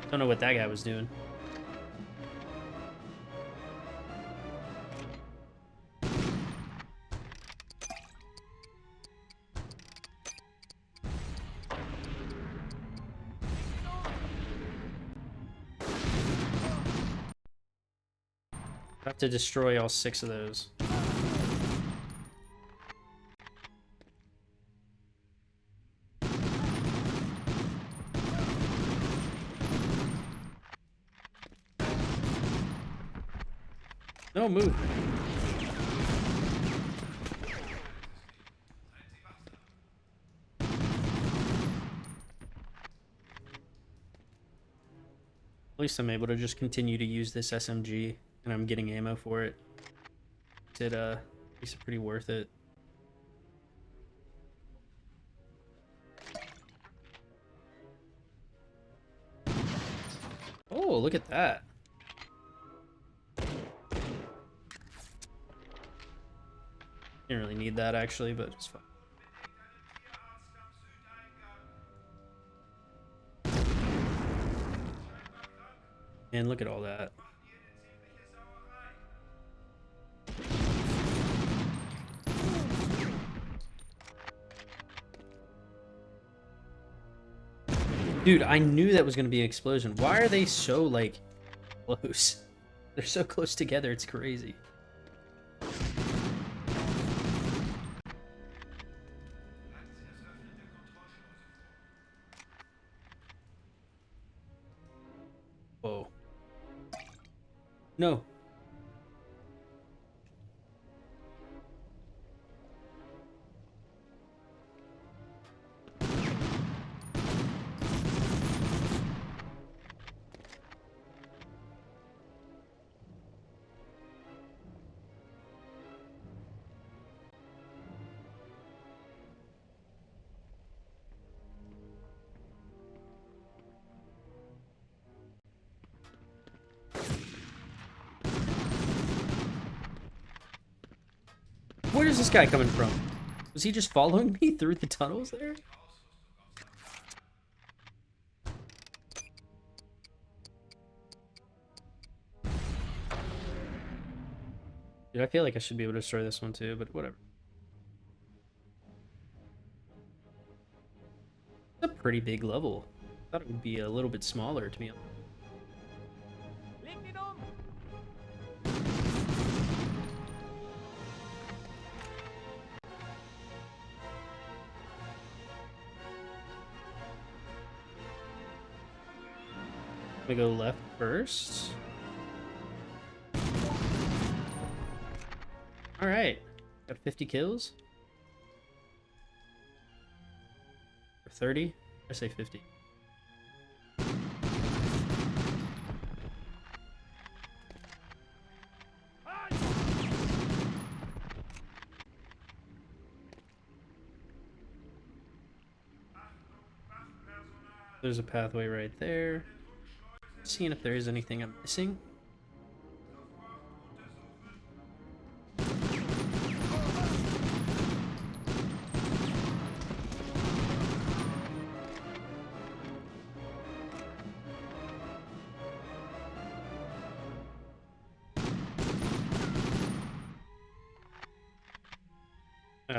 Don't know what that guy was doing. I have to destroy all 6 of those. No move. At least I'm able to just continue to use this SMG, and I'm getting ammo for it. It's pretty worth it. Oh, look at that. Didn't really need that actually, but it's fine. And look at all that. Dude, I knew that was going to be an explosion. Why are they so, like, close? They're so close together, it's crazy. Whoa. No. Where is this guy coming from? Was he just following me through the tunnels there? Dude, I feel like I should be able to destroy this one too, but whatever. It's a pretty big level. I thought it would be a little bit smaller, to be honest.
Leg ihn um!
I'm gonna go left first. All right, got 50 kills. Or 30? I say 50. There's a pathway right there. Seeing if there is anything I'm missing.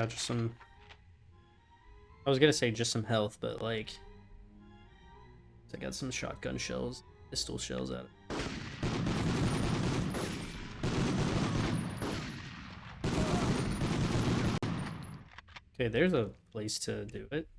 Just some... I was gonna say just some health, but like... I got some shotgun shells, pistol shells out of it. Okay, there's a place to do it.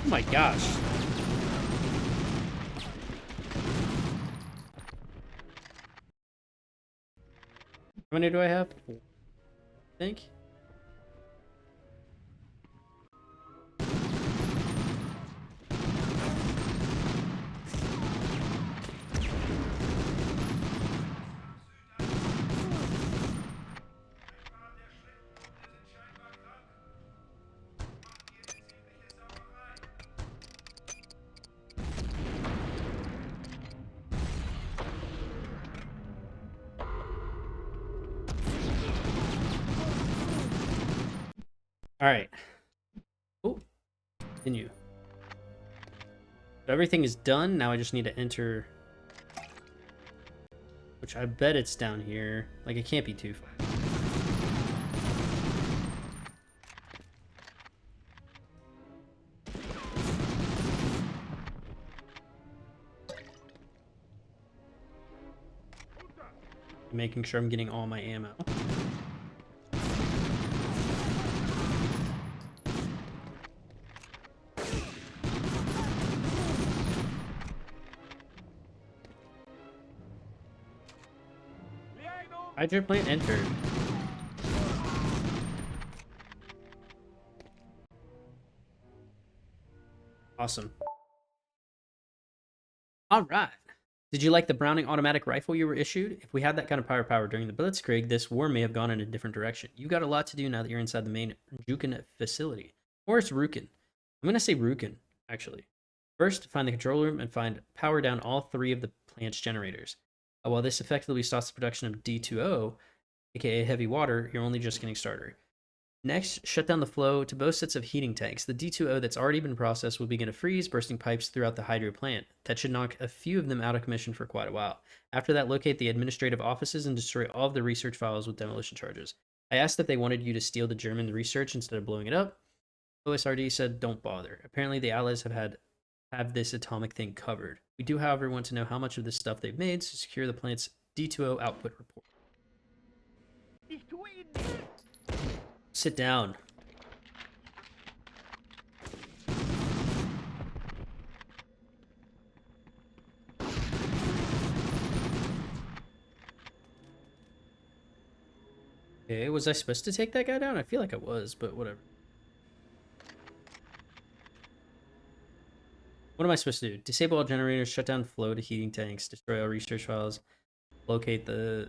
Oh my gosh. How many do I have? I think. All right. Oh, continue. So everything is done. Now I just need to enter, which I bet it's down here. Like, it can't be too far. Making sure I'm getting all my ammo. Hydroplant entered. Awesome. All right. Did you like the Browning automatic rifle you were issued? If we had that kind of firepower during the Blitzkrieg, this war may have gone in a different direction. You got a lot to do now that you're inside the main Jukin facility. Or it's Rukin. I'm going to say Rukin, actually. First, find the control room and find power down all 3 of the plant's generators. While this effectively stops the production of D2O, aka heavy water, you're only just getting started. Next, shut down the flow to both sets of heating tanks. The D2O that's already been processed will begin to freeze, bursting pipes throughout the hydro plant. That should knock a few of them out of commission for quite a while. After that, locate the administrative offices and destroy all of the research files with demolition charges. I asked if they wanted you to steal the German research instead of blowing it up. OSRD said don't bother. Apparently the Allies have this atomic thing covered. We do, however, want to know how much of this stuff they've made to secure the plant's D2O output report. Sit down. Okay, was I supposed to take that guy down? I feel like I was, but whatever. What am I supposed to do? Disable all generators, shut down flow to heating tanks, destroy all research files, locate the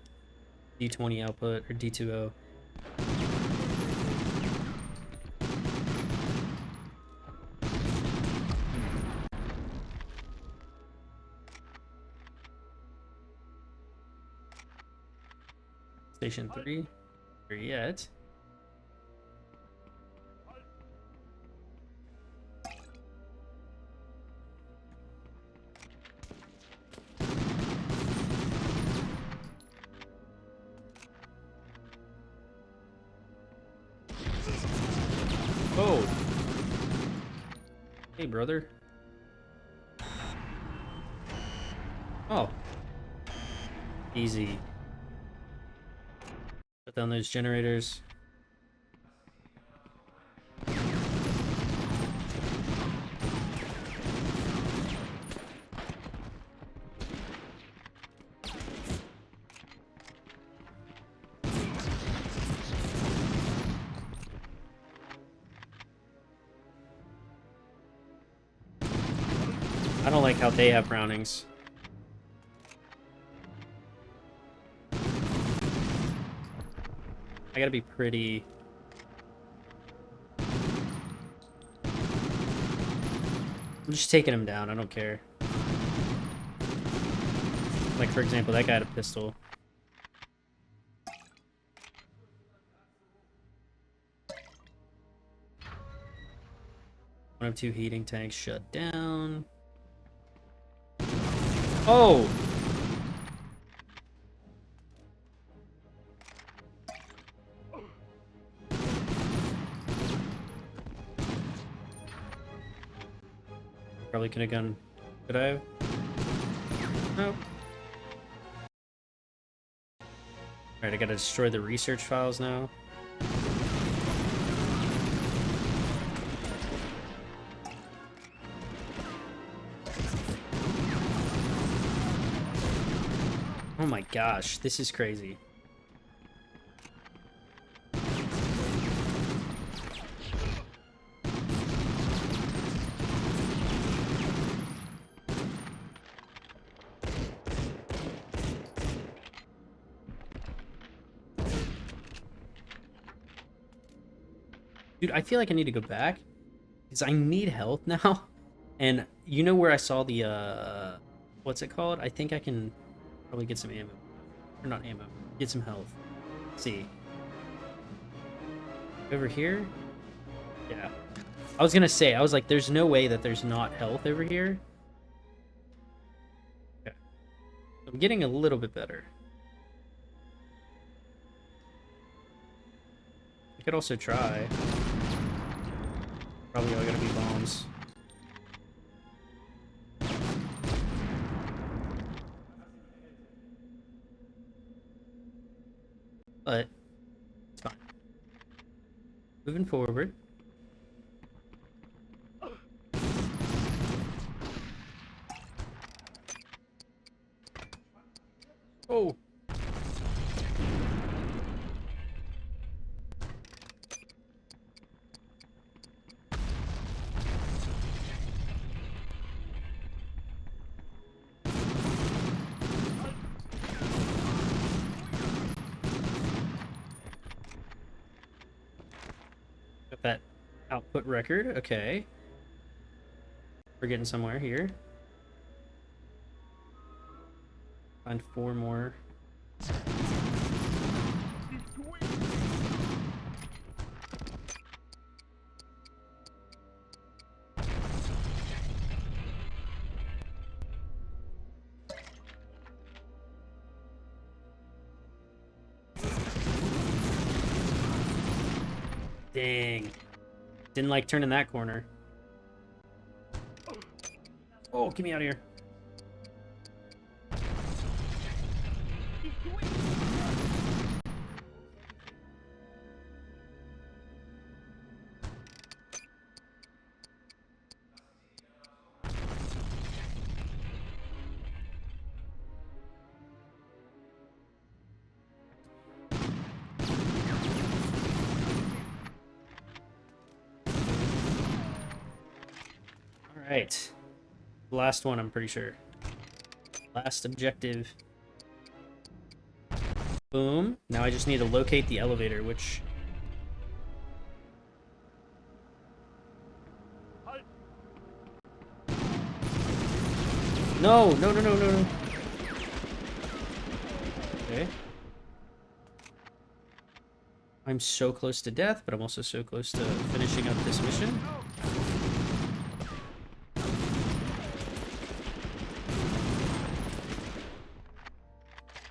D20 output, or D2O. Station 3. Here yet. Oh. Hey, brother. Oh. Easy. Put down those generators. I don't like how they have Brownings. I gotta be pretty... I'm just taking him down, I don't care. Like, for example, that guy had a pistol. One of two heating tanks shut down. Oh! Probably could have gone... Could I have? No. Alright, I gotta destroy the research files now. Oh my gosh, this is crazy. Dude, I feel like I need to go back because I need health now. And you know where I saw the what's it called? I think I can probably get some ammo. Or not ammo. Get some health. Let's see. Over here? Yeah. I was gonna say, I was like, there's no way that there's not health over here. Okay. I'm getting a little bit better. I could also try. Probably all gotta be bombs. But it's fine. Moving forward. Oh. Got that output record. Okay. We're getting somewhere here. Find 4 more. Dang. Didn't like turning that corner. Oh, get me out of here. Alright. Last one, I'm pretty sure. Last objective. Boom. Now I just need to locate the elevator, which... No, no, no, no, no, no. Okay. I'm so close to death, but I'm also so close to finishing up this mission.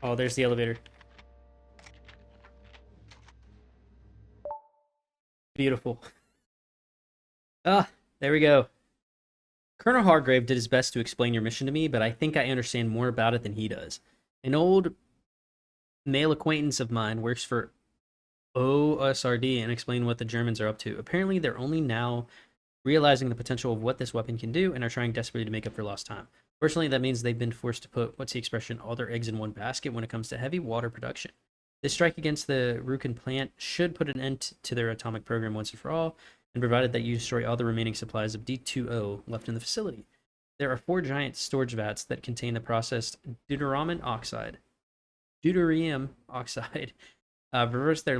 Oh, there's the elevator. Beautiful. Ah, there we go. Colonel Hargrave did his best to explain your mission to me, but I think I understand more about it than he does. An old male acquaintance of mine works for OSRD and explained what the Germans are up to. Apparently, they're only now realizing the potential of what this weapon can do and are trying desperately to make up for lost time. Fortunately, that means they've been forced to put, what's the expression, all their eggs in one basket when it comes to heavy water production. This strike against the Rukin plant should put an end to their atomic program once and for all, and provided that you destroy all the remaining supplies of D2O left in the facility. There are 4 giant storage vats that contain the processed deuterium oxide. Reverse their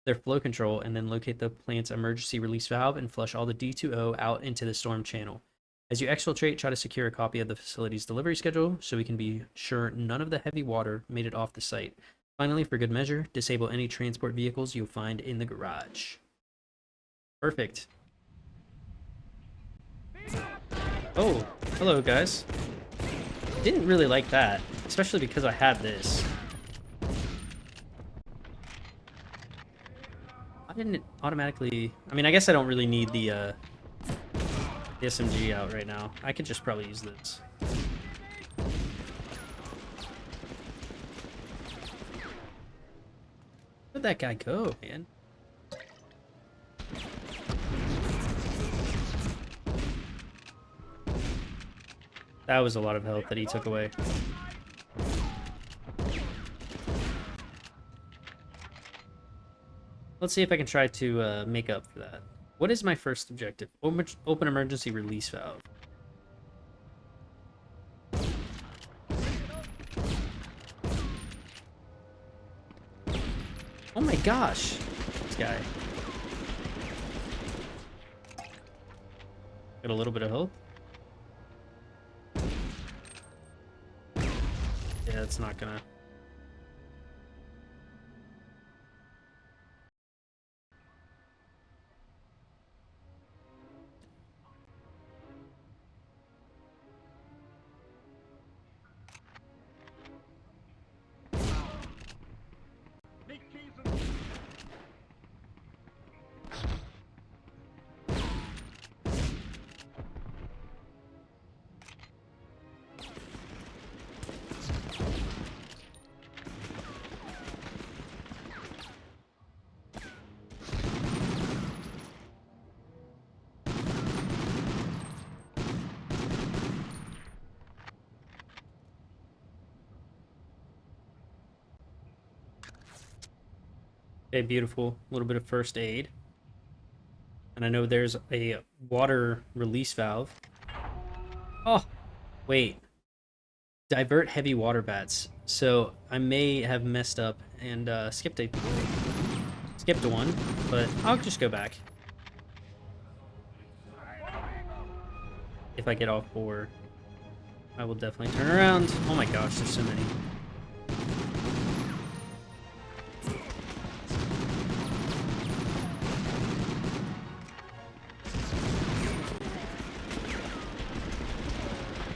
their flow control, and then locate the plant's emergency release valve and flush all the D2O out into the storm channel. As you exfiltrate, try to secure a copy of the facility's delivery schedule so we can be sure none of the heavy water made it off the site. Finally, for good measure, disable any transport vehicles you'll find in the garage. Perfect. Oh, hello guys. Didn't really like that, especially because I had this. I didn't automatically... I mean, I guess I don't really need the SMG out right now. I could just probably use this. Where'd that guy go, man? That was a lot of health that he took away. Let's see if I can try to make up for that. What is my first objective? Open emergency release valve. Oh my gosh! This guy. Got a little bit of health. Yeah, it's not gonna... Okay, beautiful. A little bit of first aid. And I know there's a water release valve. Oh, wait. Divert heavy water vats. So I may have messed up and skipped one, but I'll just go back. If I get all 4, I will definitely turn around. Oh my gosh, there's so many.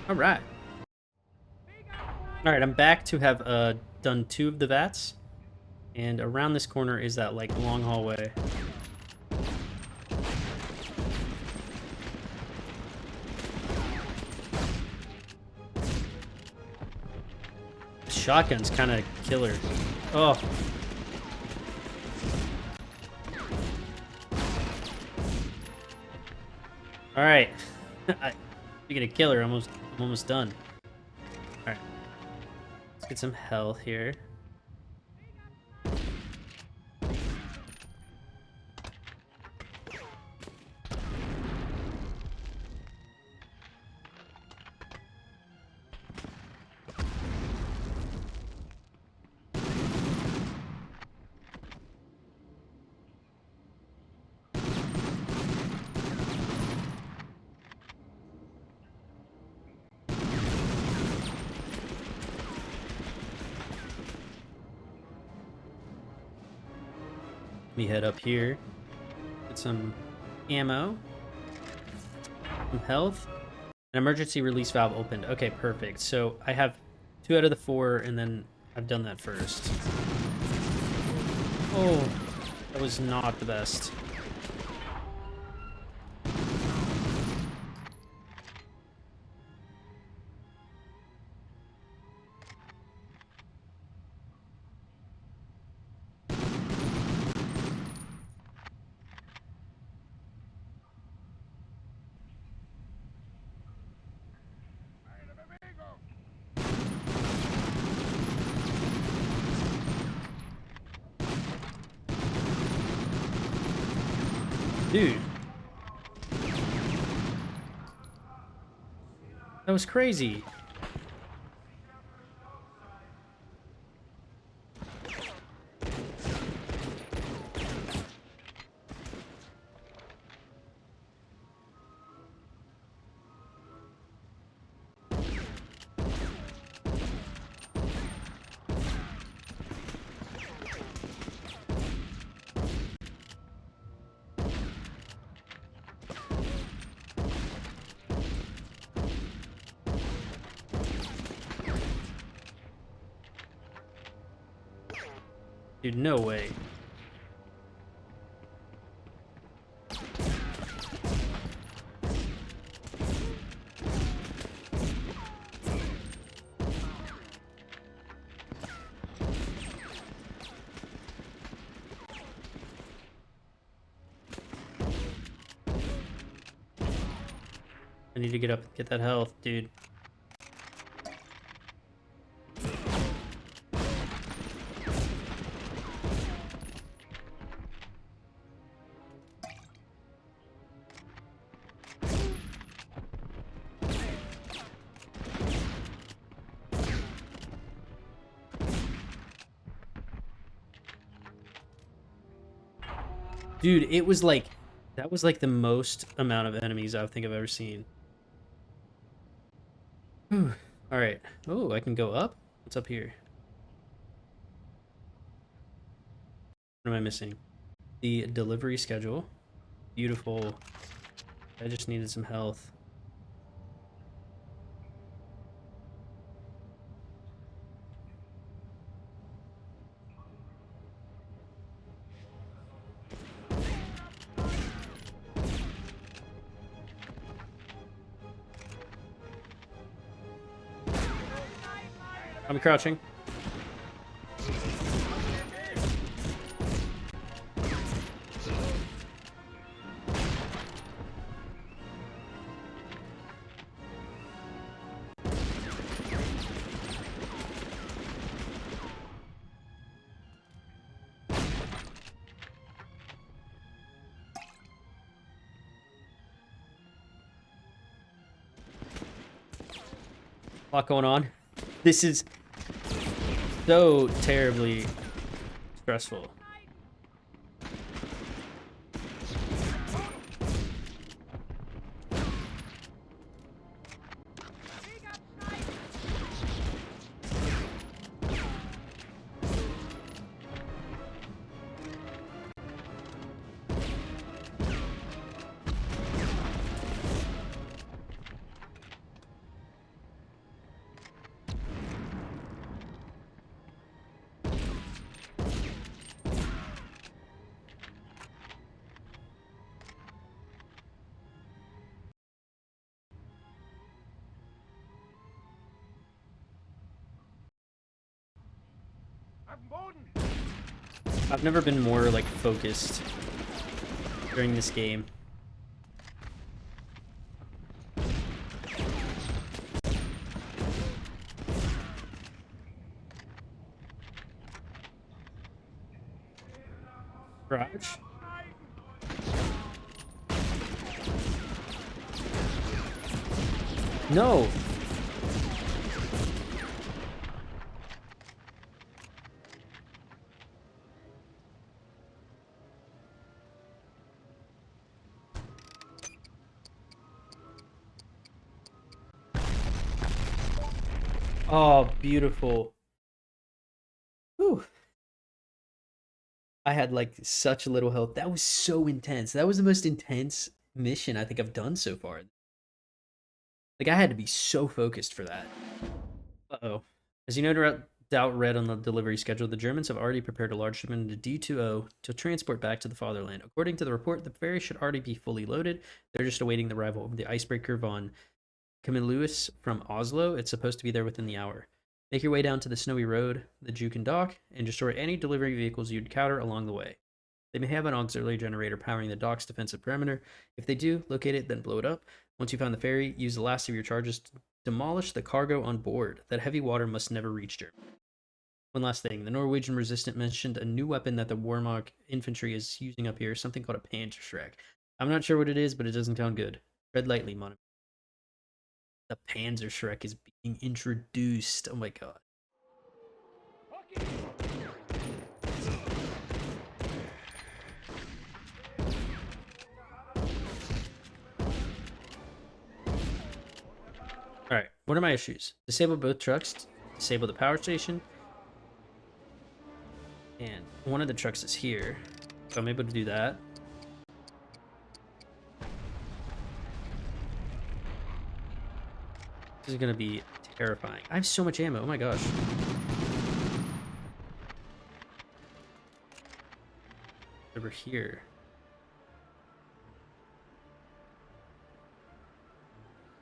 All right. All right, I'm back to have done 2 of the vats, and around this corner is that like long hallway. The shotgun's kind of killer. Oh. All right. Speaking of killer, I'm almost done. Alright. Let's get some health here. Let me head up here. Get some ammo. Some health. An emergency release valve opened. Okay, perfect. So I have 2 out of the 4, and then I've done that first. Oh, that was not the best. Dude. That was crazy. Dude, no way. I need to get up and get that health, dude. Dude, it was like, that was like the most amount of enemies I think I've ever seen. Whew. All right. Oh, I can go up? What's up here? What am I missing? The delivery schedule. Beautiful. I just needed some health. I'm crouching. A lot going on. This is so terribly stressful. I've never been more like focused during this game. Crouch. No. Oh, beautiful. Whew. I had like such little health. That was so intense. That was the most intense mission I think I've done so far. Like I had to be so focused for that. Uh-oh. As you no doubt read on the delivery schedule, the Germans have already prepared a large shipment of D2O to transport back to the fatherland. According to the report, the ferry should already be fully loaded. They're just awaiting the arrival of the icebreaker von Camillus from Oslo. It's supposed to be there within the hour. Make your way down to the snowy road, the Jukin dock, and destroy any delivery vehicles you'd encounter along the way. They may have an auxiliary generator powering the dock's defensive perimeter. If they do, locate it, then blow it up. Once you found the ferry, use the last of your charges to demolish the cargo on board. That heavy water must never reach Germany. One last thing. The Norwegian resistant mentioned a new weapon that the Wehrmacht infantry is using up here, something called a Panzerschreck. I'm not sure what it is, but it doesn't sound good. Tread lightly, Mono. The Panzer Shrek is being introduced. Oh my god. Alright, what are my issues? Disable both trucks, disable the power station, and one of the trucks is here. So I'm able to do that. This is gonna be terrifying. I have so much ammo, oh my gosh. Over here.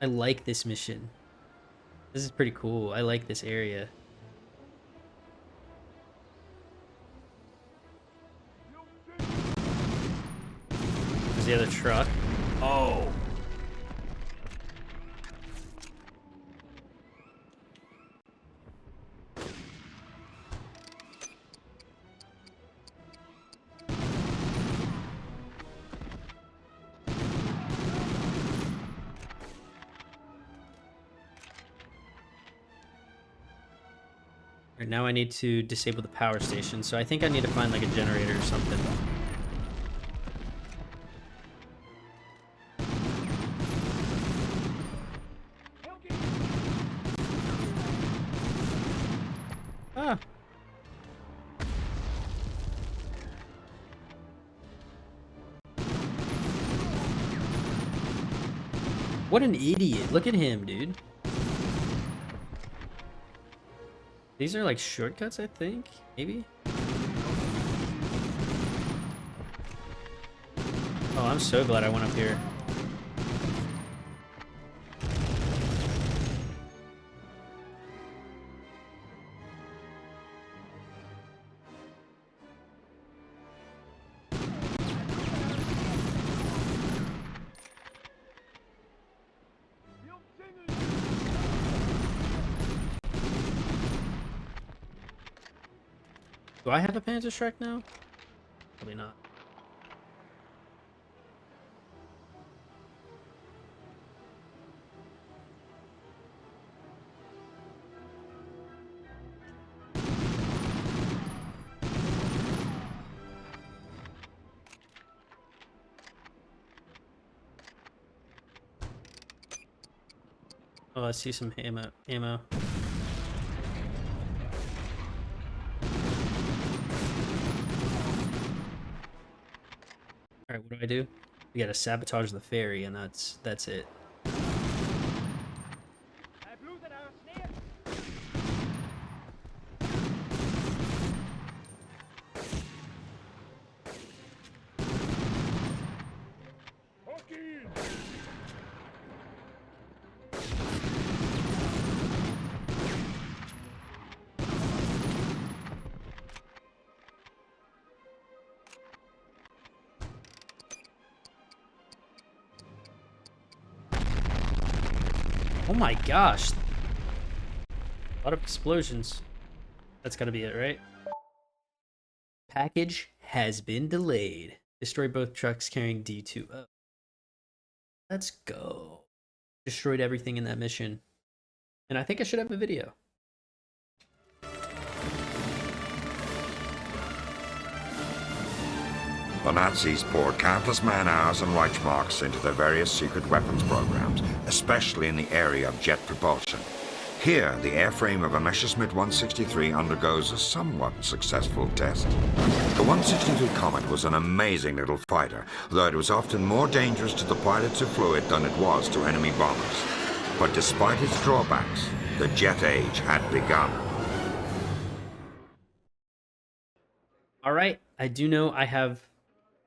I like this mission. This is pretty cool. I like this area. There's the other truck. Oh. Right, now I need to disable the power station, so I think I need to find like a generator or something. Ah. What an idiot. Look at him, dude. These are like shortcuts, I think. Maybe? Oh, I'm so glad I went up here. Do I have a Panzer Shrek now? Probably not. Oh, I see some ammo. Alright, what do? We gotta sabotage the ferry, and that's it. Oh my gosh. A lot of explosions. That's gotta be it, right? Package has been delayed. Destroy both trucks carrying D2O. Let's go. Destroyed everything in that mission. And I think I should have a video.
The Nazis poured countless man-hours and Reichsmarks into their various secret weapons programs, especially in the area of jet propulsion. Here, the airframe of a Messerschmitt 163 undergoes a somewhat successful test. The 163 Comet was an amazing little fighter, though it was often more dangerous to the pilots who flew it than it was to enemy bombers. But despite its drawbacks, the jet age had begun.
All right, I do know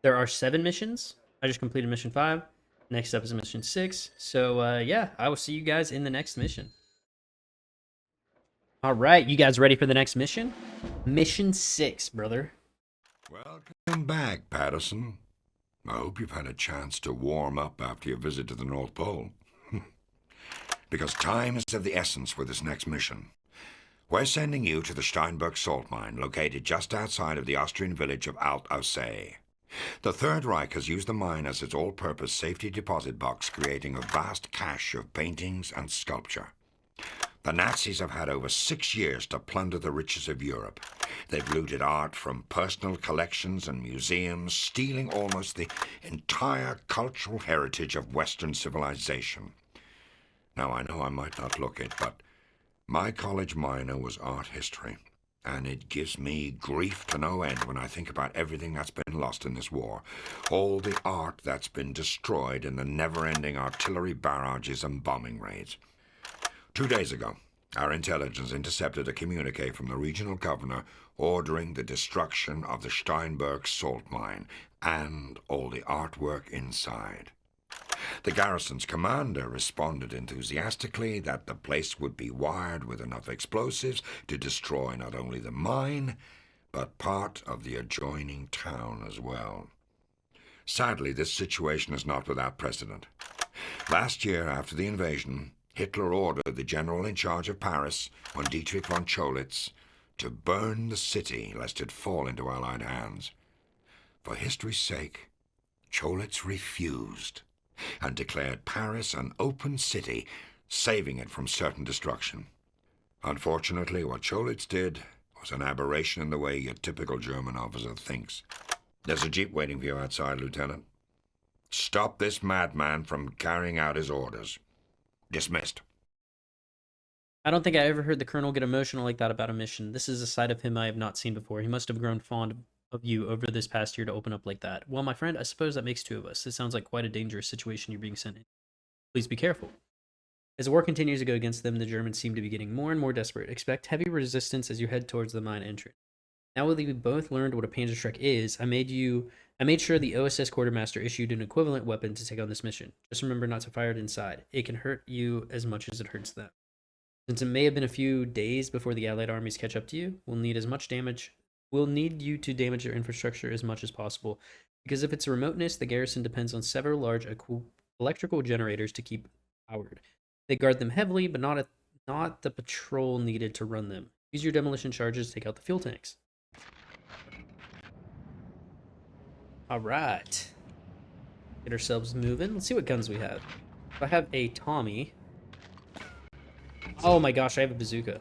there are 7 missions. I just completed mission 5. Next up is mission 6. So yeah, I will see you guys in the next mission. All right, you guys ready for the next mission? Mission 6, brother.
Welcome back, Patterson. I hope you've had a chance to warm up after your visit to the North Pole. Because time is of the essence for this next mission. We're sending you to the Steinberg salt mine, located just outside of the Austrian village of Alt-Aussee. The Third Reich has used the mine as its all-purpose safety deposit box, creating a vast cache of paintings and sculpture. The Nazis have had over 6 years to plunder the riches of Europe. They've looted art from personal collections and museums, stealing almost the entire cultural heritage of Western civilization. Now, I know I might not look it, but my college minor was art history, and it gives me grief to no end when I think about everything that's been lost in this war. All the art that's been destroyed in the never-ending artillery barrages and bombing raids. 2 days ago, our intelligence intercepted a communique from the regional governor ordering the destruction of the Steinberg salt mine and all the artwork inside. The garrison's commander responded enthusiastically that the place would be wired with enough explosives to destroy not only the mine, but part of the adjoining town as well. Sadly, this situation is not without precedent. Last year, after the invasion, Hitler ordered the general in charge of Paris, von Dietrich von Cholitz, to burn the city lest it fall into Allied hands. For history's sake, Cholitz refused and declared Paris an open city, saving it from certain destruction. Unfortunately, what Cholitz did was an aberration in the way your typical German officer thinks. There's a jeep waiting for you outside, Lieutenant. Stop this madman from carrying out his orders. Dismissed.
I don't think I ever heard the Colonel get emotional like that about a mission. This is a side of him I have not seen before. He must have grown fond of you over this past year to open up like that. Well, my friend, I suppose that makes two of us. It sounds like quite a dangerous situation you're being sent in. Please be careful. As the war continues to go against them, the Germans seem to be getting more and more desperate. Expect heavy resistance as you head towards the mine entrance. Now that we both learned what a Panzerschreck is, I made sure the OSS quartermaster issued an equivalent weapon to take on this mission. Just remember not to fire it inside. It can hurt you as much as it hurts them. Since it may have been a few days before the Allied armies catch up to you, we'll need you to damage their infrastructure as much as possible. Because of its remoteness, the garrison depends on several large electrical generators to keep powered. They guard them heavily, but not the patrol needed to run them. Use your demolition charges to take out the fuel tanks. Alright. Get ourselves moving. Let's see what guns we have. I have a Tommy. Oh my gosh, I have a bazooka.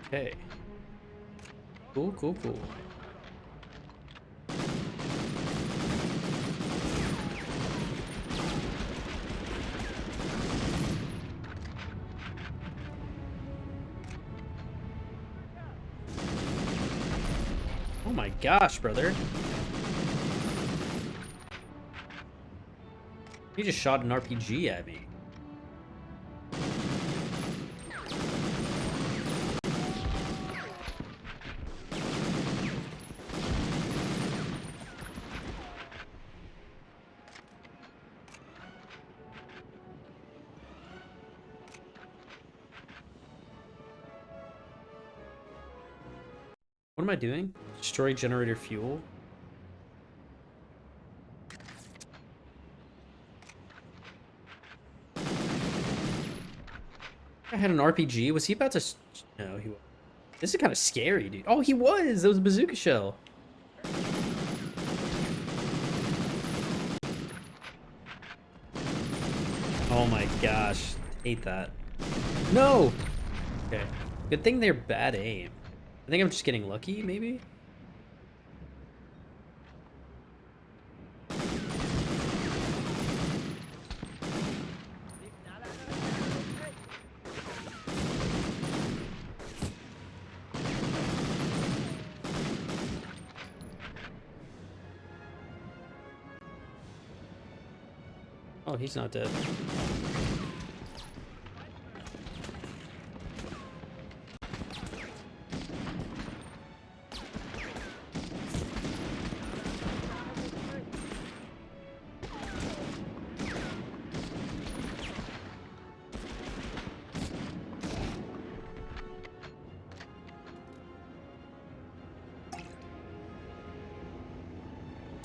Okay. Cool, cool, cool. Oh my gosh, brother. He just shot an RPG at me. What am I doing? Destroy generator fuel? I had an RPG. Was he about to... No, he was. This is kind of scary, dude. Oh, he was! That was a bazooka shell. Oh my gosh. Hate that. No! Okay. Good thing they're bad aim. I think I'm just getting lucky, maybe? Oh, he's not dead.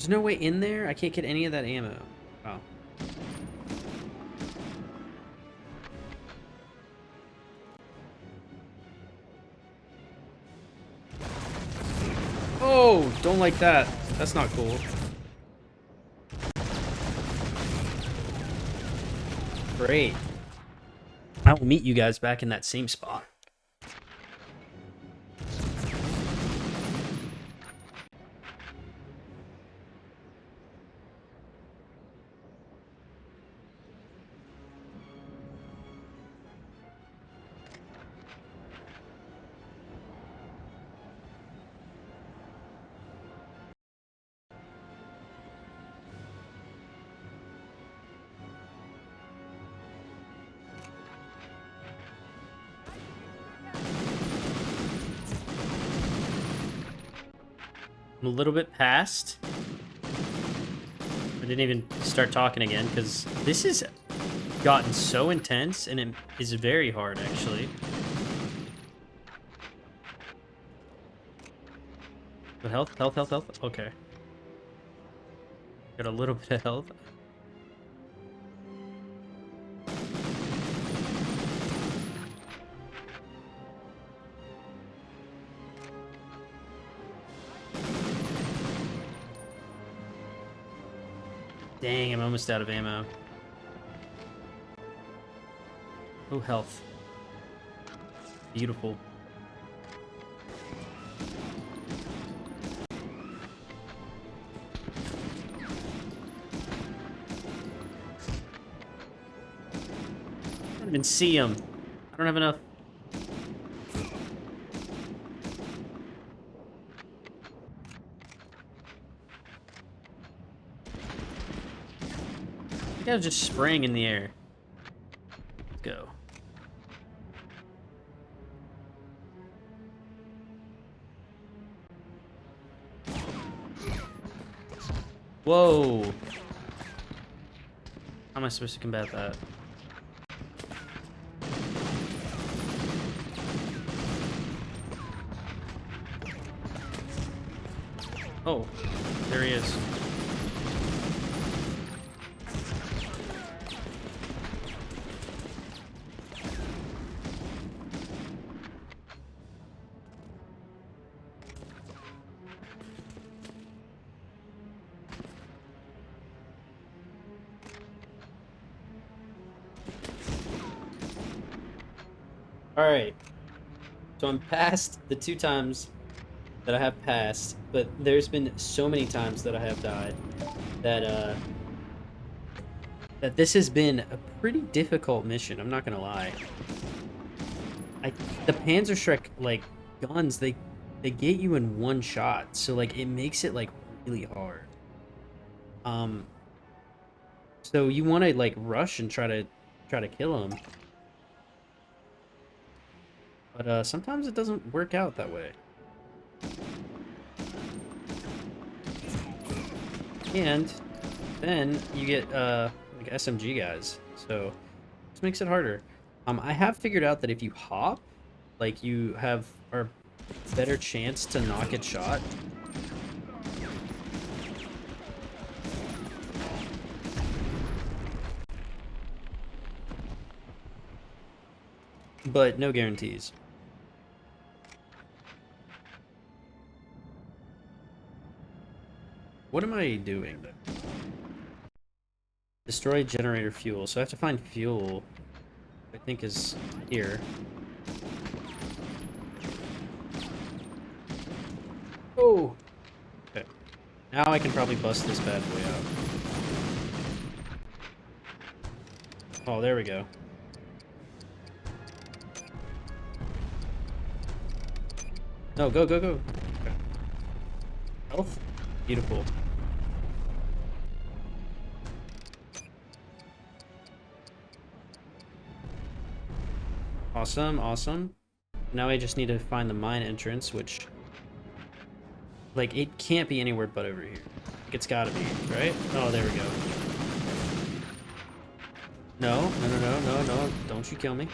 There's no way in there? I can't get any of that ammo. Oh. No, don't like that. That's not cool. Great. I will meet you guys back in that same spot. I'm a little bit past. I didn't even start talking again because this has gotten so intense and it is very hard actually. But health. Okay. Got a little bit of health. Dang, I'm almost out of ammo. Oh, health. Beautiful. I don't even see him. I don't have enough. I think I was just spraying in the air. Let's go. Whoa. How am I supposed to combat that? Oh, there he is. Alright, so I'm past the 2 times that I have passed, but there's been so many times that I have died that that this has been a pretty difficult mission, I'm not gonna lie. The Panzerschreck, like, guns, they get you in one shot, so, like, it makes it, like, really hard. So you want to, like, rush and try to kill them. But sometimes it doesn't work out that way. And then you get like SMG guys, so this makes it harder. I have figured out that if you hop, like, you have a better chance to not get shot. But no guarantees. What am I doing? Destroy generator fuel. So I have to find fuel, I think is here. Oh! Okay. Now I can probably bust this bad boy out. Oh, there we go. No, go. Okay. Health? Beautiful. Awesome. Now I just need to find the mine entrance, which, like, it can't be anywhere but over here. Like, it's gotta be, right? Oh, there we go. No. Don't you kill me.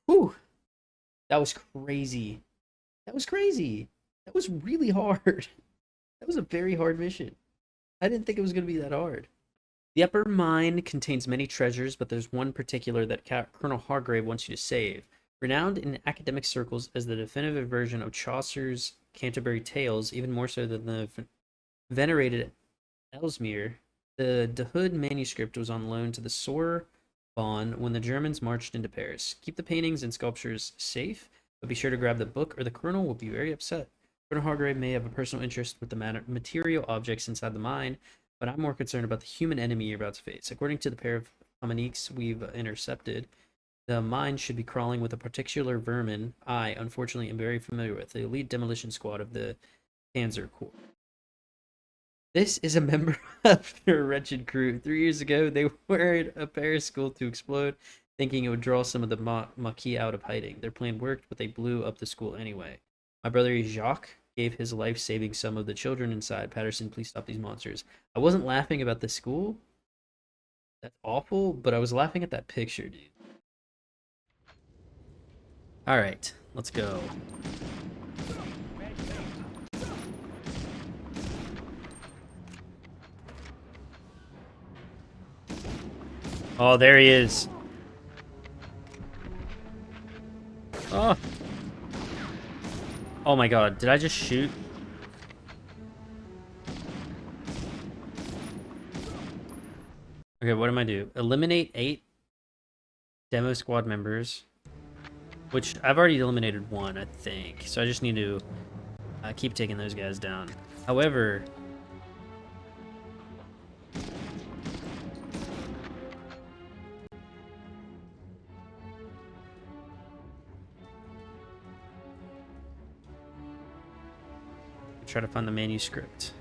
Whew! That was crazy. That was really hard. That was a very hard mission. I didn't think it was going to be that hard. The upper mine contains many treasures, but there's one particular that Colonel Hargrave wants you to save. Renowned in academic circles as the definitive version of Chaucer's Canterbury Tales, even more so than the venerated Ellesmere. The De Hood manuscript was on loan to the Sorbonne when the Germans marched into Paris. Keep the paintings and sculptures safe, but be sure to grab the book or the colonel will be very upset. Colonel Hargrave may have a personal interest with the material objects inside the mine, but I'm more concerned about the human enemy you're about to face. According to the pair of Communiques we've intercepted, the mine should be crawling with a particular vermin I, unfortunately, am very familiar with, the elite demolition squad of the Panzer Corps. This is a member of their wretched crew. 3 years ago, they wired a Paris school to explode, thinking it would draw some of the Maquis out of hiding. Their plan worked, but they blew up the school anyway. My brother Jacques gave his life saving some of the children inside. Patterson, please stop these monsters. I wasn't laughing about the school. That's awful, but I was laughing at that picture, dude. Alright, let's go. Oh, there he is. Oh. Oh my god, did I just shoot? Okay, what am I do? Eliminate 8 demo squad members. Which, I've already eliminated 1, I think. So I just need to keep taking those guys down. However... try to find the manuscript.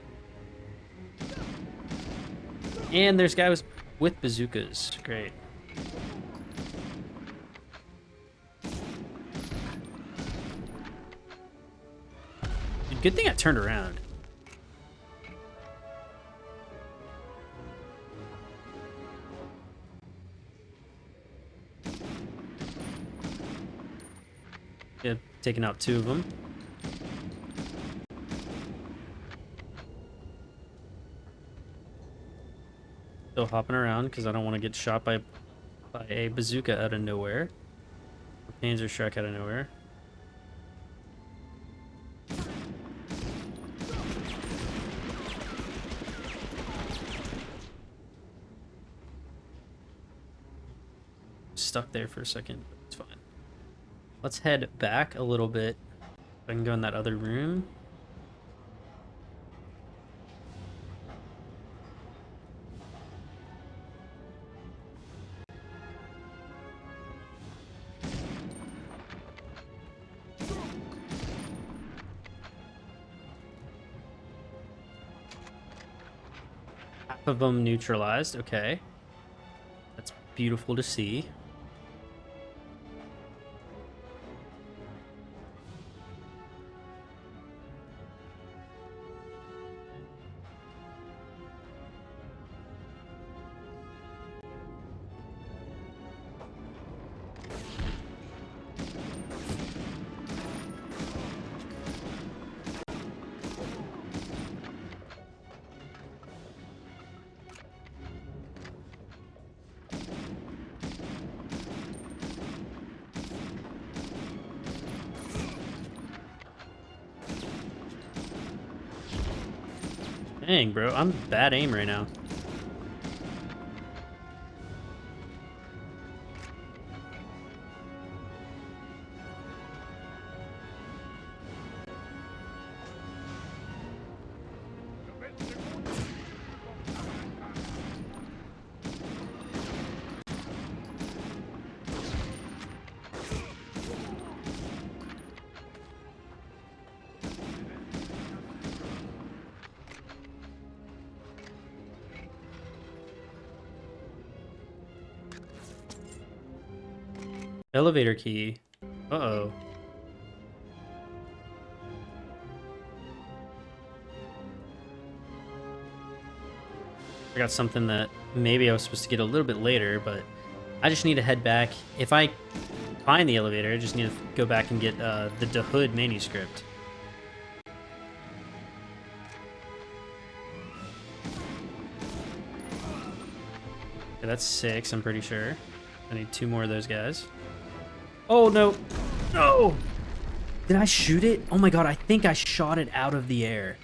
And there's guys with bazookas. Great. Good thing I turned around. Yeah, taking out 2 of them. Still hopping around because I don't want to get shot by a bazooka out of nowhere. A Panzer Shrek out of nowhere. Stuck there for a second, but it's fine. Let's head back a little bit. I can go in that other room. Half of them neutralized, okay. That's beautiful to see. Dang, bro, I'm bad aim right now. Elevator key. Uh-oh. I got something that maybe I was supposed to get a little bit later, but I just need to head back. If I find the elevator, I just need to go back and get the De Hood manuscript. Okay, that's 6, I'm pretty sure. I need 2 more of those guys. Oh, no. No! Did I shoot it? Oh my god, I think I shot it out of the air.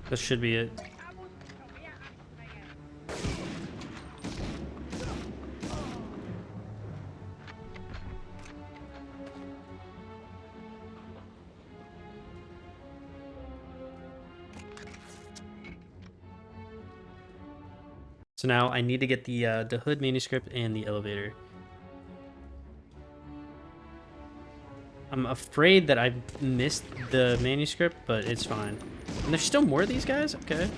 This should be it. So now I need to get the hood manuscript and the elevator. I'm afraid that I missed the manuscript, but it's fine. And there's still more of these guys? Okay.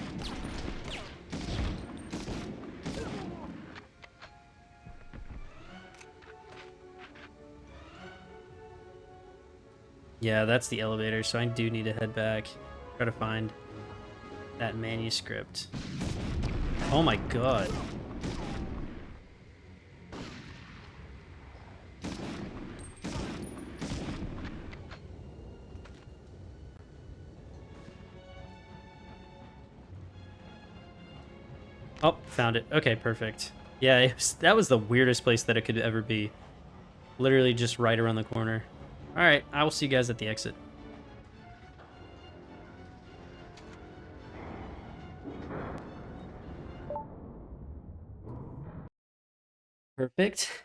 Yeah, that's the elevator, so I do need to head back. Try to find that manuscript. Oh my god. Oh, found it. Okay, perfect. Yeah, that was the weirdest place that it could ever be. Literally just right around the corner. Alright, I will see you guys at the exit. Perfect.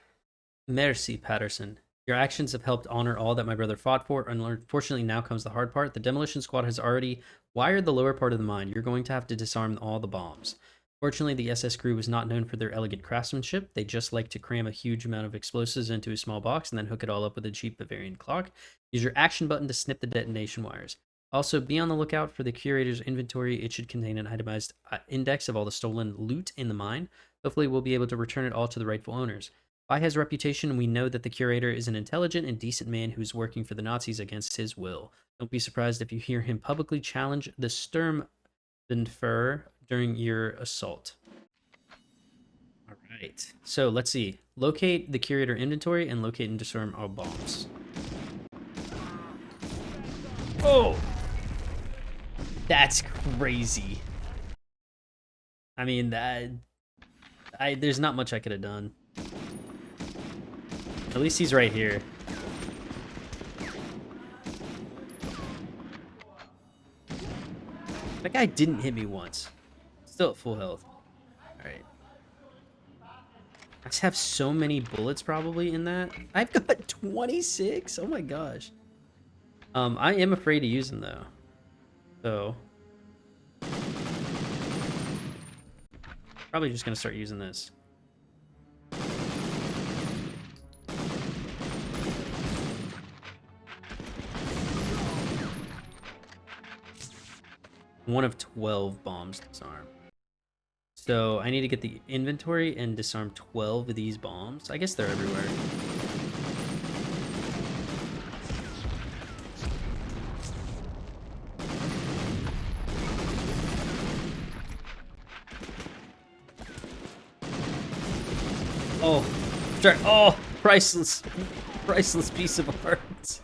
Merci, Patterson. Your actions have helped honor all that my brother fought for, and unfortunately now comes the hard part. The demolition squad has already wired the lower part of the mine. You're going to have to disarm all the bombs. Fortunately, the SS crew was not known for their elegant craftsmanship. They just like to cram a huge amount of explosives into a small box and then hook it all up with a cheap Bavarian clock. Use your action button to snip the detonation wires. Also, be on the lookout for the curator's inventory. It should contain an itemized index of all the stolen loot in the mine. Hopefully, we'll be able to return it all to the rightful owners. By his reputation, we know that the curator is an intelligent and decent man who's working for the Nazis against his will. Don't be surprised if you hear him publicly challenge the Sturmwürfe during your assault. All right. So let's see. Locate the curator inventory and locate and disarm all bombs. Oh! That's crazy. I mean, there's not much I could have done. At least he's right here. That guy didn't hit me once. Still at full health. Alright. I just have so many bullets probably in that. I've got 26? Oh my gosh. I am afraid to use them though. So. Probably just gonna start using this. One of 12 bombs disarmed. So I need to get the inventory and disarm 12 of these bombs. I guess they're everywhere. Oh, oh, priceless piece of art.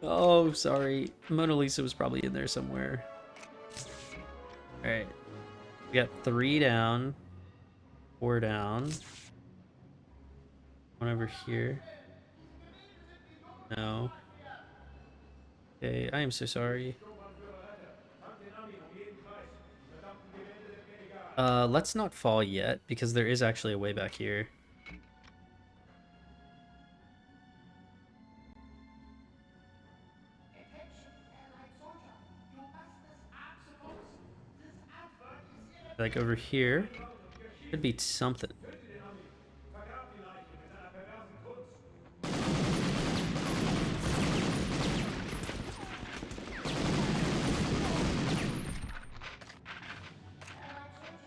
Oh, sorry. Mona Lisa was probably in there somewhere. All right, we got 3 down, 4 down, 1 over here. No. Okay, I am so sorry. Let's not fall yet because there is actually a way back here. Like over here, could be something.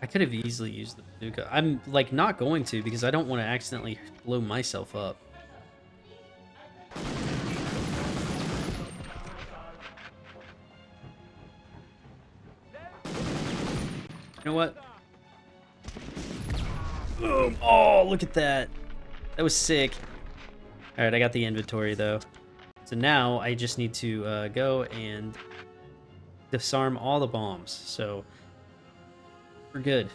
I could have easily used the bazooka. I'm like not going to because I don't want to accidentally blow myself up. You know what? Boom. Oh, look at that. That was sick. All right, I got the inventory though. So now I just need to go and disarm all the bombs. So we're good.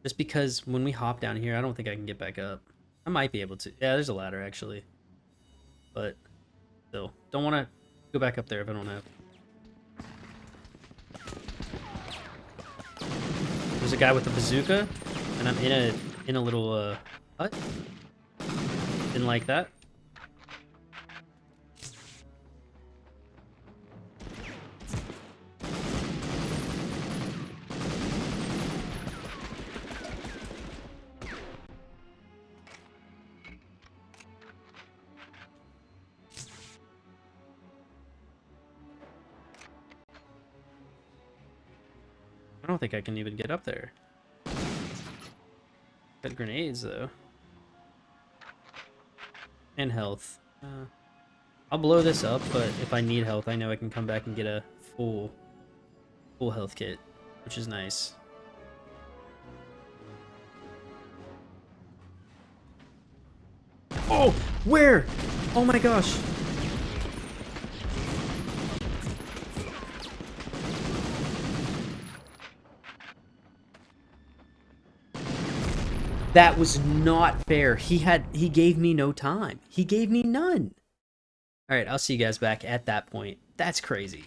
Just because when we hop down here, I don't think I can get back up. I might be able to. Yeah, there's a ladder actually. But still, don't want to go back up there if I don't have. There's a guy with a bazooka, and I'm in a little hut. Didn't like that. I don't think I can even get up there. Got grenades though. And health. I'll blow this up, but if I need health, I know I can come back and get a full health kit, which is nice. Oh, where? Oh my gosh. That was not fair. He gave me no time. He gave me none. All right, I'll see you guys back at that point. That's crazy.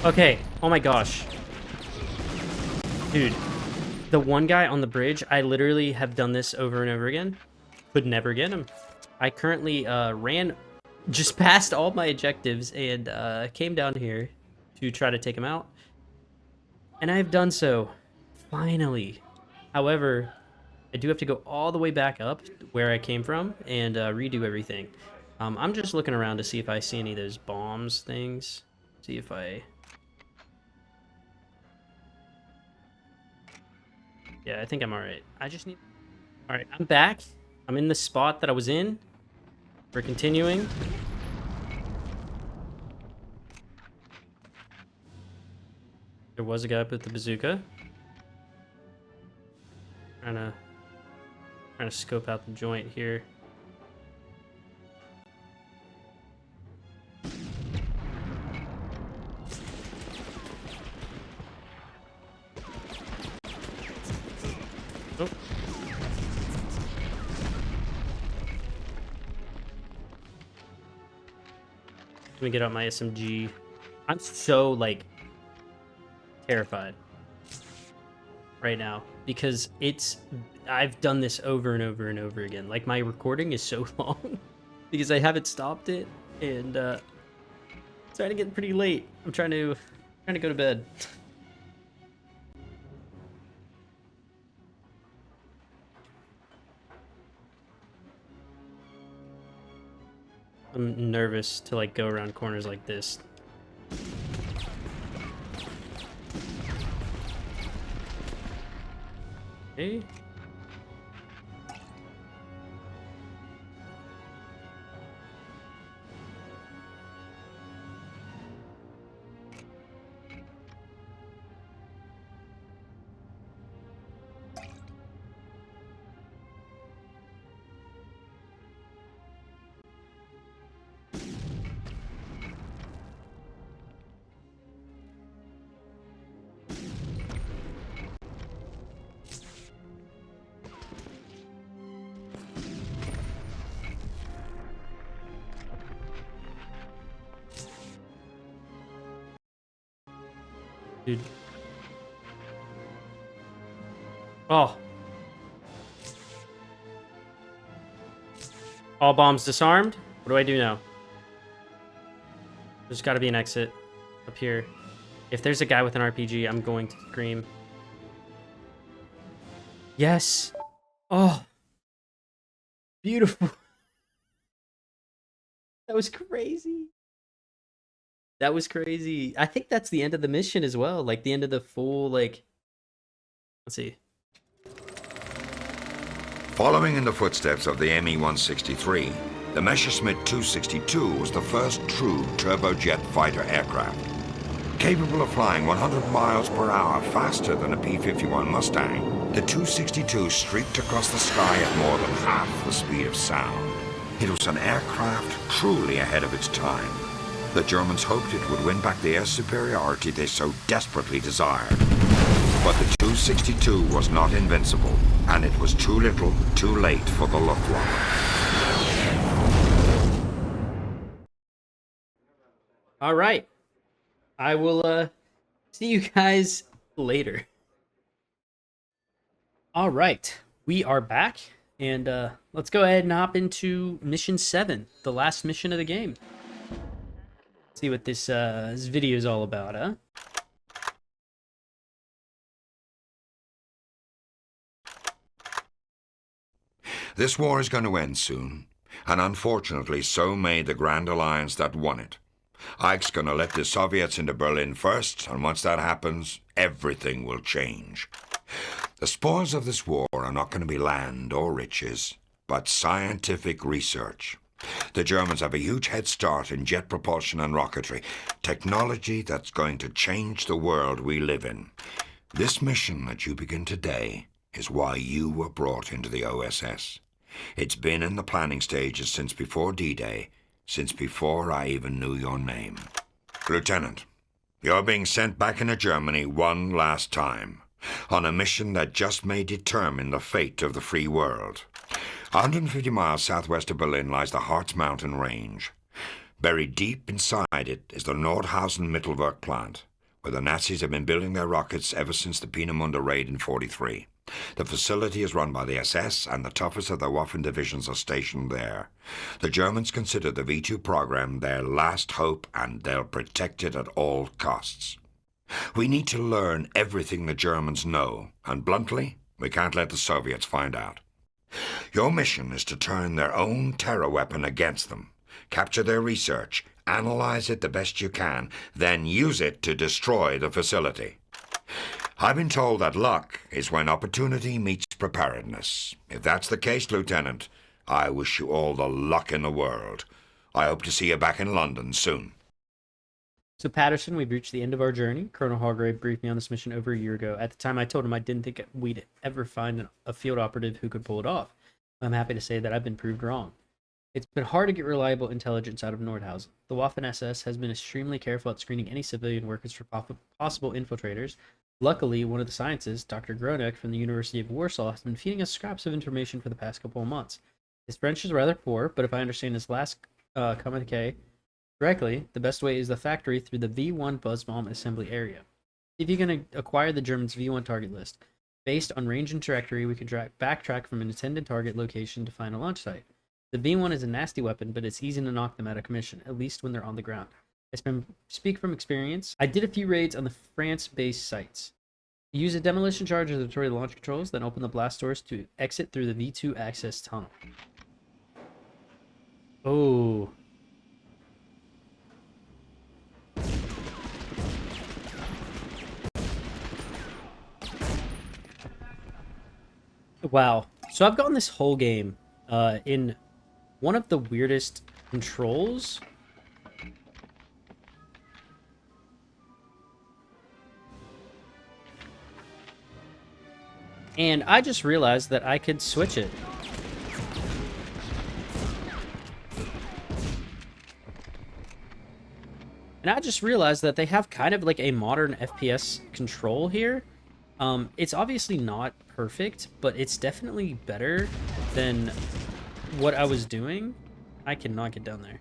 Okay. Oh my gosh. Dude, the one guy on the bridge, I literally have done this over and over again. Could never get him. I currently ran just past all my objectives and came down here to try to take him out. And I've done so, finally. However, I do have to go all the way back up where I came from and redo everything. I'm just looking around to see if I see any of those bombs things. See if I... Yeah, I think I'm alright. I just need... Alright, I'm back. I'm in the spot that I was in. We're continuing. There was a guy with the bazooka. Trying to scope out the joint here. Oh. Let me get out my SMG. I'm so, like, terrified right now because I've done this over and over and over again. Like, my recording is so long because I haven't stopped it, and it's starting to get pretty late. I'm trying to go to bed. I'm nervous to, like, go around corners like this. Okay. Dude. Oh. All bombs disarmed? What do I do now? There's got to be an exit up here. If there's a guy with an RPG, I'm going to scream. Yes. Oh. Beautiful. That was crazy. That was crazy. I think that's the end of the mission as well. Like, the end of the full, like... Let's see.
Following in the footsteps of the ME-163, the Messerschmitt 262 was the first true turbojet fighter aircraft. Capable of flying 100 miles per hour faster than a P-51 Mustang, the 262 streaked across the sky at more than half the speed of sound. It was an aircraft truly ahead of its time. The Germans hoped it would win back the air superiority they so desperately desired. But the 262 was not invincible, and it was too little, too late for the Luftwaffe.
All right. I will see you guys later. All right. We are back, and let's go ahead and hop into mission 7, the last mission of the game. See what this video is all about, huh?
This war is going to end soon, and unfortunately so may the Grand Alliance that won it. Ike's going to let the Soviets into Berlin first, and once that happens, everything will change. The spoils of this war are not going to be land or riches, but scientific research. The Germans have a huge head start in jet propulsion and rocketry, technology that's going to change the world we live in. This mission that you begin today is why you were brought into the OSS. It's been in the planning stages since before D-Day, since before I even knew your name. Lieutenant, you're being sent back into Germany one last time, on a mission that just may determine the fate of the free world. 150 miles southwest of Berlin lies the Harz Mountain Range. Buried deep inside it is the Nordhausen Mittelwerk plant, where the Nazis have been building their rockets ever since the Peenemünde raid in '43. The facility is run by the SS, and the toughest of the Waffen divisions are stationed there. The Germans consider the V2 program their last hope, and they'll protect it at all costs. We need to learn everything the Germans know, and bluntly, we can't let the Soviets find out. Your mission is to turn their own terror weapon against them, capture their research, analyze it the best you can, then use it to destroy the facility. I've been told that luck is when opportunity meets preparedness. If that's the case, Lieutenant, I wish you all the luck in the world. I hope to see you back in London soon.
So, Patterson, we've reached the end of our journey. Colonel Hargrave briefed me on this mission over a year ago. At the time, I told him I didn't think we'd ever find a field operative who could pull it off. I'm happy to say that I've been proved wrong. It's been hard to get reliable intelligence out of Nordhausen. The Waffen-SS has been extremely careful at screening any civilian workers for possible infiltrators. Luckily, one of the scientists, Dr. Gronek from the University of Warsaw, has been feeding us scraps of information for the past couple of months. His French is rather poor, but if I understand his last communique correctly, the best way is the factory through the V1 buzz bomb assembly area. If you're going to acquire the Germans' V1 target list, based on range and trajectory, we can backtrack from an intended target location to find a launch site. The V1 is a nasty weapon, but it's easy to knock them out of commission, at least when they're on the ground. I speak from experience. I did a few raids on the France-based sites. Use a demolition charge to destroy the launch controls, then open the blast doors to exit through the V2 access tunnel. Oh. Wow. So I've gotten this whole game in one of the weirdest controls. And I just realized that I could switch it. And I just realized that they have kind of like a modern FPS control here. It's obviously not perfect, but it's definitely better than what I was doing. I cannot get down there.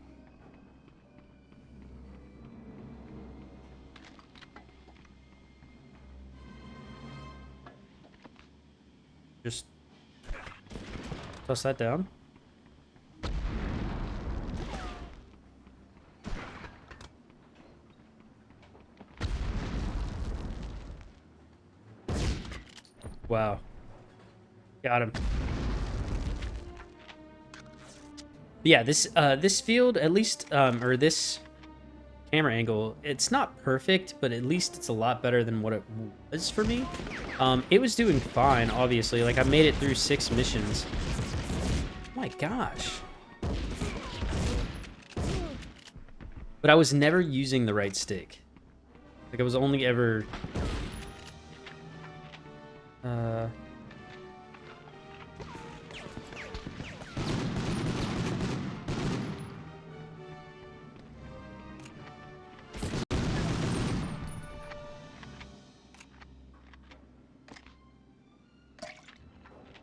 Just toss that down. Wow. Got him. But yeah, this field, at least, or this camera angle. It's not perfect, but at least it's a lot better than what it was for me. It was doing fine, obviously. Like, I made it through 6 missions. Oh my gosh. But I was never using the right stick. Like, I was only ever...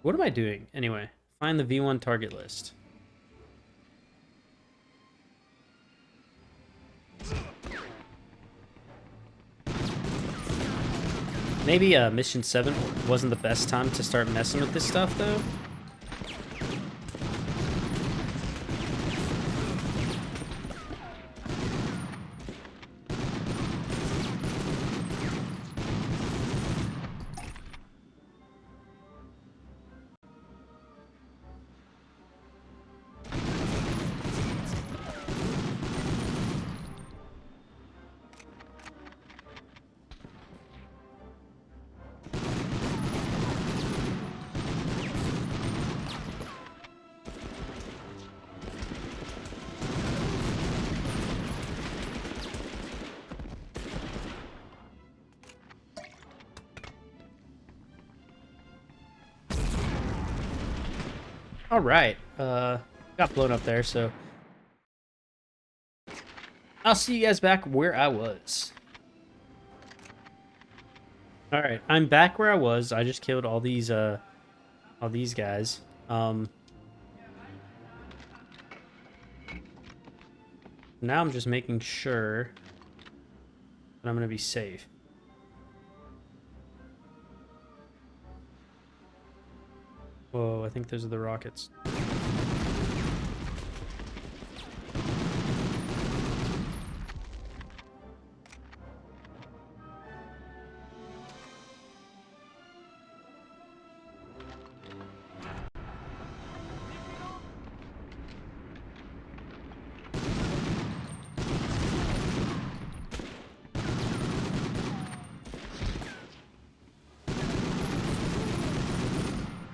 What am I doing? Anyway, find the V1 target list. Maybe mission 7 wasn't the best time to start messing with this stuff, though. All right, got blown up there, so I'll see you guys back where I was. All right, I'm back where I was. I just killed all these guys. Now I'm just making sure that I'm gonna be safe. Whoa, I think those are the rockets.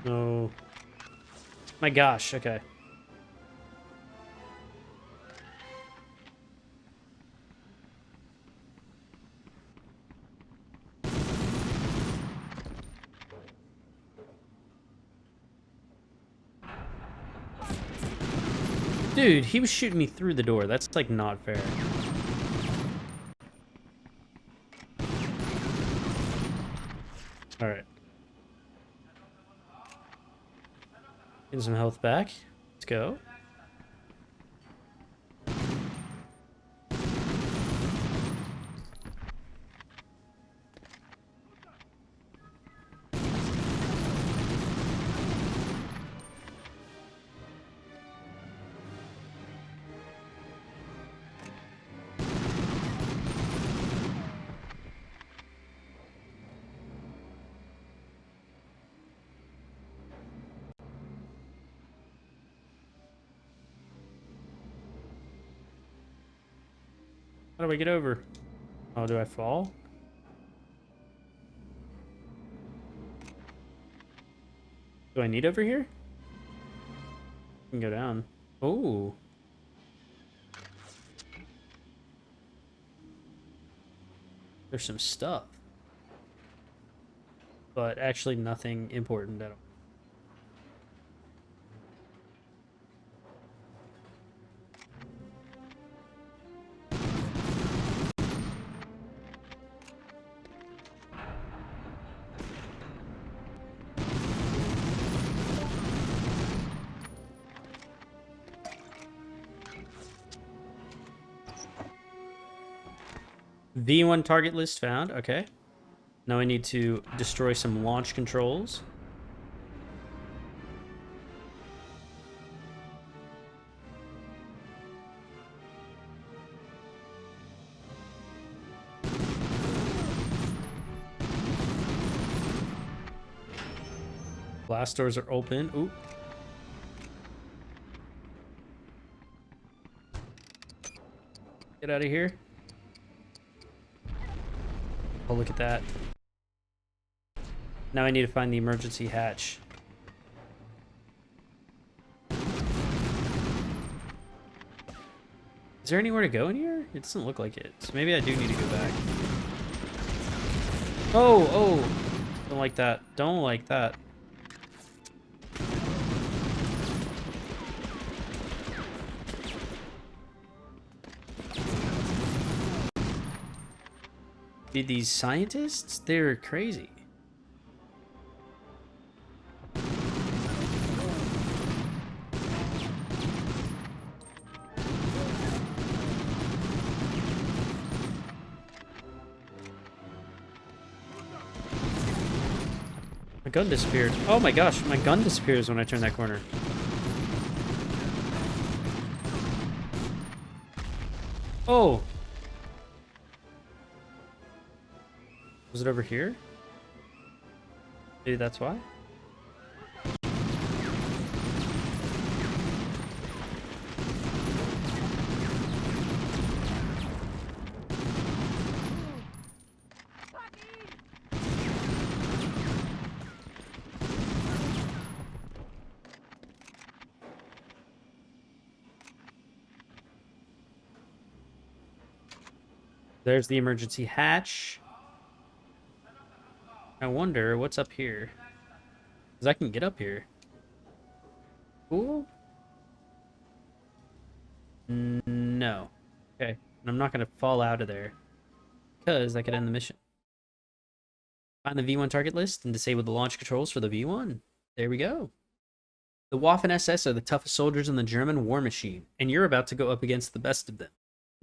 No. My gosh, okay. Dude, he was shooting me through the door. That's, like, not fair. Alright. Getting some health back. Let's go. How do I get over? Oh, do I fall? Do I need over here? I can go down. Oh. There's some stuff. But actually nothing important at all. V1 target list found. Okay. Now I need to destroy some launch controls. Blast doors are open. Ooh. Get out of here. Oh, look at that. Now I need to find the emergency hatch. Is there anywhere to go in here? It doesn't look like it. So maybe I do need to go back. Oh, oh. Don't like that. Don't like that. Dude, these scientists, they're crazy. My gun disappeared. Oh my gosh, my gun disappears when I turn that corner. Oh! Was it over here? Maybe that's why? There's the emergency hatch. I wonder what's up here. Because I can get up here. Cool. No. Okay. And I'm not going to fall out of there. Because I could end the mission. Find the V1 target list and disable the launch controls for the V1. There we go. The Waffen SS are the toughest soldiers in the German war machine. And you're about to go up against the best of them.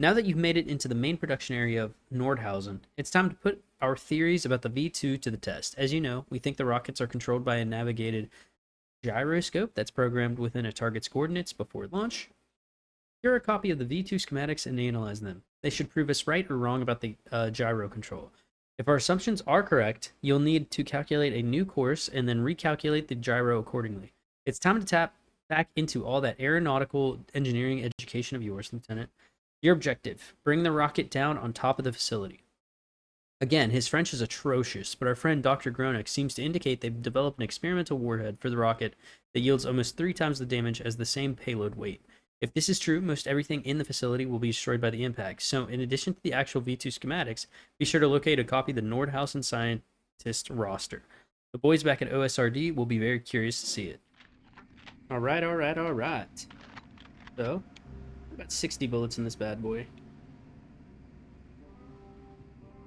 Now that you've made it into the main production area of Nordhausen, it's time to put our theories about the V2 to the test. As you know, we think the rockets are controlled by a navigated gyroscope that's programmed within a target's coordinates before launch. Here are a copy of the V2 schematics and analyze them. They should prove us right or wrong about the gyro control. If our assumptions are correct, you'll need to calculate a new course and then recalculate the gyro accordingly. It's time to tap back into all that aeronautical engineering education of yours, Lieutenant. Your objective, bring the rocket down on top of the facility. Again, his French is atrocious, but our friend Dr. Gronek seems to indicate they've developed an experimental warhead for the rocket that yields almost 3 times the damage as the same payload weight. If this is true, most everything in the facility will be destroyed by the impact. So, in addition to the actual V2 schematics, be sure to locate a copy of the Nordhausen scientist roster. The boys back at OSRD will be very curious to see it. Alright, alright, alright. So, about 60 bullets in this bad boy.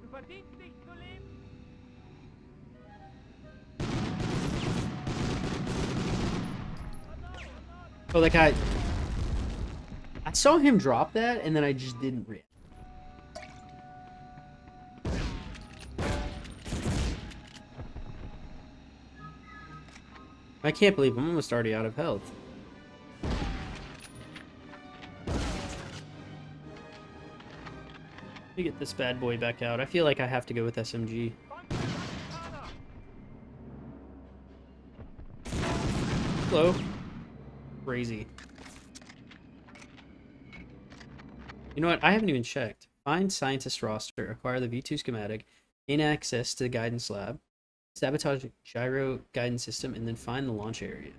Du verdienst nicht zu leben.
Oh, that guy... I saw him drop that, and then I just didn't react. I can't believe I'm almost already out of health. Let me get this bad boy back out. I feel like I have to go with SMG. Hello. Crazy. You know what? I haven't even checked. Find scientist roster, acquire the V2 schematic, gain access to the guidance lab, sabotage gyro guidance system, and then find the launch area.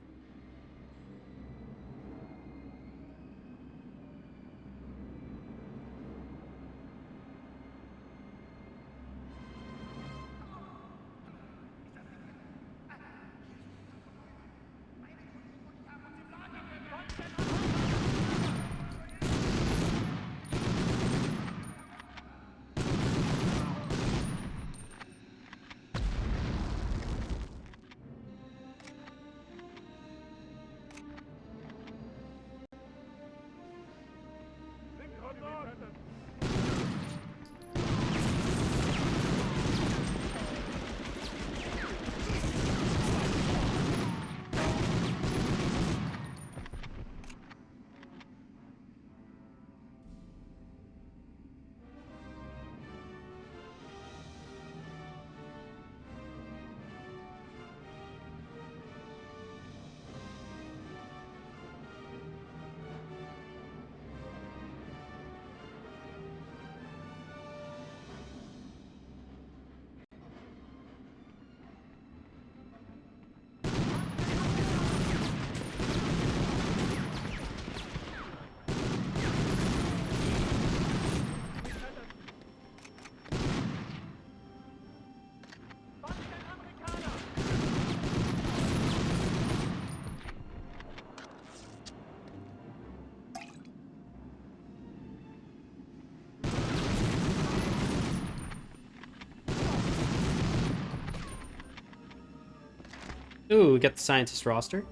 Ooh, we got the scientist roster.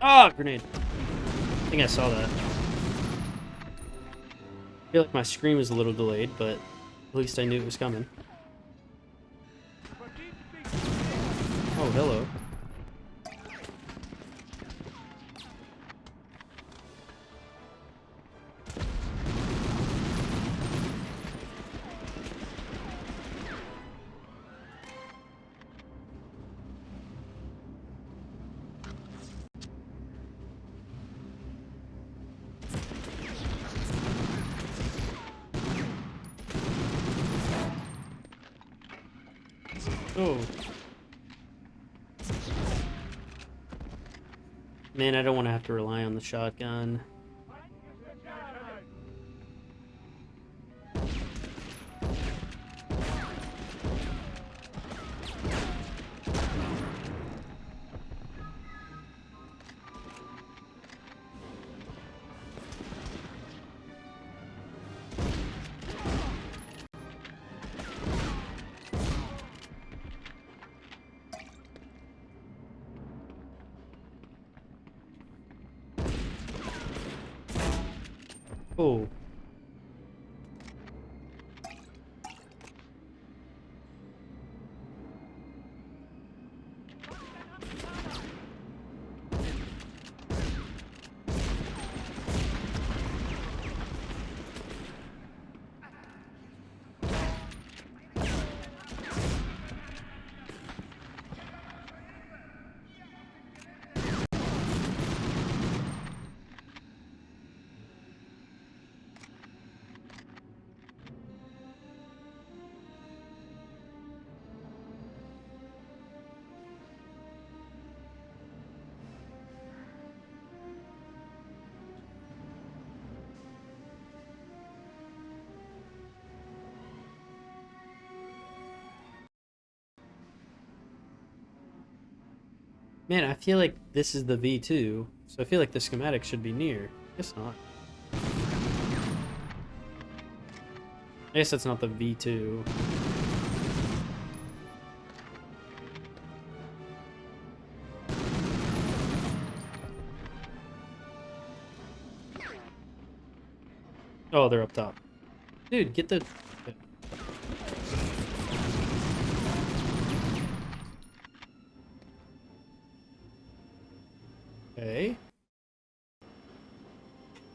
Ah, grenade. I think I saw that. I feel like my screen was a little delayed, but at least I knew it was coming. Oh, hello. Oh. Man, I don't want to have to rely on the shotgun. Oh. Man, I feel like this is the V2, so I feel like the schematic should be near. Guess not. I guess that's not the V2. Oh, they're up top. Dude, get the... Okay.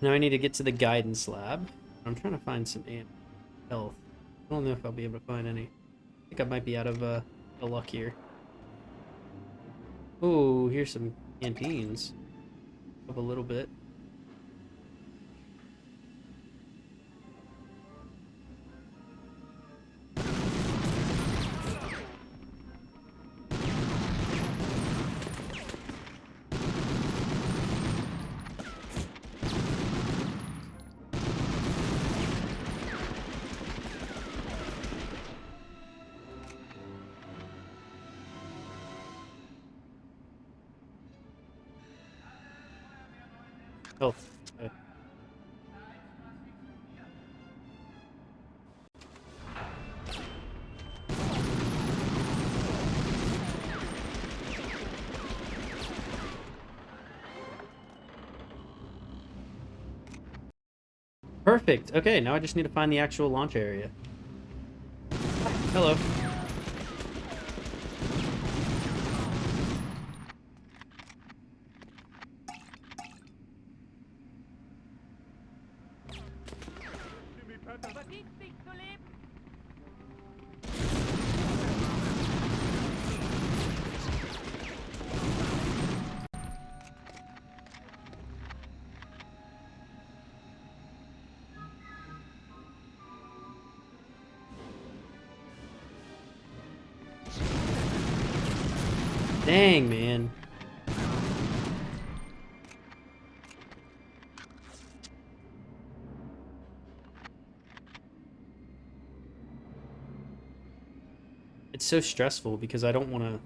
Now I need to get to the guidance lab. I'm trying to find some health. I don't know if I'll be able to find any. I think I might be out of luck here. Oh, here's some canteens. Of a little bit. Health. Okay. Perfect. Okay, now I just need to find the actual launch area. Hello. Dang, man. It's so stressful because I don't want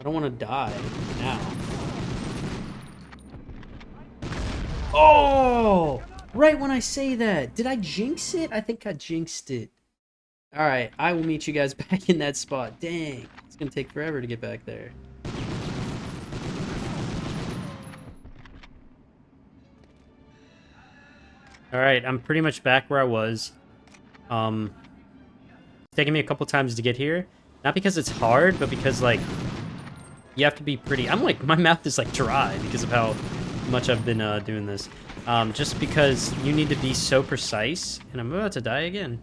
to die now. Oh! Right when I say that. Did I jinx it? I think I jinxed it. Alright, I will meet you guys back in that spot. Dang. It's gonna take forever to get back there.
Alright, I'm pretty much back where I was. It's taking me a couple times to get here. Not because it's hard, but because, like, you have to be pretty... I'm like, my mouth is, like, dry because of how much I've been doing this. Just because you need to be so precise. And I'm about to die again.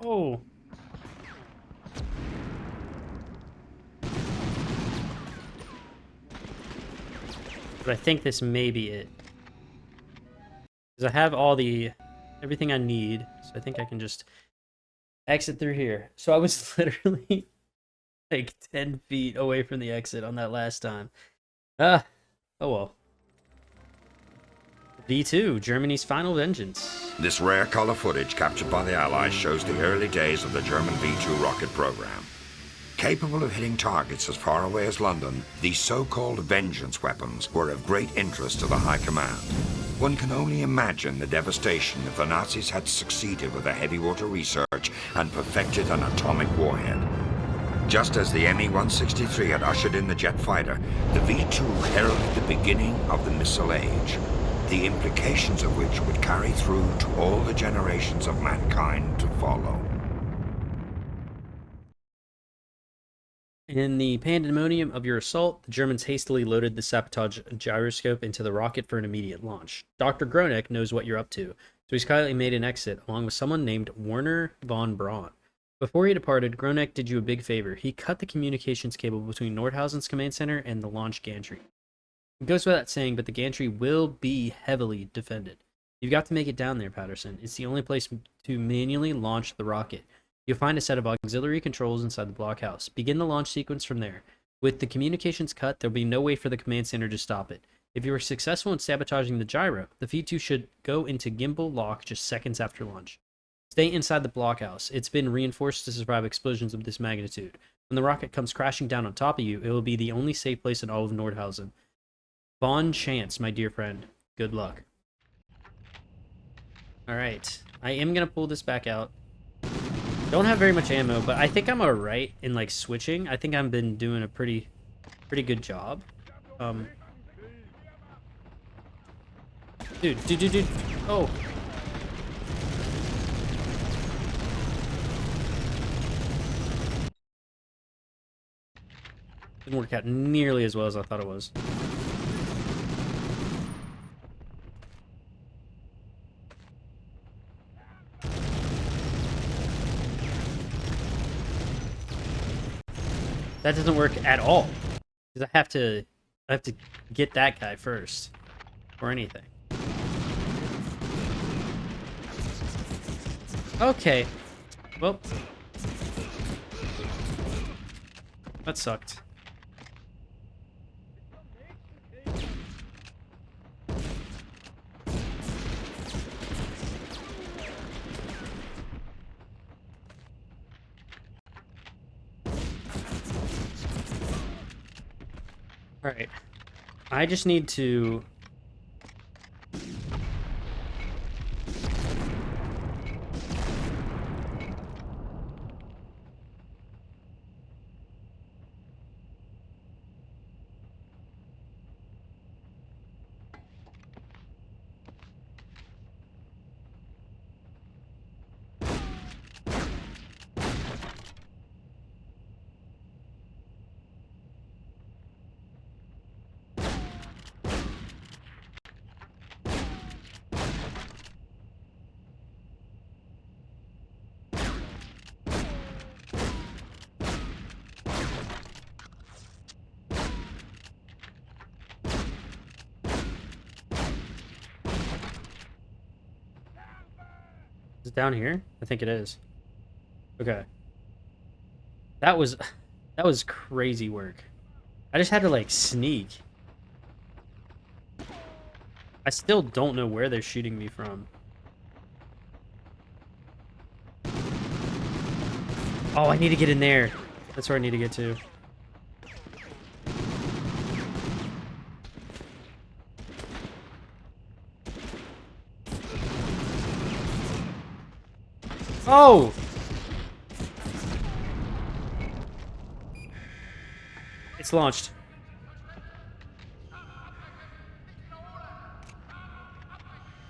Oh. But I think this may be it. Because I have everything I need. So I think I can just exit through here. So I was literally like 10 feet away from the exit on that last time. Oh well. V2, Germany's final vengeance.
This rare color footage captured by the Allies shows the early days of the German V2 rocket program. Capable of hitting targets as far away as London, these so-called vengeance weapons were of great interest to the High Command. One can only imagine the devastation if the Nazis had succeeded with their heavy water research and perfected an atomic warhead. Just as the Me-163 had ushered in the jet fighter, the V2 heralded the beginning of the missile age, the implications of which would carry through to all the generations of mankind to follow.
In the pandemonium of your assault, the Germans hastily loaded the sabotage gyroscope into the rocket for an immediate launch. Dr. Gronek knows what you're up to, so he's quietly made an exit along with someone named Werner von Braun. Before he departed, Gronek did you a big favor. He cut the communications cable between Nordhausen's command center and the launch gantry. It goes without saying, but the gantry will be heavily defended. You've got to make it down there, Patterson. It's the only place to manually launch the rocket. You'll find a set of auxiliary controls inside the blockhouse. Begin the launch sequence from there. With the communications cut, there'll be no way for the command center to stop it. If you are successful in sabotaging the gyro, the V2 should go into gimbal lock just seconds after launch. Stay inside the blockhouse. It's been reinforced to survive explosions of this magnitude. When the rocket comes crashing down on top of you, it will be the only safe place in all of Nordhausen. Bon chance, my dear friend. Good luck. Alright. I am going to pull this back out. Don't have very much ammo, but I think I'm alright in, like, switching. I think I've been doing a pretty good job. Dude. Oh. Didn't work out nearly as well as I thought it was. That doesn't work at all. Because I have to get that guy first. Or anything. Okay. Well. That sucked. Alright. I just need to... Is it down here? I think it is. Okay. That was crazy work. I just had to, like, sneak. I still don't know where they're shooting me from. Oh, I need to get in there. That's where I need to get to. Oh! It's launched. Oh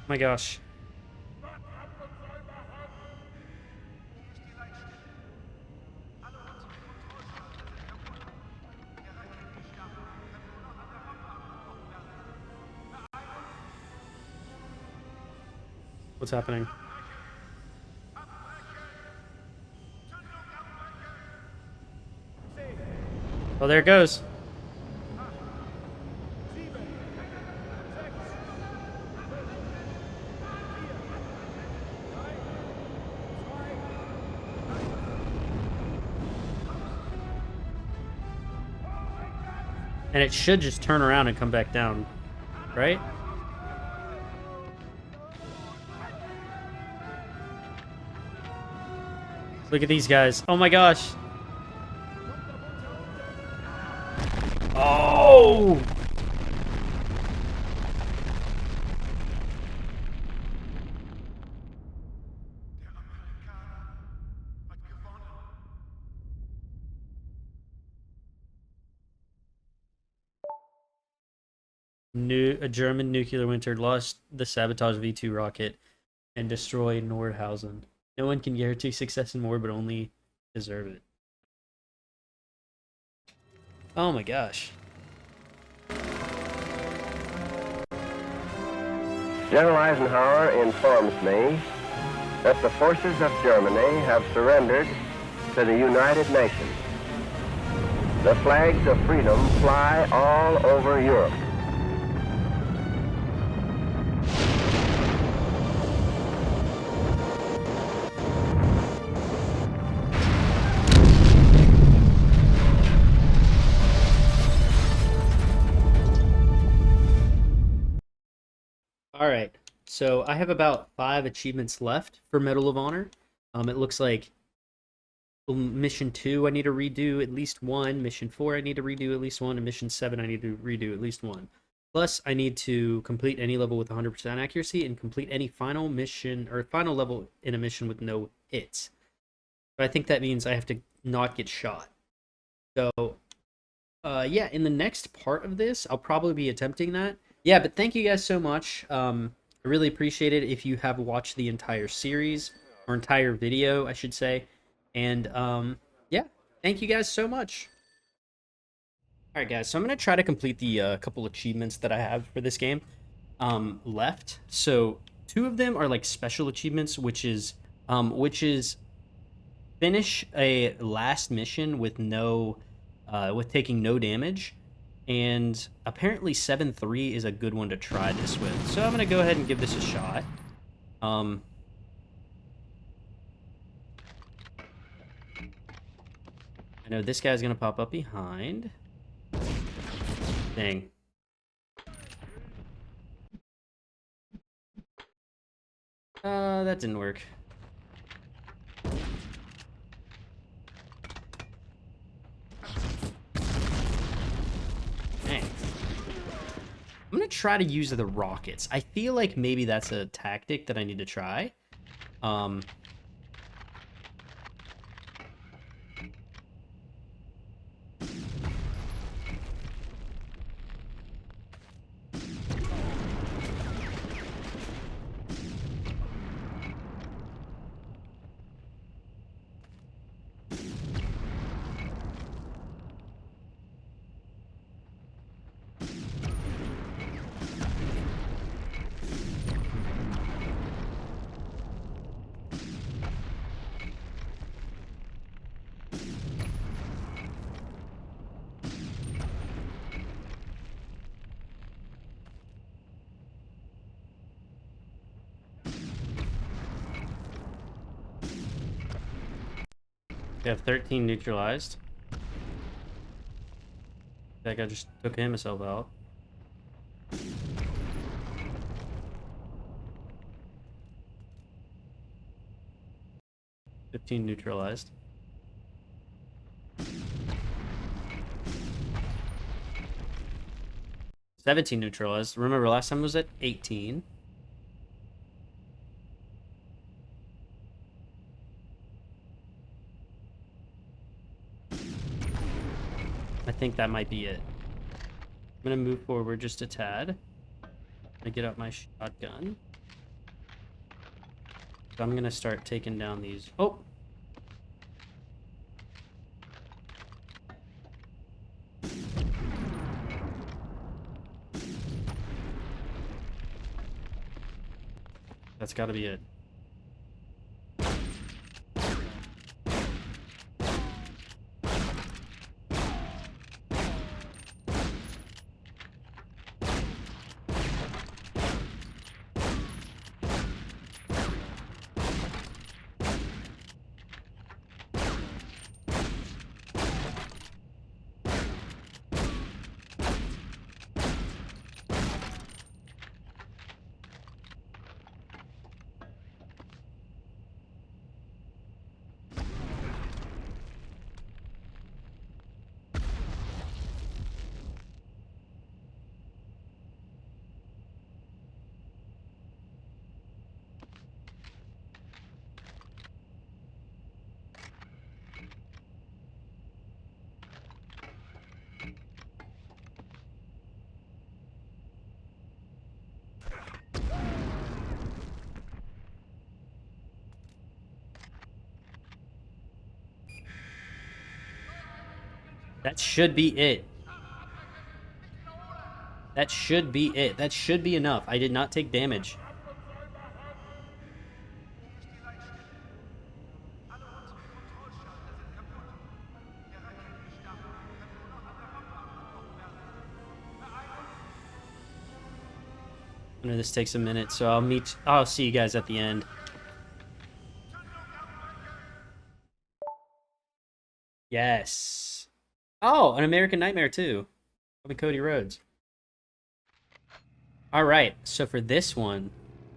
my gosh. What's happening? Oh, there it goes. And it should just turn around and come back down, right? Look at these guys. Oh my gosh. Oh! A German nuclear winter lost the sabotage V2 rocket and destroyed Nordhausen. No one can guarantee success in war, but only deserve it. Oh my gosh.
General Eisenhower informs me that the forces of Germany have surrendered to the United Nations. The flags of freedom fly all over Europe.
All right, so I have about 5 achievements left for Medal of Honor. It looks like mission 2 I need to redo at least 1, mission 4 I need to redo at least 1, and mission 7 I need to redo at least 1. Plus, I need to complete any level with 100% accuracy and complete any final mission or final level in a mission with no hits. But I think that means I have to not get shot. So, yeah, in the next part of this, I'll probably be attempting that. Yeah, but thank you guys so much. I really appreciate it if you have watched the entire series, or entire video, I should say. And, yeah, thank you guys so much. Alright guys, so I'm going to try to complete the couple achievements that I have for this game left. So, 2 of them are like special achievements, which is finish a last mission with no, with taking no damage. And apparently 7-3 is a good one to try this with. So I'm going to go ahead and give this a shot. I know this guy's going to pop up behind. Dang. That didn't work. I'm gonna try to use the rockets. I feel like maybe that's a tactic that I need to try. We have 13 neutralized. That guy just took himself out. $15 neutralized.
17 neutralized. Remember, last time was at 18. I think that might be it. I'm gonna move forward just a tad. I'm gonna get out my shotgun. So I'm gonna start taking down these. Oh! That's gotta be it. That should be it. That should be it. That should be enough. I did not take damage. I know this takes a minute, so I'll see you guys at the end. Yes. Oh, an American Nightmare too. With Cody Rhodes. All right, so for this one,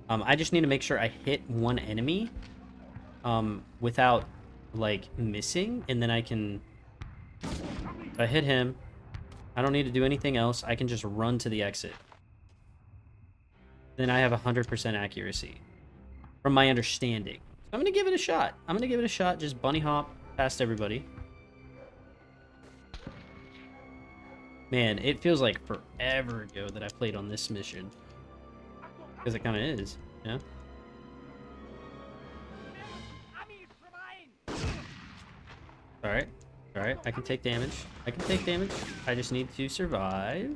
I just need to make sure I hit one enemy, without like missing, and then I can. If I hit him, I don't need to do anything else. I can just run to the exit. Then I have 100% accuracy, from my understanding. So I'm gonna give it a shot. I'm gonna give it a shot. Just bunny hop past everybody. Man, it feels like forever ago that I played on this mission. Because it kind of is, yeah? Alright, alright, I can take damage. I can take damage. I just need to survive.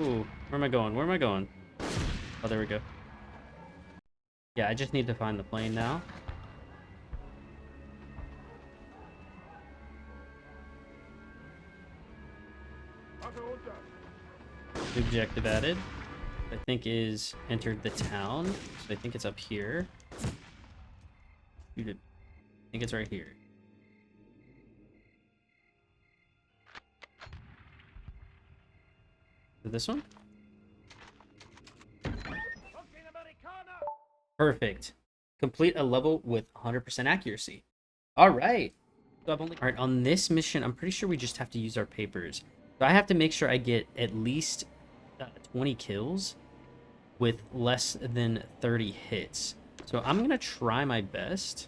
Ooh, where am I going? Where am I going? Oh, there we go. Yeah, I just need to find the plane now. The objective added. I think is entered the town. So I think it's up here. I think it's right here. Is it this one? Perfect. Complete a level with 100% accuracy. All right. So all right, on this mission, I'm pretty sure we just have to use our papers. So I have to make sure I get at least 20 kills with less than 30 hits. So I'm going to try my best.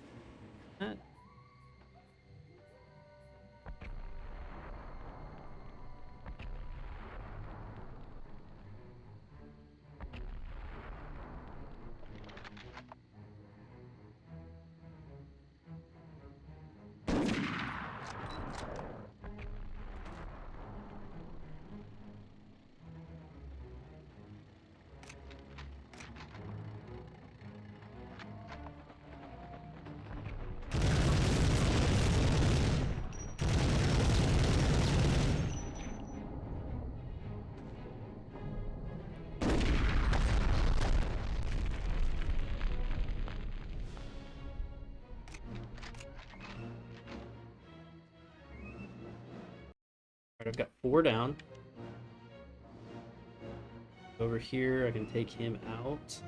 Alright, I've got 4 down. Over here, I can take him out.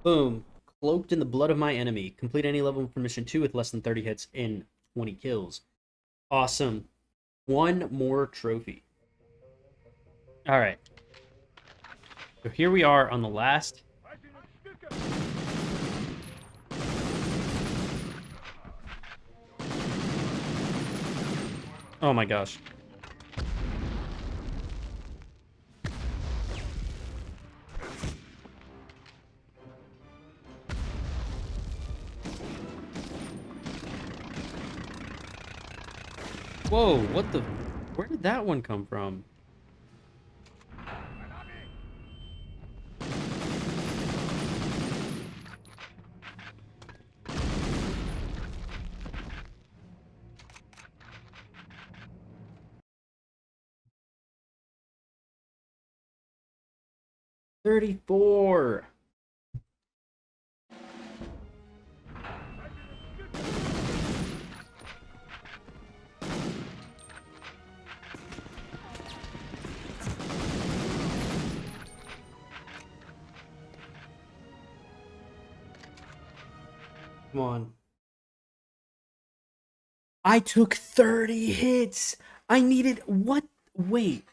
Boom. Cloaked in the blood of my enemy. Complete any level for mission 2 with less than 30 hits and 20 kills. Awesome. One more trophy. Alright. So here we are on the last. Oh my gosh. Whoa, what the... Where did that one come from? $34. Come on. I took 30 hits. I needed what? Wait.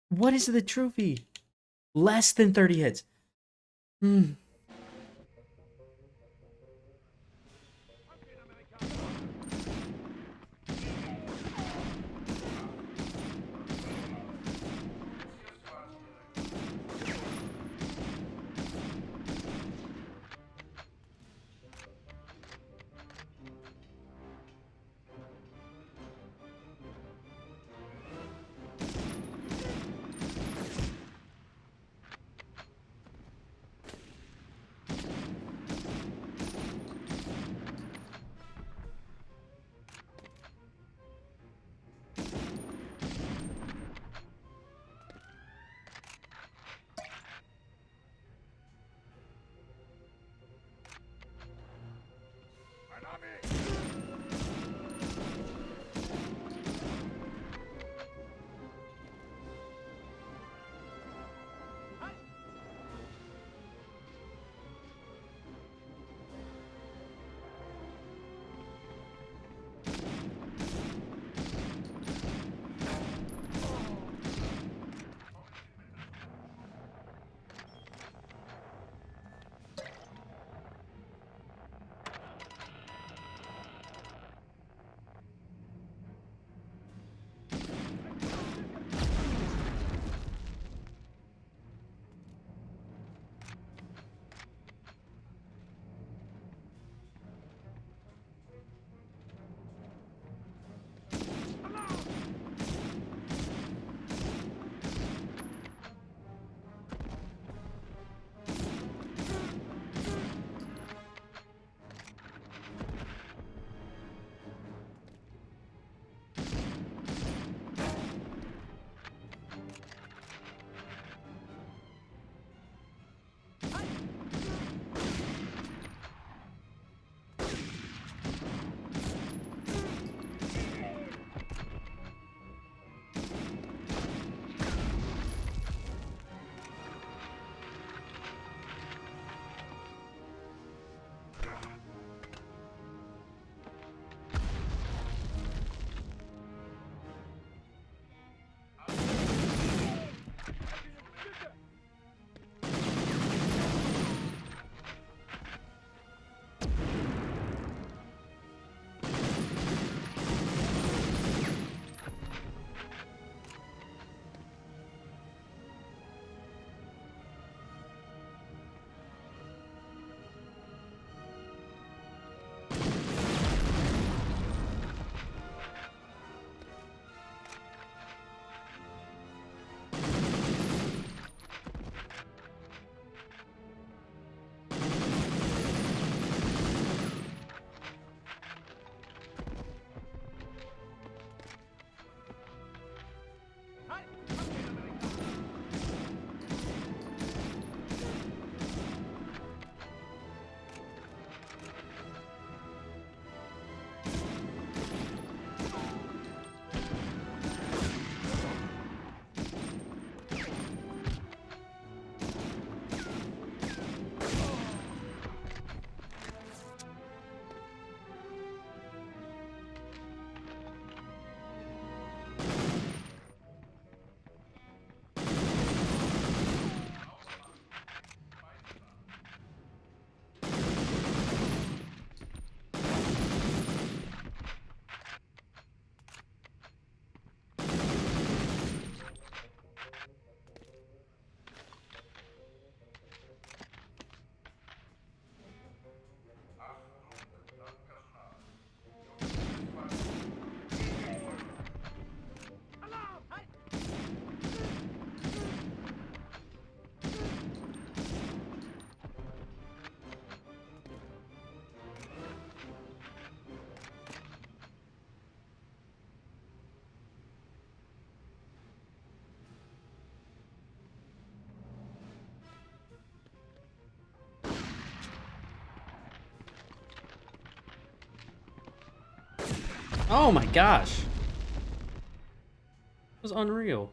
What is the trophy? Less than 30 hits. Hmm.
Oh my gosh. It was unreal.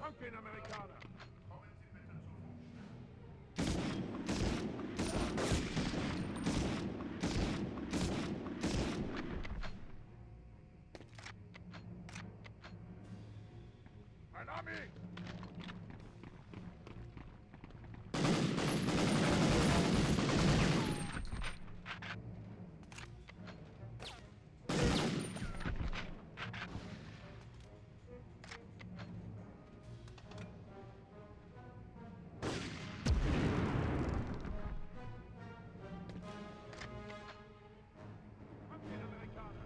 Pumpkin Americana. Ein Army! Pumpkin Americana.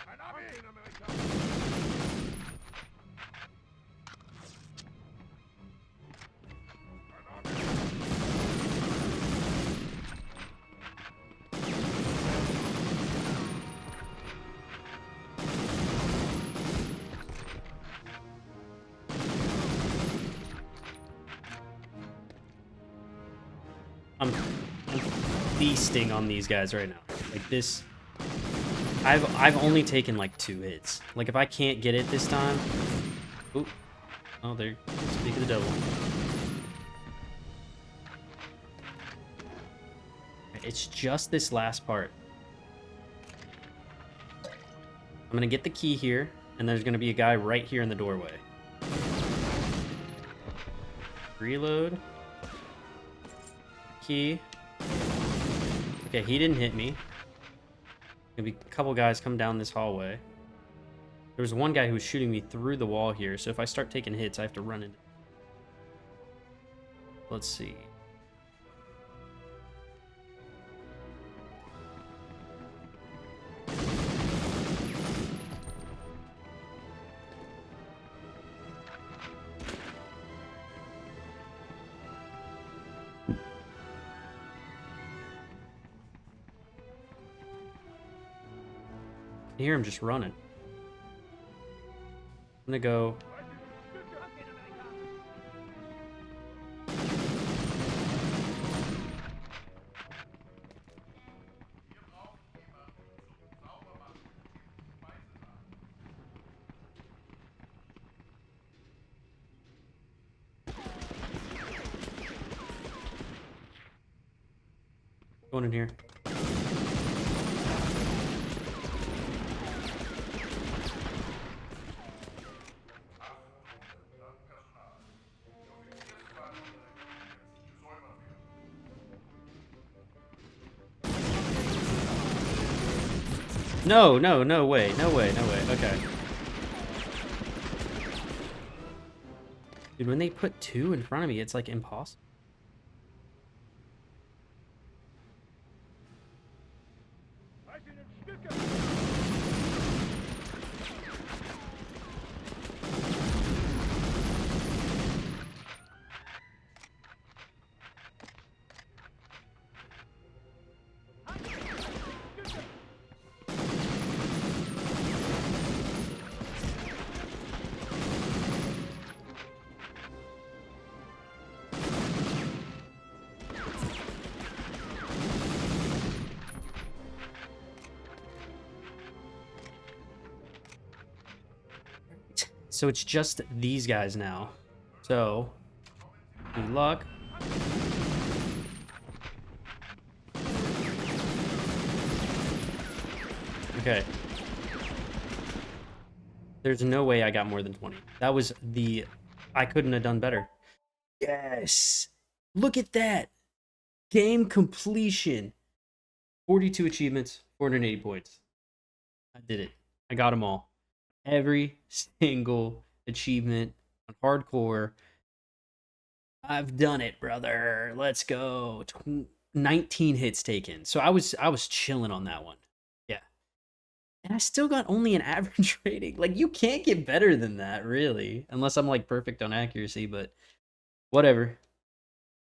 Ein Army! Pumpkin Americana. Ein Army!
I'm feasting on these guys right now. Like this, I've only taken like 2 hits. Like if I can't get it this time, oop, oh there, speak of the devil. It's just this last part. I'm gonna get the key here, and there's gonna be a guy right here in the doorway. Reload. Key. Okay, he didn't hit me. Maybe a couple guys come down this hallway. There was one guy who was shooting me through the wall here, so if I start taking hits, I have to run into. Let's see. I hear him just running. I'm gonna go. Going in here. No, no, no way, no way, no way. Okay. Dude, when they put 2 in front of me, it's like impossible. So it's just these guys now. So, good luck. Okay. There's no way I got more than 20. That was the... I couldn't have done better. Yes! Look at that! Game completion. 42 achievements, 480 points. I did it. I got them all. Every single achievement on hardcore. I've done it, brother. Let's go.
19 hits taken. So I was chilling on that one. Yeah. And I still got only an average rating. Like, you can't get better than that, really. Unless I'm, like, perfect on accuracy, but whatever.